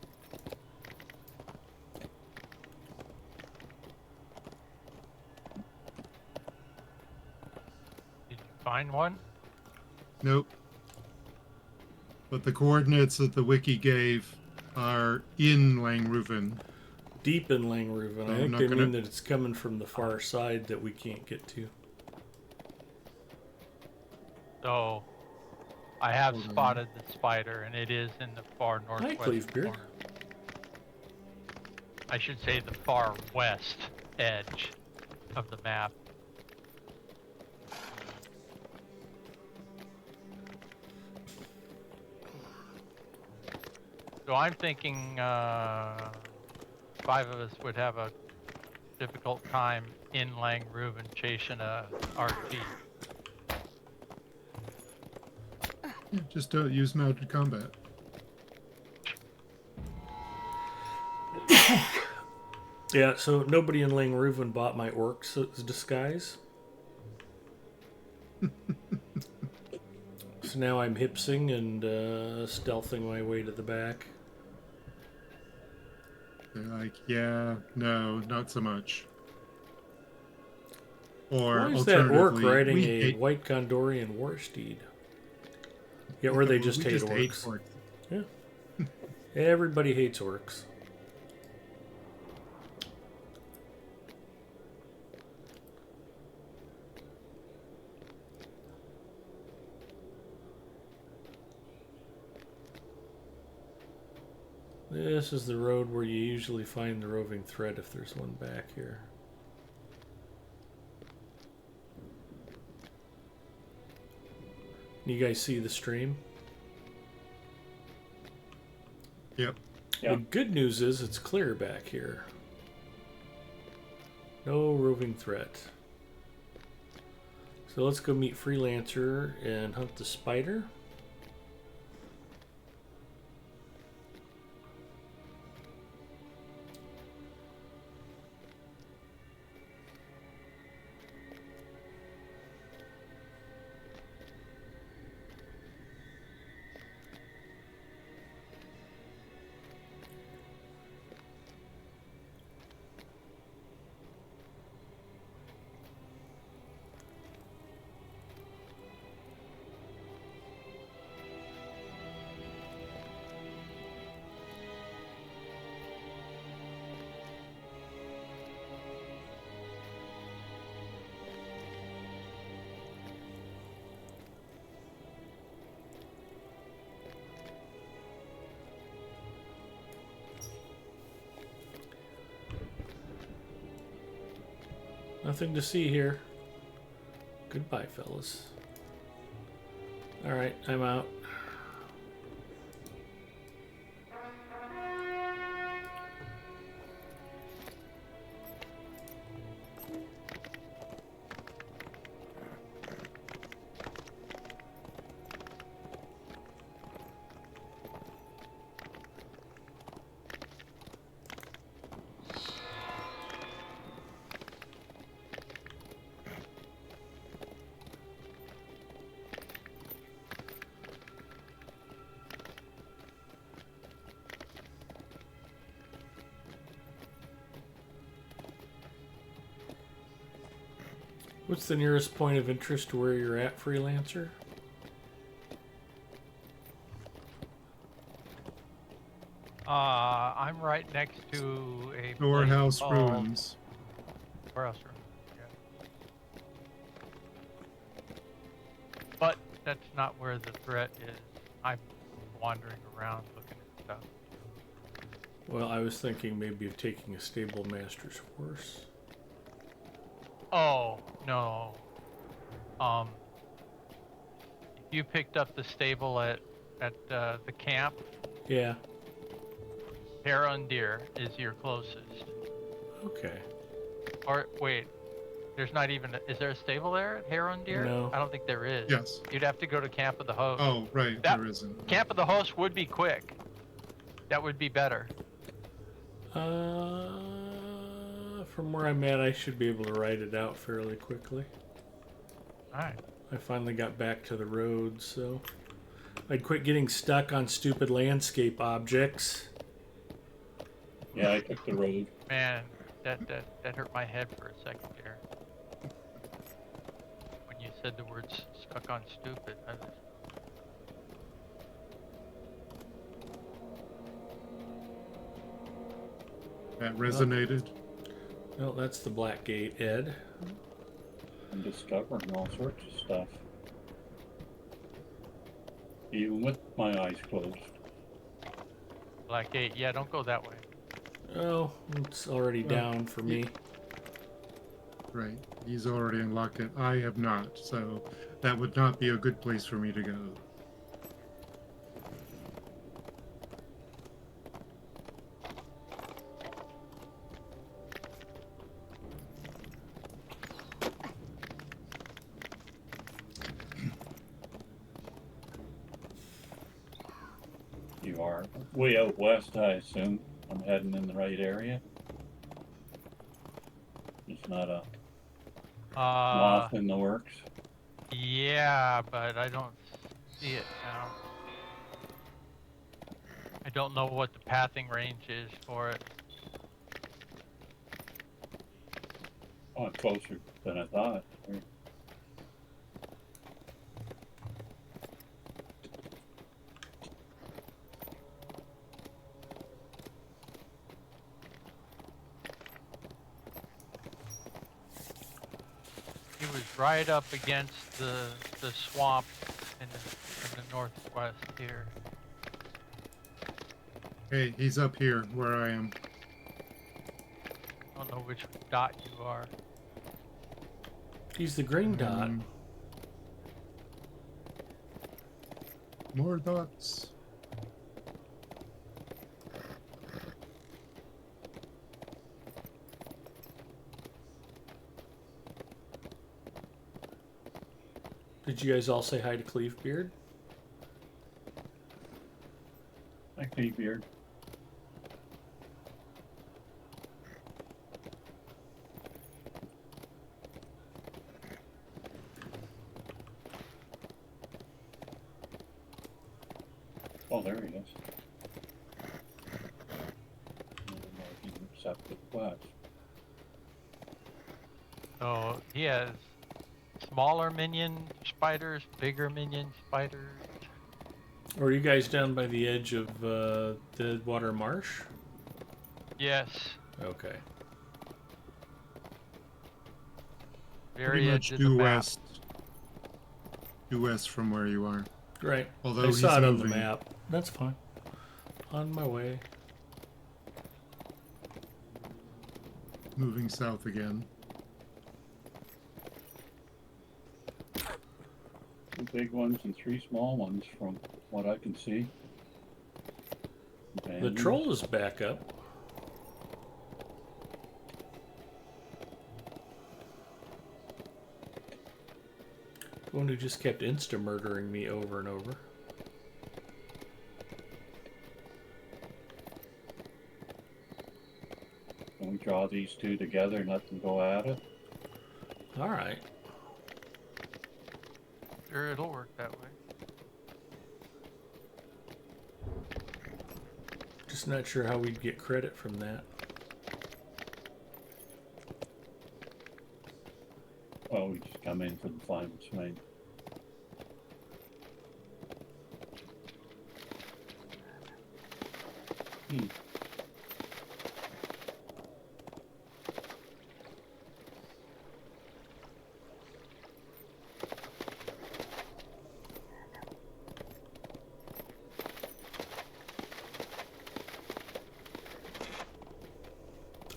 Did you find one? Nope. But the coordinates that the wiki gave are in Langruven. Deep in Langruven. I I'm think not they gonna- mean that it's coming from the far side that we can't get to. So, I have Hold on. spotted the spider, and it is in the far northwest Cleavebeard. corner. I should say the far west edge of the map. So I'm thinking 5 of us would have a difficult time in Langruven chasing a RP. Yeah, just don't use mounted combat. Yeah, so nobody in Langruven bought my orc's disguise. So now I'm hipsing and stealthing my way to the back. They're like, yeah, no, not so much. Or Why is that orc alternatively, riding we a hate- white Gondorian war steed? Yeah, or they just we hate hate orcs. orcs. Yeah. Everybody hates orcs. This is the road where you usually find the roving thread if there's one back here. You guys see the stream? Yep. Yeah. The good news is it's clear back here. No roving threat. So let's go meet Freelancer and hunt the spider. Nothing to see here. Goodbye, fellas. Alright, I'm out. What's the nearest point of interest to where you're at, Freelancer? I'm right next to a Storehouse place called ruins. Storehouse Ruins. Yeah. But that's not where the threat is. I'm wandering around looking at stuff. Well, I was thinking maybe of taking a stable master's horse. Oh, no. If you picked up the stable at the camp, Yeah. Deer is your closest. Okay. Or wait, there's not even. Is there a stable there at Deer? No. I don't think there is. Yes. You'd have to go to Camp of the Host. Oh, right, That- there isn't. Camp of the Host would be quick. That would be better. From where I'm at, I should be able to ride it out fairly quickly. Alright. I finally got back to the road, so I'd quit getting stuck on stupid landscape objects. Yeah, I took the road. Man, that hurt my head for a second there. When you said the words stuck on stupid, I was... That resonated. Well, that's the Black Gate, Ed. I'm discovering all sorts of stuff. Even with my eyes closed. Black 8, yeah, don't go that way. Oh, it's already down for me. Right. He's already unlocked it. I have not, so that would not be a good place for me to go. You are way out west, I assume. I'm heading in the right area. It's not a moth in the works. Yeah, but I don't see it now. I don't know what the pathing range is for it. Oh, it's closer than I thought. He was right up against the swamp in the northwest here. Hey, he's up here where I am. I don't know which dot you are. He's the green dot. More dots. Did you guys all say hi to Cleve Beard? I keep beard. Oh, there he is. Receptive quest. So he has smaller minion spiders, bigger minion spiders. Or are you guys down by the edge of Deadwater Marsh? Yes, Okay. very Pretty edge much of the due map. west. Due west from where you are. Right. Although I he's saw it on moving. the map. That's fine. On my way. Moving south again. 2 big ones and 3 small ones from what I can see. The Abandoned. troll is back up. The one who just kept insta-murdering me over and over. Can we draw these 2 together and let them go at it? Alright. Sure, it'll work that way. Just not sure how we'd get credit from that. Oh, we just come in for the final swing.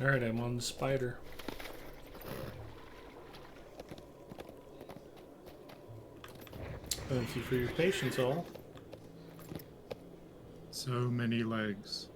Alright, I'm on the spider. Thank you for your patience, all. So many legs.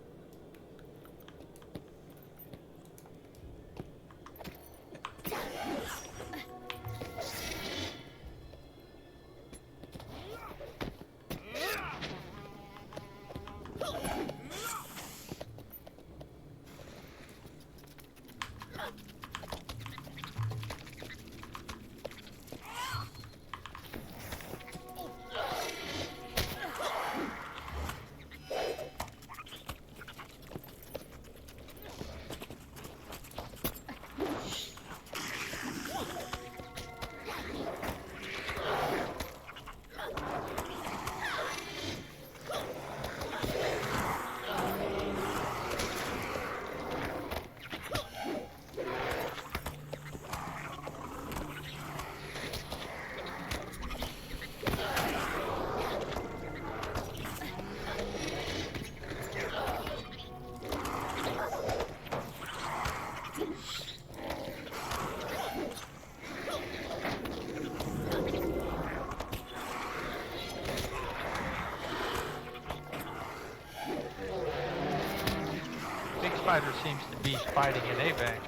Big spider seems to be fighting an A-bank.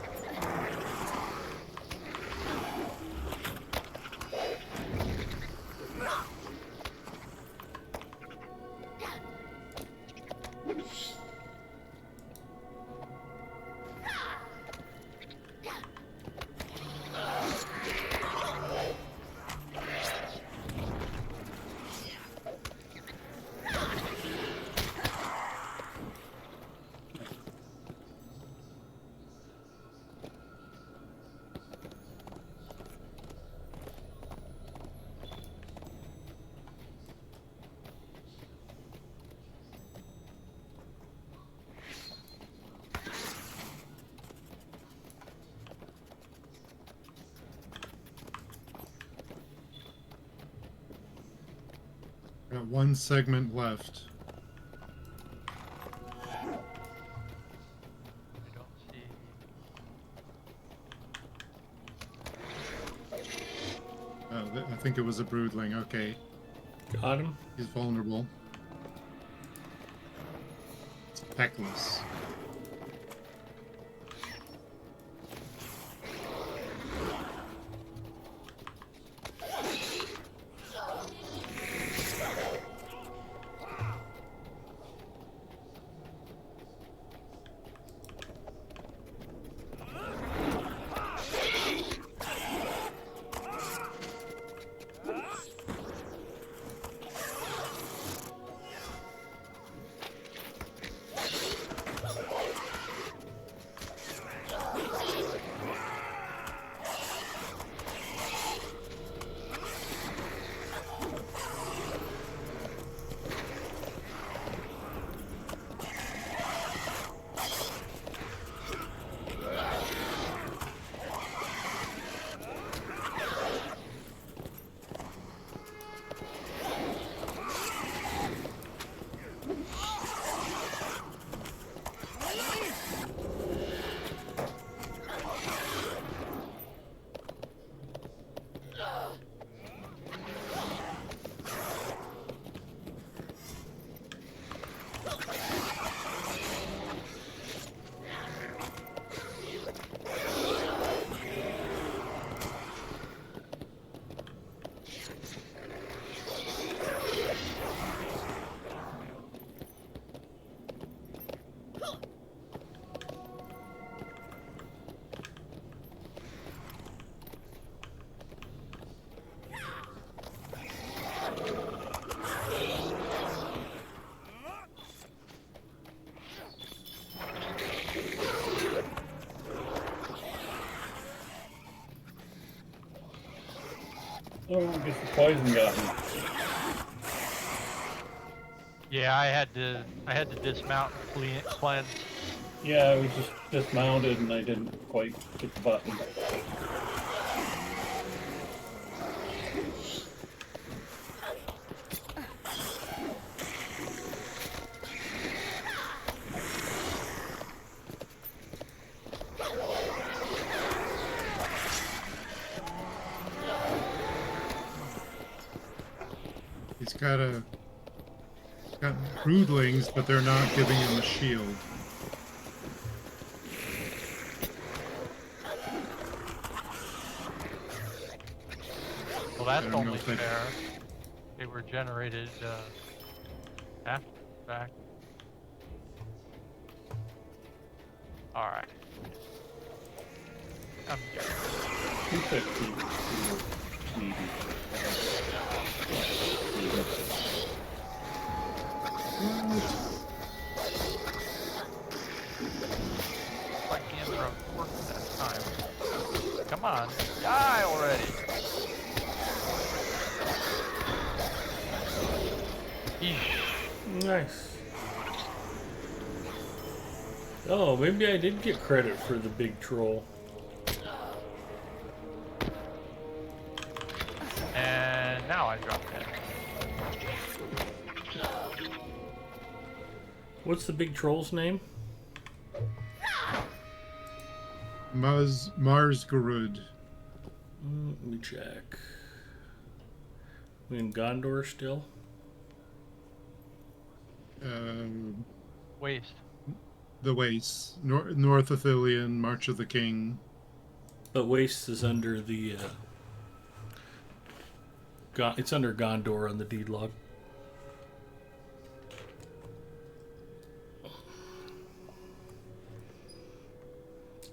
Got 1 segment left. I don't see. Oh, I think it was a broodling. Okay, Got him. he's vulnerable. It's feckless. Oh, I guess the poison got me. Yeah, I had to dismount and cleanse. Yeah, I was just dismounted and I didn't quite hit the button. He's got broodlings, but they're not giving him a shield. Well, that's I don't know only if they- fair. They were generated after the fact. All right. I'm good. 250 needed. Like the end of work that time. Come on, die already. Eesh. Nice. Oh, maybe I did get credit for the big troll. And now I drop dead. What's the big troll's name? Mars Garud. Let me check. We in Gondor still? Waste. The Wastes, North Ithilien, March of the King. But Waste is under the. It's under Gondor on the deed log.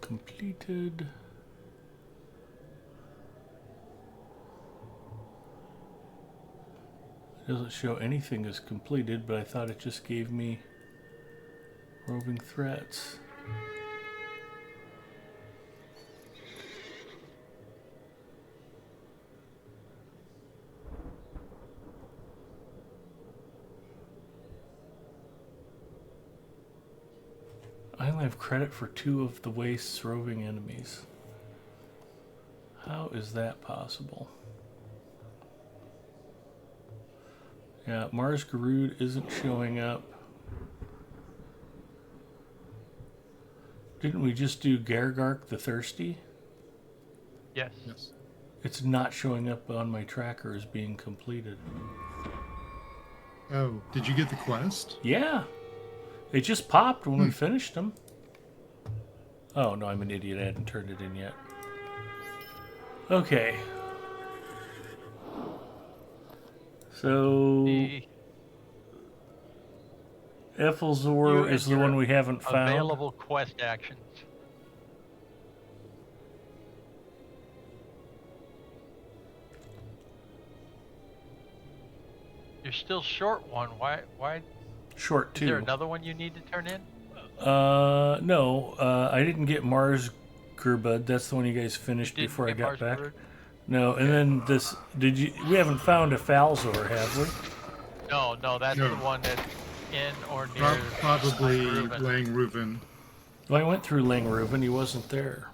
Completed. It doesn't show anything as completed, but I thought it just gave me roving threats. I only have credit for 2 of the Waste's roving enemies. How is that possible? Yeah, Mars Garud isn't showing up. Didn't we just do Gargark the Thirsty? Yes. Yes. It's not showing up on my tracker as being completed. Oh, did you get the quest? Yeah. It just popped when we finished them. Oh, no, I'm an idiot. I hadn't turned it in yet. Okay. So, The Ethelzor is the one we haven't found. available quest actions. You're still short one. Why? Short Is there 2. another one you need to turn in? No. I didn't get Mars Gerbud. That's the one you guys finished Didn't before I get got Mars back. Brood? No, and then this. Did you? We haven't found a Falzor, have we? No, that's No. the one that's in or near. Probably Reuven. Langruven. Well, I went through Langruven. He wasn't there.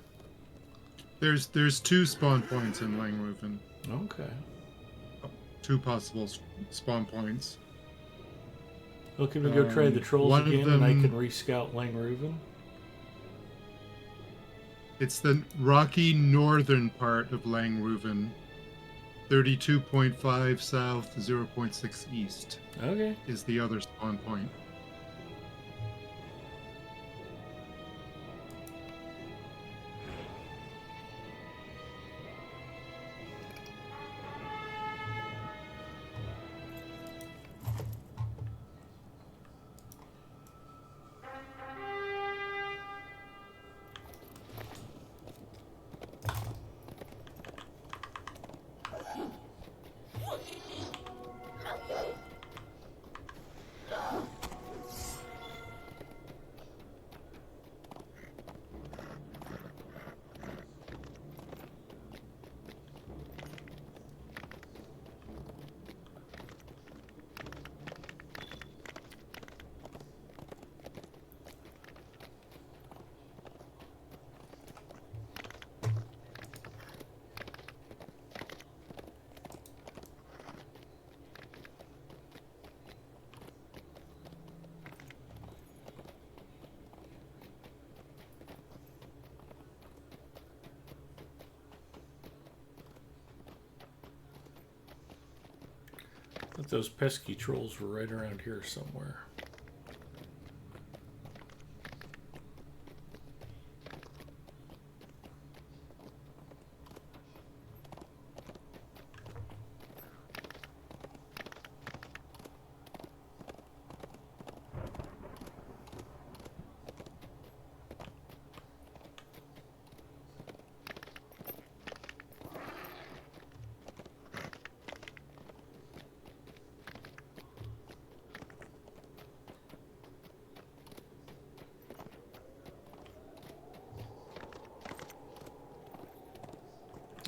There's 2 spawn points in Langruven. Okay. 2 possible spawn points. Well, can we go try the trolls one of again, and I them- can rescout Langruven? It's the rocky northern part of Langruven. 32.5 south, 0.6 east Okay. is the other spawn point. But those pesky trolls were right around here somewhere.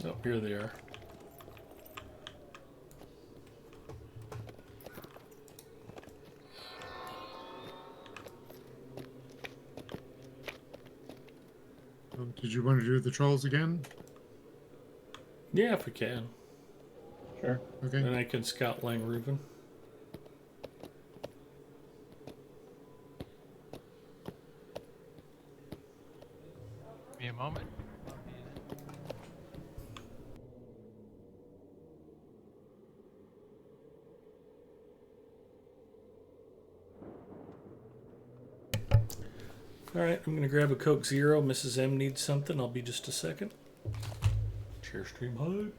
Oh, here they are. Oh, did you want to do the trolls again? Yeah, if we can. Sure. Okay. Then I can scout Langruven. Give me a moment. Alright, I'm gonna grab a Coke Zero. Mrs. M needs something. I'll be just a second. Share stream hide.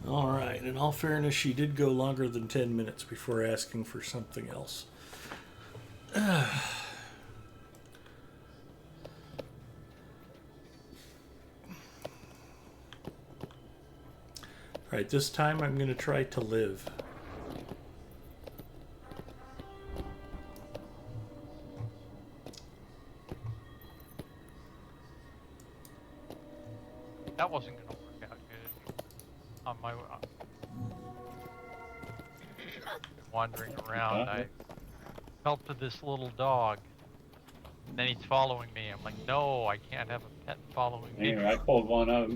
Alright, in all fairness, she did go longer than 10 minutes before asking for something else. Alright, this time I'm going to try to live. That wasn't going to work out good. On my wandering around, I helped with this little dog. And then he's following me. I'm like, no, I can't have a pet following me. Anyway, I pulled one out.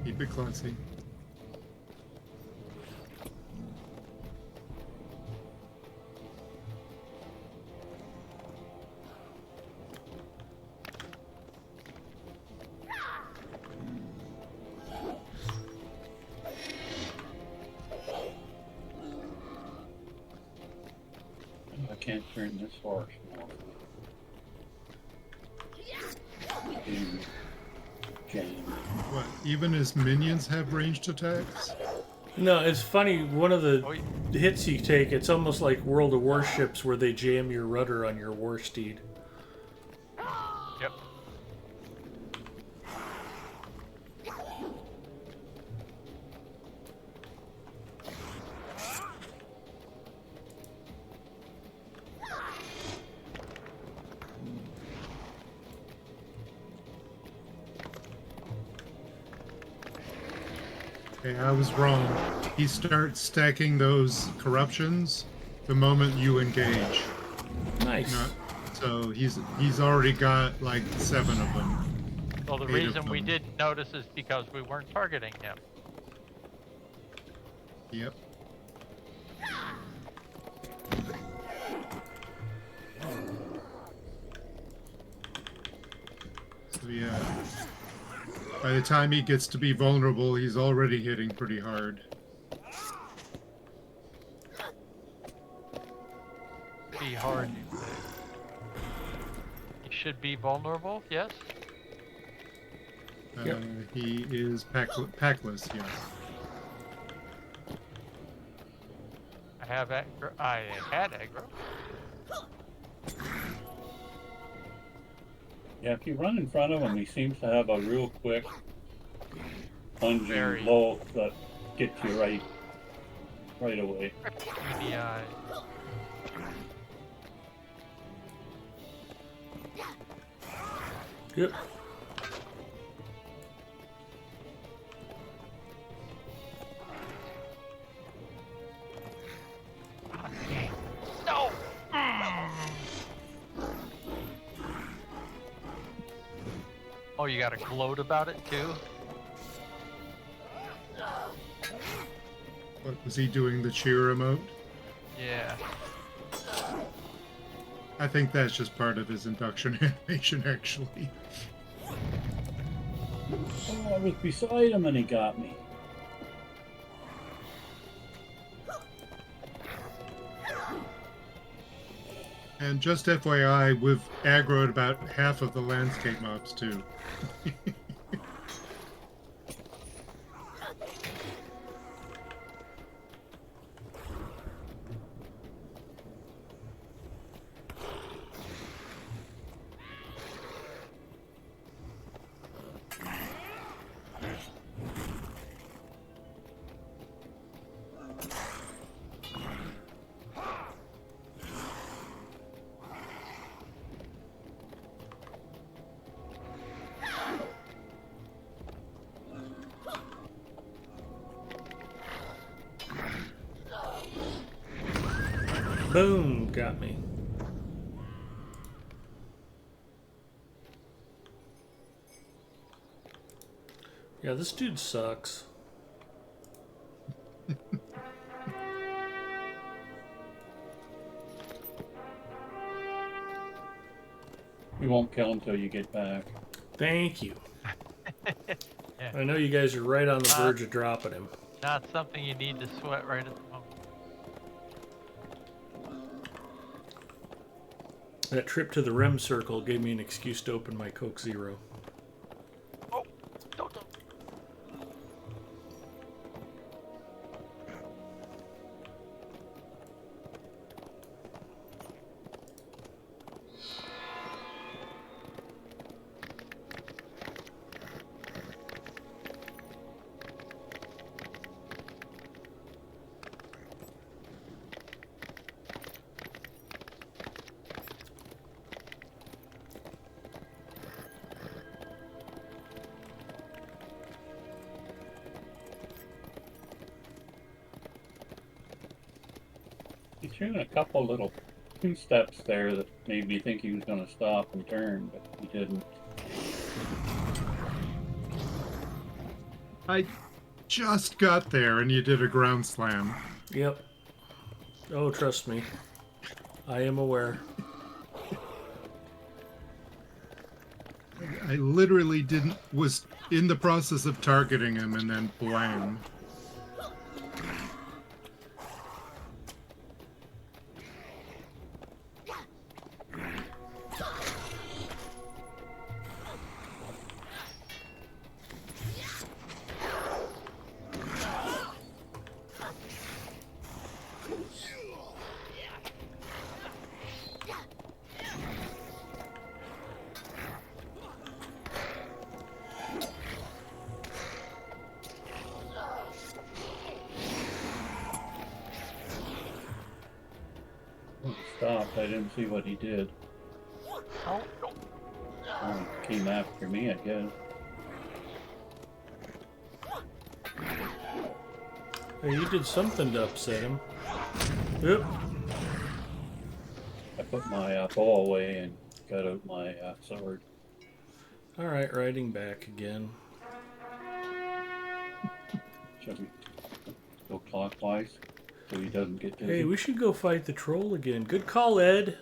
Keep it classy. I can't turn this horse off. What? Even his minions have ranged attacks? No, it's funny. One of the Oh, yeah. hits you take, it's almost like World of Warships where they jam your rudder on your war steed. Yep. Okay, I was wrong. He starts stacking those corruptions the moment you engage. Nice. Not, so he's already got like 7 of them. Well, the 8 of reason we them. didn't notice is because we weren't targeting him. Yep. So yeah, by the time he gets to be vulnerable, he's already hitting pretty hard. Be hard, you say. He should be vulnerable, yes? He is packless, yes. I had aggro. Yeah, if you run in front of him, he seems to have a real quick plunging Very. blow that gets you right away. Beady eyes. Yep. No! Oh, you gotta gloat about it too? What was he doing? The cheer emote? Yeah. I think that's just part of his induction animation, actually. Oh, I was beside him and he got me. And just FYI, we've aggroed about half of the landscape mobs too. Boom, got me. Yeah, this dude sucks. We won't kill until you get back. Thank you. Yeah. I know you guys are right on the verge of dropping him. Not something you need to sweat right at the moment. That trip to the REM circle gave me an excuse to open my Coke Zero. Oh, don't. He threw in a couple little 2 steps there that made me think he was going to stop and turn, but he didn't. I just got there and you did a ground slam. Yep. Oh, trust me. I am aware. I literally was in the process of targeting him and then blam. Stopped. I didn't see what he did. Oh, no. Oh, he came after me, I guess. Hey, you did something to upset him. Yep. I put my bow away and got out my sword. Alright, riding back again. Should we go clockwise so he doesn't get dizzy? Hey, we should go fight the troll again. Good call, Ed.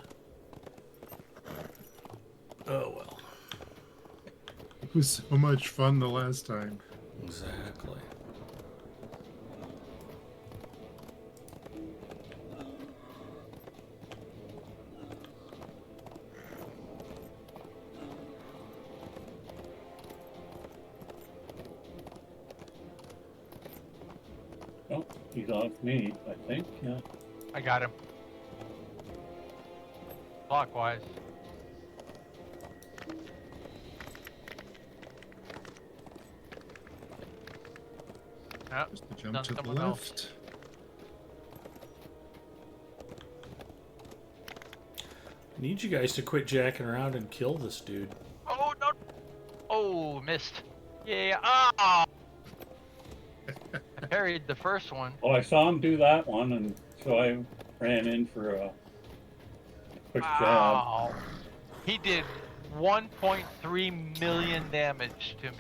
Oh, well. It was so much fun the last time. Exactly. Oh, he's off me, I think. Yeah. I got him. Clockwise. Yep. Just to jump Done to the someone left. else. I need you guys to quit jacking around and kill this dude. Oh, no. Oh, missed. Yeah. Ah! I parried the first one. Well, I saw him do that one, and so I ran in for a quick jab. Wow. He did 1.3 million damage to me.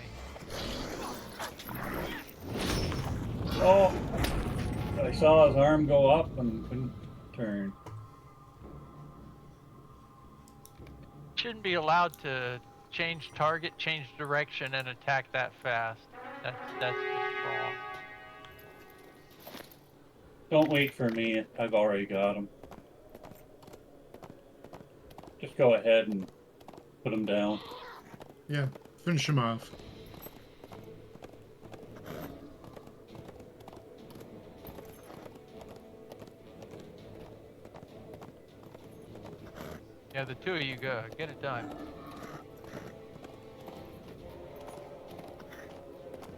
Oh, I saw his arm go up and couldn't turn. Shouldn't be allowed to change target, change direction, and attack that fast. That's just wrong. Don't wait for me. I've already got him. Just go ahead and put him down. Yeah, finish him off. Yeah, the two of you go. Get it done.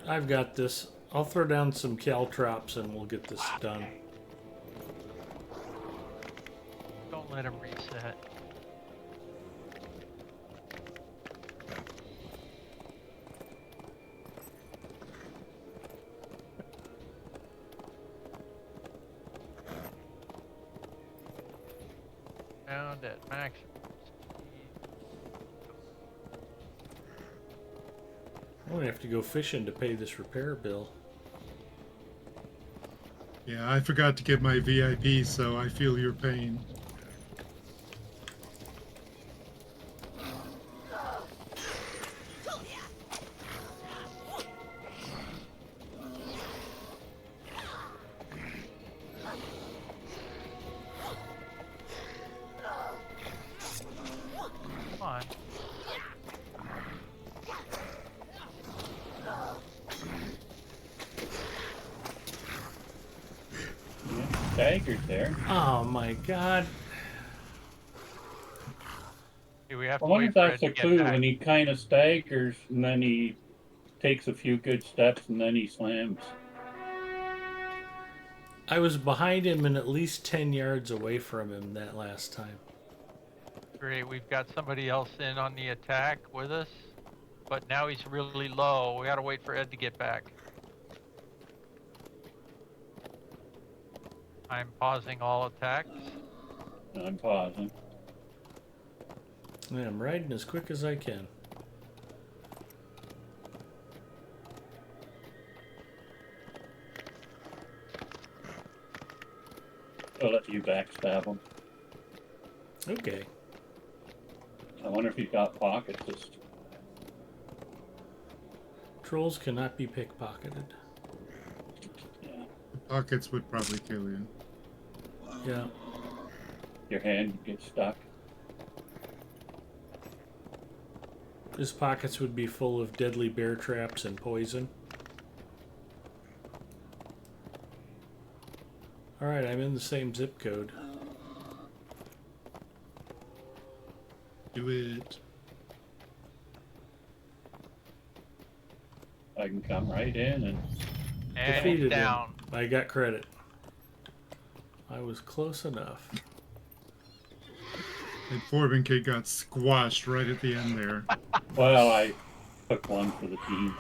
I've got this. I'll throw down some caltrops and we'll get this done. Don't let him reset. Found at maximum speed. I'm gonna have to go fishing to pay this repair bill. Yeah, I forgot to get my VIP, so I feel your pain. Come on. Staggered there. Oh my god. Okay, we have to I wonder wait if for Ed that's to a get clue back. when he kind of staggers and then he takes a few good steps and then he slams. I was behind him and at least 10 yards away from him that last time. Great, we've got somebody else in on the attack with us, but now he's really low. We gotta wait for Ed to get back. I'm pausing all attacks. I'm pausing. Yeah, I'm riding as quick as I can. I'll let you backstab him. Okay. I wonder if he's got pockets. Just Trolls cannot be pickpocketed. yeah, Pockets would probably kill you. Yeah. your hand gets stuck. His pockets would be full of deadly bear traps and poison. Alright, I'm in the same zip code. Do it. I can come right in and And he's Defeated down. him. I got credit. I was close enough. And Forbin Kid got squashed right at the end there. well, I took one for the team.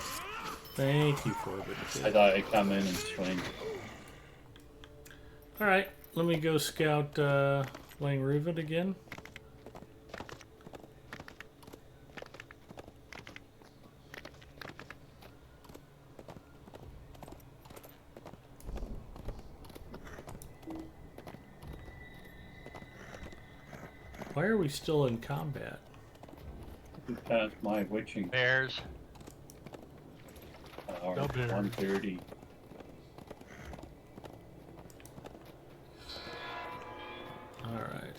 Thank you, Corbin. I thought I'd come in and swing. All right, let me go scout Langruven again. Why are we still in combat? We passed my witching Bears. hour, Go Bears. 1:30. All right.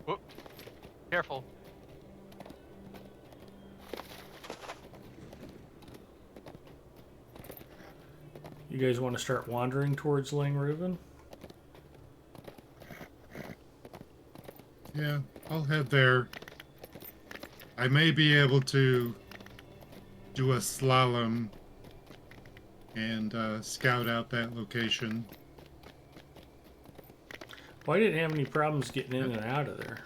Whoop. Careful. You guys want to start wandering towards Langruven? Yeah, I'll head there. I may be able to do a slalom and scout out that location. Well, I didn't have any problems getting in and out of there.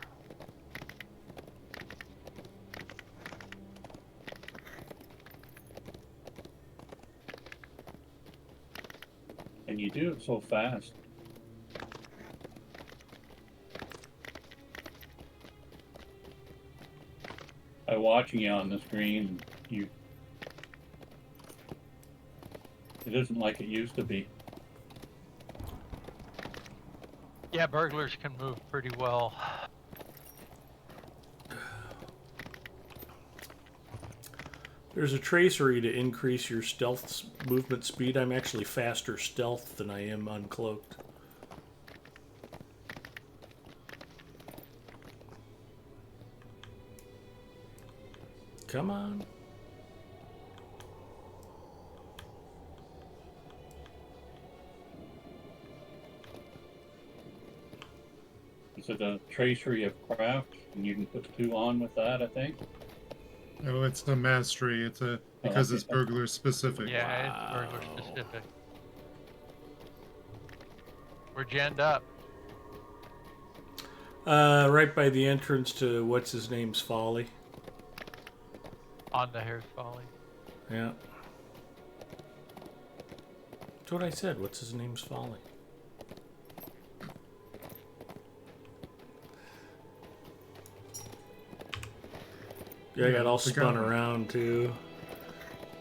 And you do it so fast. By watching you on the screen, it isn't like it used to be. Yeah, burglars can move pretty well. There's a tracery to increase your stealth movement speed. I'm actually faster stealth than I am uncloaked. Come on. Is it a tracery of craft? And you can put 2 on with that, I think. Oh, it's the mastery. It's because okay. it's burglar specific. Yeah, it's burglar specific. We're genned up. Right by the entrance to what's his name's Folly. On the Hare's Folly. Yeah. That's what I said. What's his name's Folly? Yeah, I got all spun around too.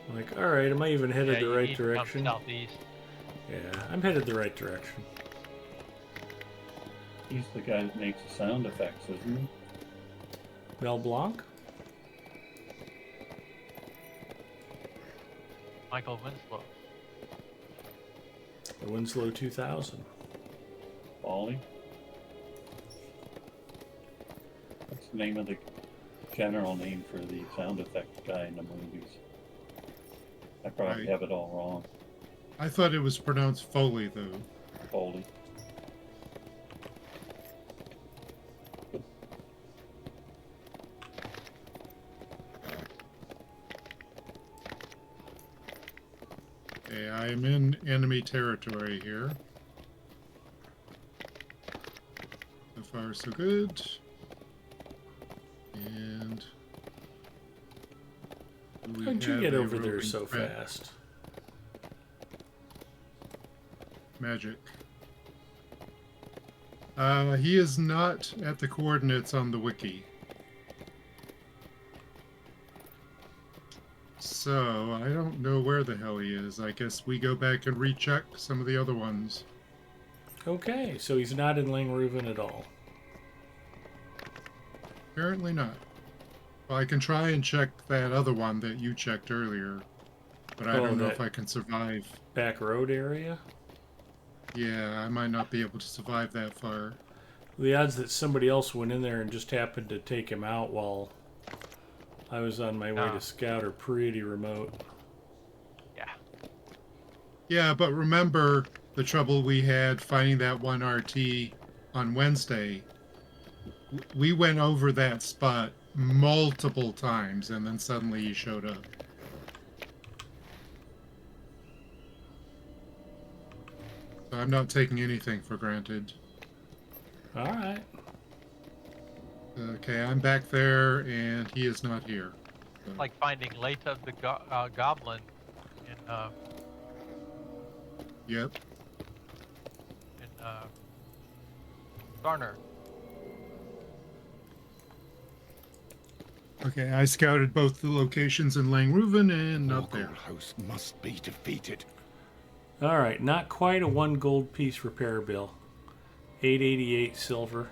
I'm like, all right, am I even headed the right direction? Southeast. Yeah, I'm headed the right direction. He's the guy that makes the sound effects, isn't he? Mel Blanc? Michael Winslow. The Winslow 2000. Folly? What's the name of the general name for the sound effect guy in the movies? I probably have it all wrong. I thought it was pronounced Foley, though. Foley. Okay, I am in enemy territory here. So far, so good. And how'd you get over there so fast? Magic. He is not at the coordinates on the wiki. So, I don't know where the hell he is. I guess we go back and recheck some of the other ones. Okay, so he's not in Langruven at all. Apparently not. Well, I can try and check that other one that you checked earlier. But I don't know if I can survive. Back road area? Yeah, I might not be able to survive that far. The odds that somebody else went in there and just happened to take him out while I was on my way to scout are pretty remote. Yeah. Yeah, but remember the trouble we had finding that one RT on Wednesday. We went over that spot multiple times, and then suddenly he showed up. So I'm not taking anything for granted. All right. Okay, I'm back there, and he is not here. So. Like finding Leta the Goblin in Yep. in Garner. Okay, I scouted both the locations in Langruven and up there. Morgul host must be defeated. All right, not quite a 1 gold piece repair bill. 888 silver.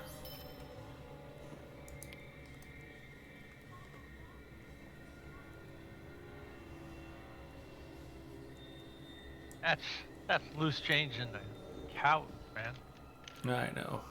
That's loose change in the couch, man. I know.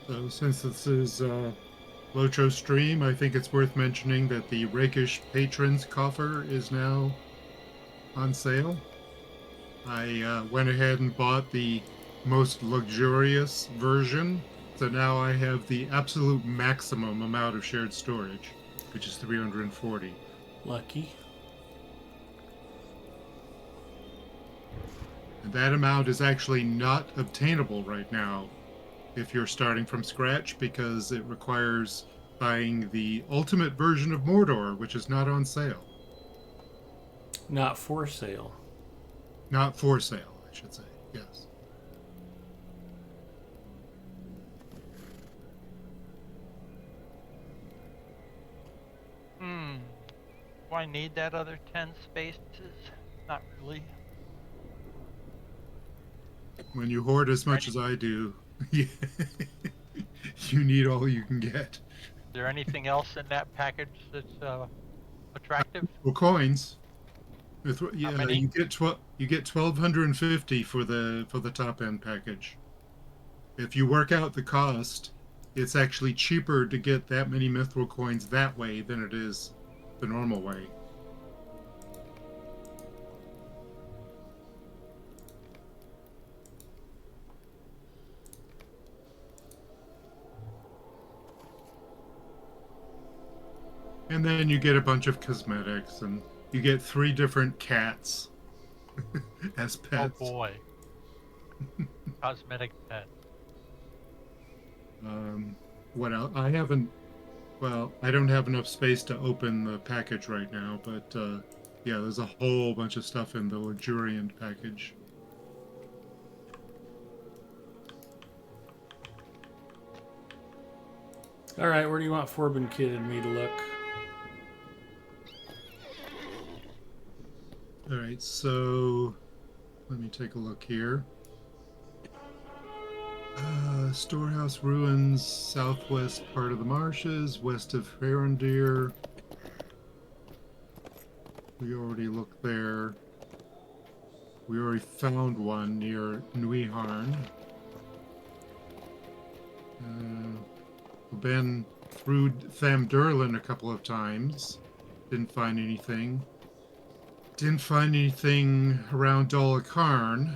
So since this is Locho stream, I think it's worth mentioning that the Rakish Patrons coffer is now on sale. I went ahead and bought the most luxurious version, so now I have the absolute maximum amount of shared storage, which is 340. Lucky. And that amount is actually not obtainable right now if you're starting from scratch, because it requires buying the ultimate version of Mordor, which is not on sale. Not for sale. Not for sale, I should say. Yes. Do I need that other 10 spaces? Not really. When you hoard as much as I do, you need all you can get. Is there anything else in that package that's attractive? Well, coins. How many? You get 1,250 for the top end package. If you work out the cost, it's actually cheaper to get that many mithril coins that way than it is the normal way. And then you get a bunch of cosmetics, and you get 3 different cats as pets. Oh boy. Cosmetic pets. What else? I haven't. Well, I don't have enough space to open the package right now, but yeah, there's a whole bunch of stuff in the luxuriant package. All right, where do you want Forbin Kid and me to look? All right, so let me take a look here. Storehouse ruins, southwest part of the marshes, west of Herondeer. We already looked there. We already found one near Nuiharn. We've been through Thamdurlin a couple of times. Didn't find anything. Didn't find anything around Dolakarn.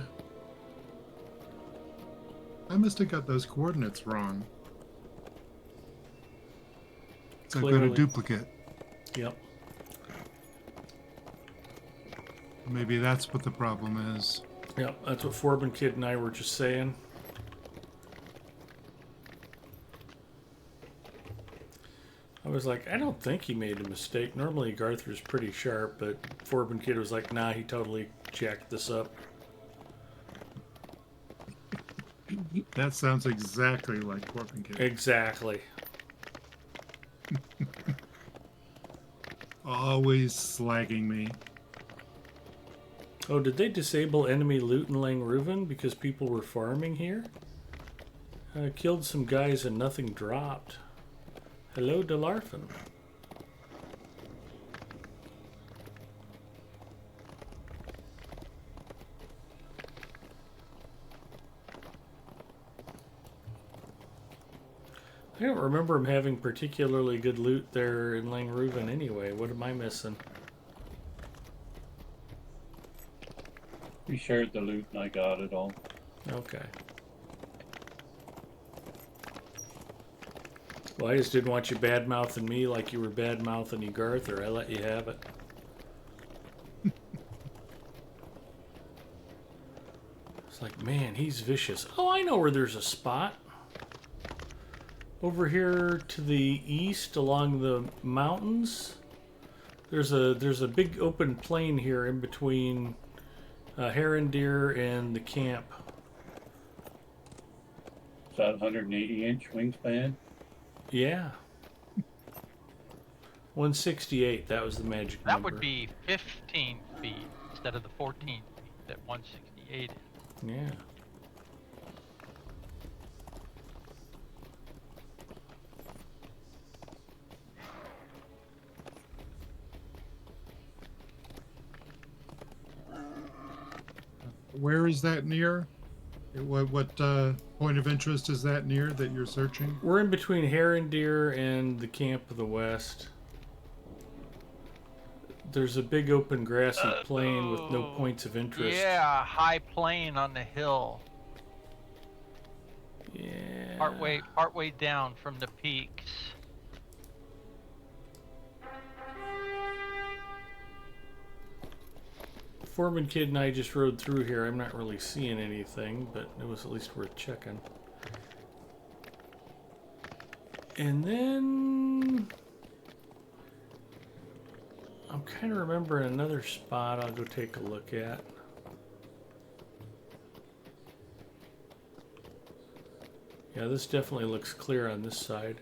I must have got those coordinates wrong. So I've got a Clearly. duplicate. Yep. Maybe that's what the problem is. Yep, that's what Forbin Kid and I were just saying. I was like, I don't think he made a mistake. Normally Garther's pretty sharp, but Forbin Kid was like, nah, he totally jacked this up. That sounds exactly like Corbin Kid. Exactly. Always slagging me. Oh, did they disable enemy loot in Langruven because people were farming here? Killed some guys and nothing dropped. Hello, Delarfin. I don't remember him having particularly good loot there in Langruven anyway. What am I missing? We shared the loot and I got it all. Okay. Well, I just didn't want you bad-mouthing me like you were bad-mouthing Garther. I let you have it. It's like, man, he's vicious. Oh, I know where there's a spot. Over here to the east along the mountains. There's a big open plain here in between Herondeer and the camp. Is that 180-inch wingspan? Yeah. 168, that was the magic That number. would be 15 feet instead of the 14 feet that 168 is. Yeah. Where is that near? What point of interest is that near that you're searching? We're in between Herondeer and the Camp of the West. There's a big open grassy plain with no points of interest. Yeah, high plain on the hill. Yeah. Partway down from the peaks. Foreman Kid and I just rode through here. I'm not really seeing anything, but it was at least worth checking. And then I'm kind of remembering another spot I'll go take a look at. Yeah, this definitely looks clear on this side.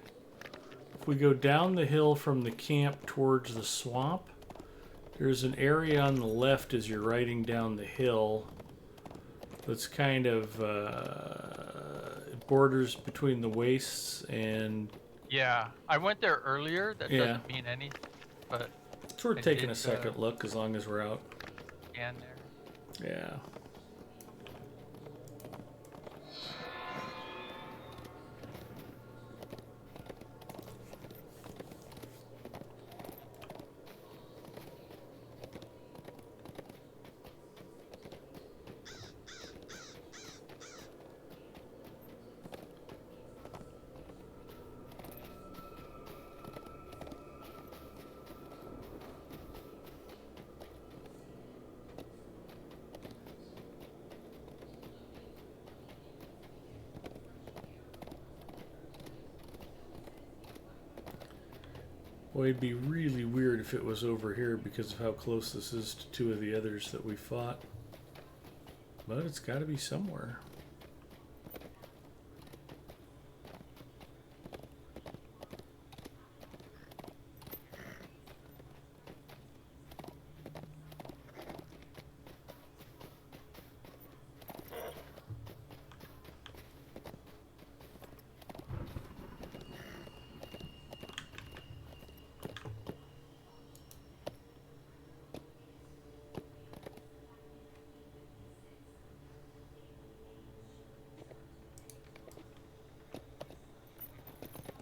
If we go down the hill from the camp towards the swamp, there's an area on the left as you're riding down the hill that's kind of borders between the wastes and... Yeah, I went there earlier. That Yeah. doesn't mean anything, but It's worth I taking did, a second look as long as we're out. scan there. Yeah. Boy, it'd be really weird if it was over here because of how close this is to two of the others that we fought. But it's got to be somewhere.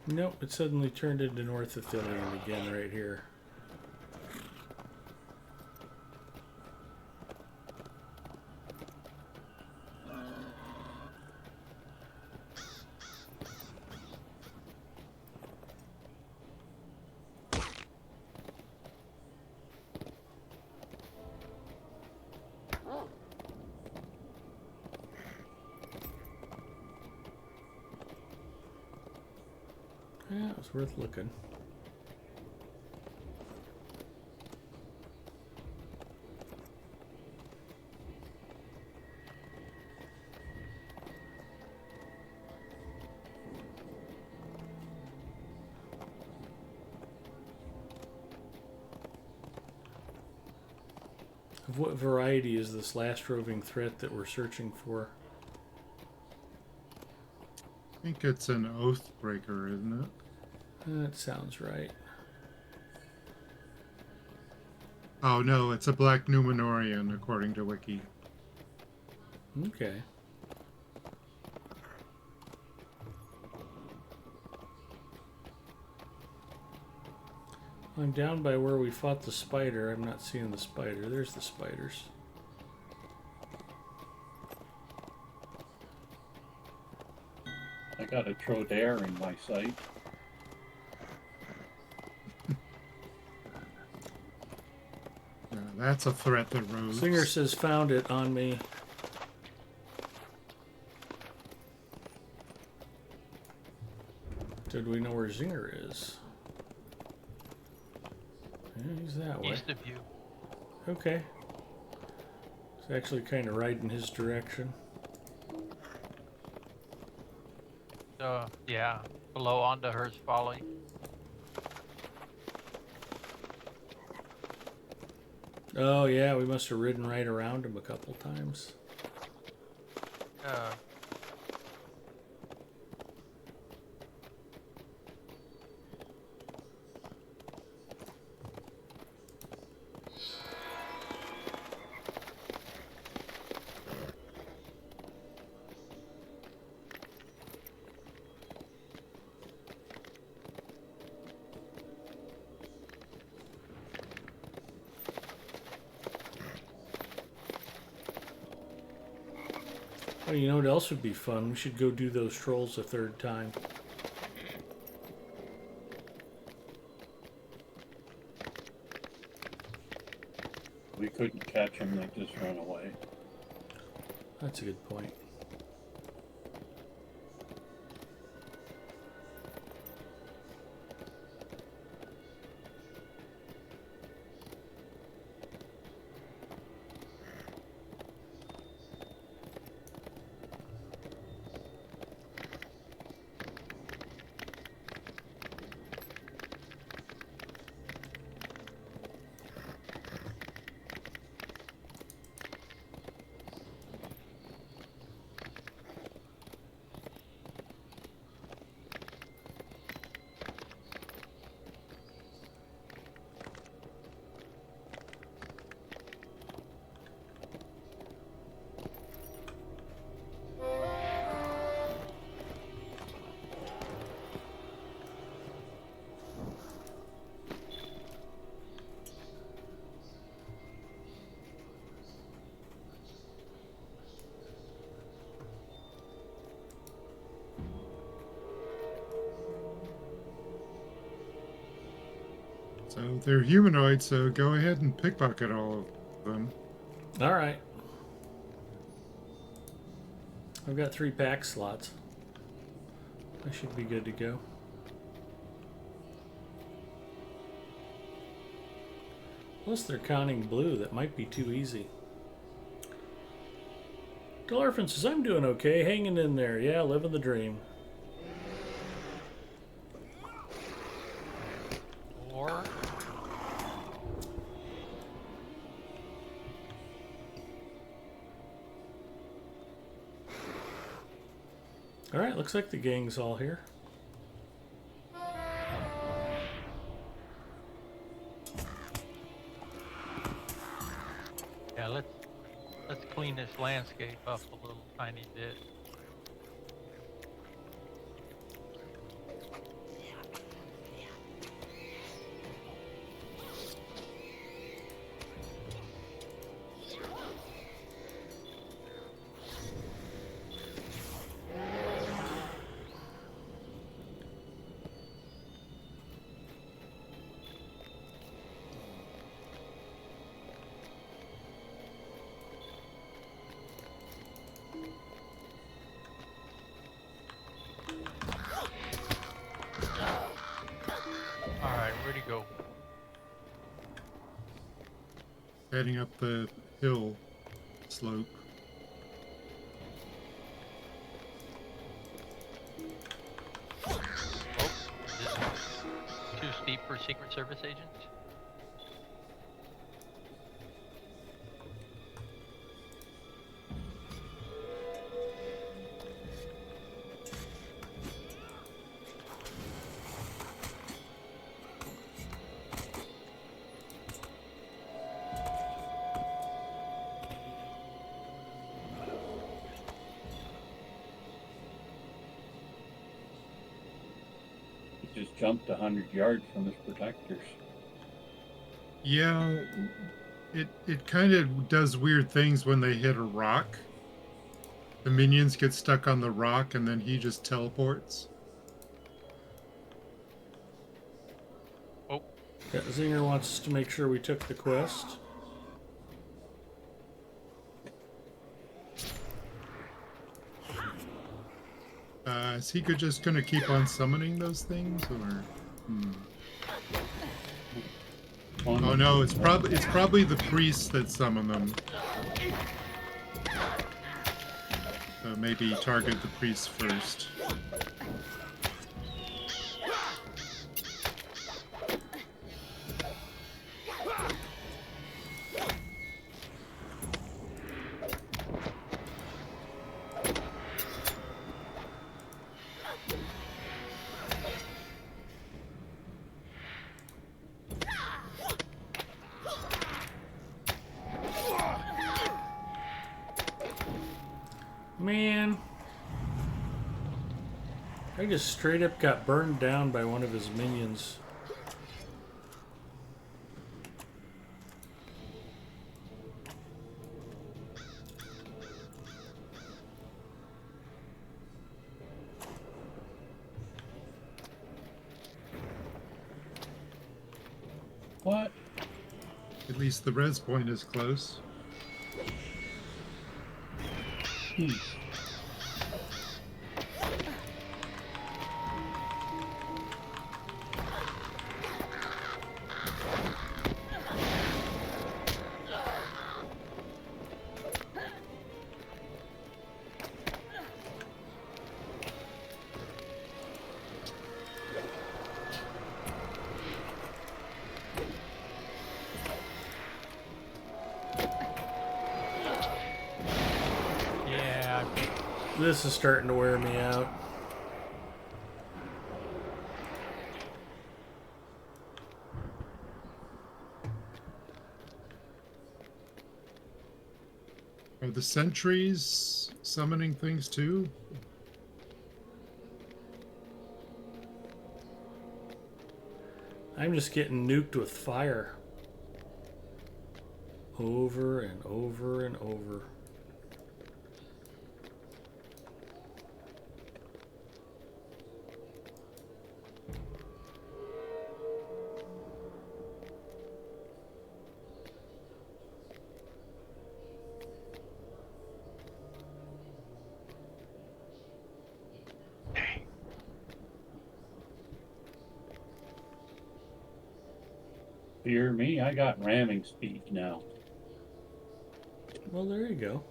Nope, it suddenly turned into North Ithilien again right here. Yeah, it was worth looking. Of what variety is this last roving threat that we're searching for? I think it's an Oathbreaker, isn't it? That sounds right. Oh no, it's a Black Numenorian, according to Wiki. Okay. I'm down by where we fought the spider. I'm not seeing the spider. There's the spiders. I got a Trodaire in my sight. Yeah, that's a threat that rose. Singer says found it on me. Did we know where Zinger is? Yeah, he's that way. East of you. Okay. It's actually kind of right in his direction. Yeah, below onto hers folly. Oh yeah, we must have ridden right around him a couple times. Uh, Oh, you know what else would be fun? We should go do those trolls a third time. We couldn't catch them, they just ran away. That's a good point. So they're humanoids, so go ahead and pickpocket all of them. All right. I've got 3 pack slots. I should be good to go. Unless they're counting blue, that might be too easy. Dolorphin says, I'm doing okay, hanging in there. Yeah, living the dream. Or Alright, looks like the gang's all here. yeah, let's clean this landscape up a little tiny bit. Alright, where'd he go? Heading up the hill slope. Oh, is this too steep for Secret Service agents? He just jumped 100 yards from his protectors. Yeah, it kind of does weird things when they hit a rock. The minions get stuck on the rock and then he just teleports. Oh, Yeah, Zinger wants us to make sure we took the quest. Is he just gonna keep on summoning those things, or? Oh no, it's probably the priests that summon them. So maybe target the priests first. Man. I just straight up got burned down by one of his minions. What? At least the res point is close. yeah, This is starting to wear me out. Are the sentries summoning things too? I'm just getting nuked with fire. Over and over and over. Fear me, I got ramming speed now. Well, there you go.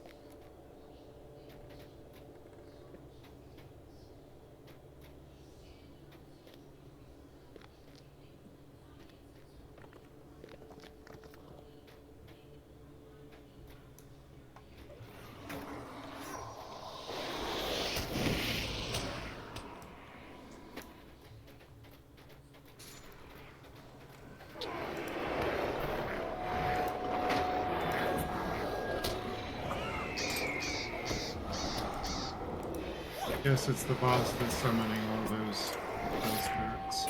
Yes, it's the boss that's summoning all those spirits.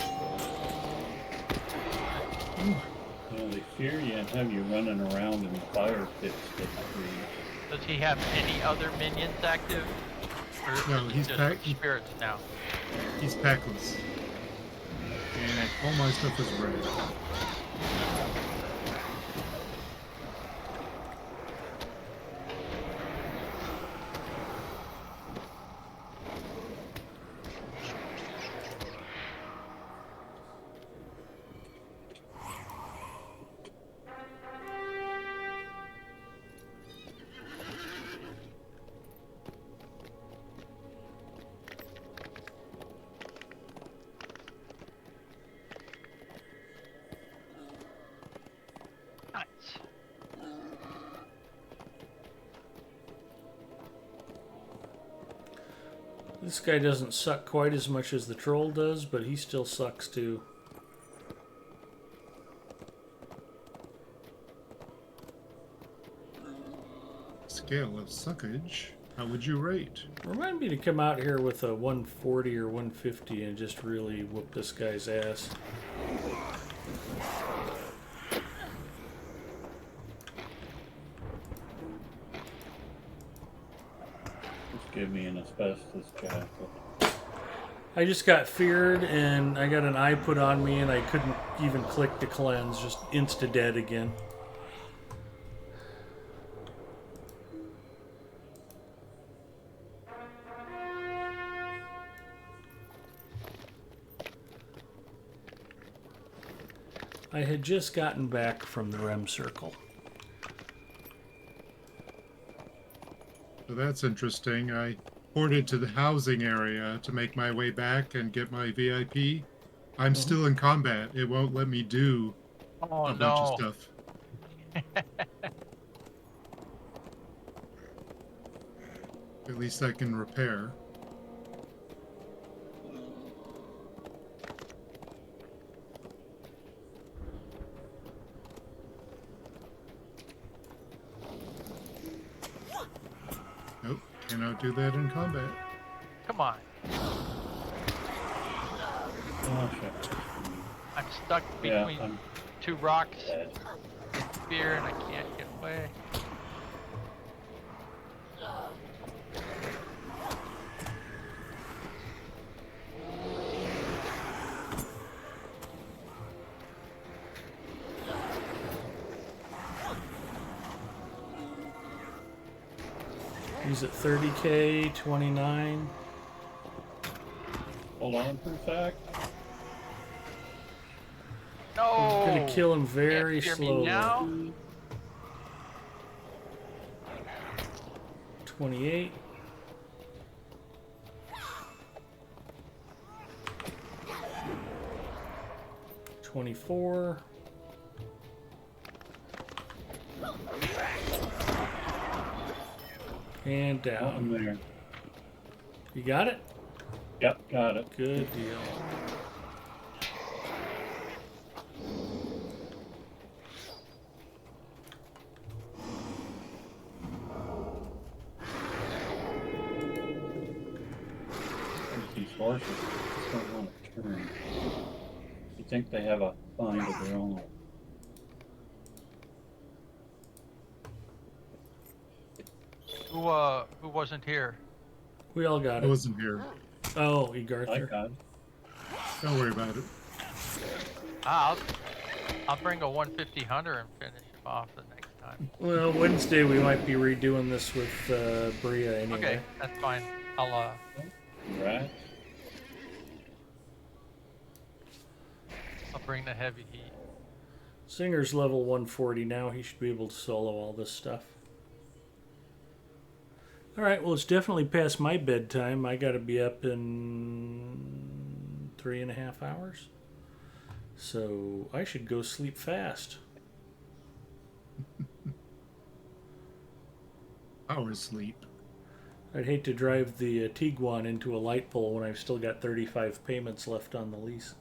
You know, they fear you and have you running around in fire pits getting free. Does he have any other minions active? Or No, is he's just pack- spirits now? He's packless. And all my stuff is red. Nice. This guy doesn't suck quite as much as the troll does, but he still sucks too. Scale of suckage. How would you rate? Remind me to come out here with a 140 or 150 and just really whoop this guy's ass. Just give me an asbestos jacket. I just got feared and I got an eye put on me and I couldn't even click to cleanse, just insta-dead again. I had just gotten back from the REM circle. So that's interesting. I ported to the housing area to make my way back and get my VIP. I'm still in combat. It won't let me do Oh a bunch no. of stuff. At least I can repair. Nope, cannot do that in combat. Come on. Oh, shit. I'm stuck Yeah, between I'm two rocks dead. and spear and I can't get away. He's at 30k, 29. Hold on for a sec. No. I'm gonna kill him very Can't hear me slowly. now. 28. $24. And Oh, down. I'm there. You got it? Yep, got it. Good deal. These horses just don't want to turn. You think they have a mind of their own. Who wasn't here? We all got I it. wasn't here. Oh, I Egarther. got it. Don't worry about it. I'll bring a 150 hunter and finish him off the next time. Well, Wednesday we might be redoing this with Bria anyway. Okay, that's fine. I'll Congrats. bring the heavy heat. Singer's level 140 now. He should be able to solo all this stuff. All right, well, it's definitely past my bedtime. I got to be up in 3.5 hours. So I should go sleep fast. Hours sleep. I'd hate to drive the Tiguan into a light pole when I've still got 35 payments left on the lease.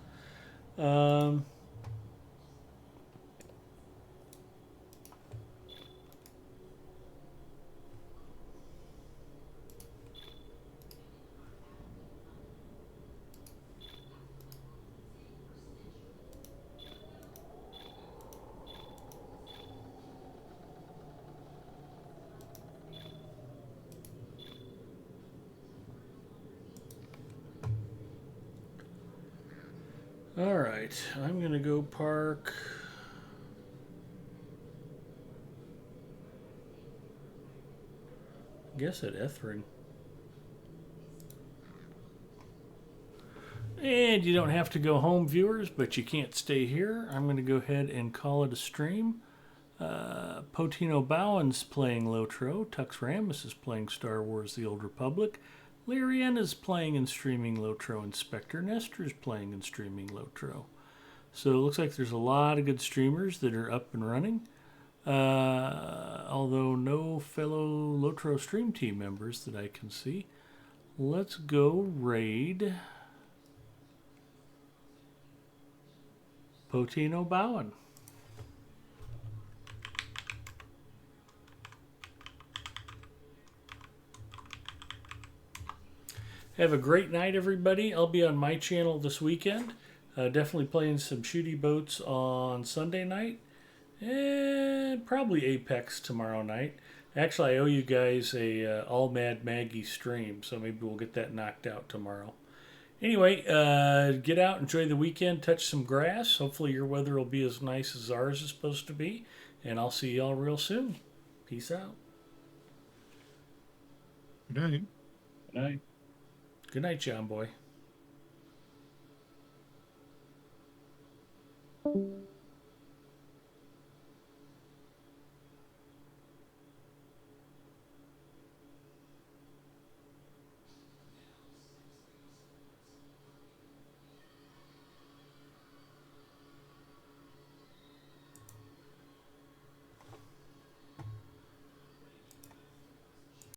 All right, I'm gonna go park. I guess at Ethring. And you don't have to go home, viewers, but you can't stay here. I'm going to go ahead and call it a stream. Potino Bowen's playing Lotro. Tux Ramus is playing Star Wars The Old Republic. Lyrian is playing and streaming Lotro. Inspector Nestor is playing and streaming Lotro. So it looks like there's a lot of good streamers that are up and running. Although no fellow Lotro stream team members that I can see. Let's go raid Potino Bowen. Have a great night, everybody. I'll be on my channel this weekend. Definitely playing some shooty boats on Sunday night. And probably Apex tomorrow night. Actually, I owe you guys a All Mad Maggie stream, so maybe we'll get that knocked out tomorrow. Anyway, get out, enjoy the weekend, touch some grass. Hopefully your weather will be as nice as ours is supposed to be. And I'll see y'all real soon. Peace out. Good night. Good night. Good night, John Boy.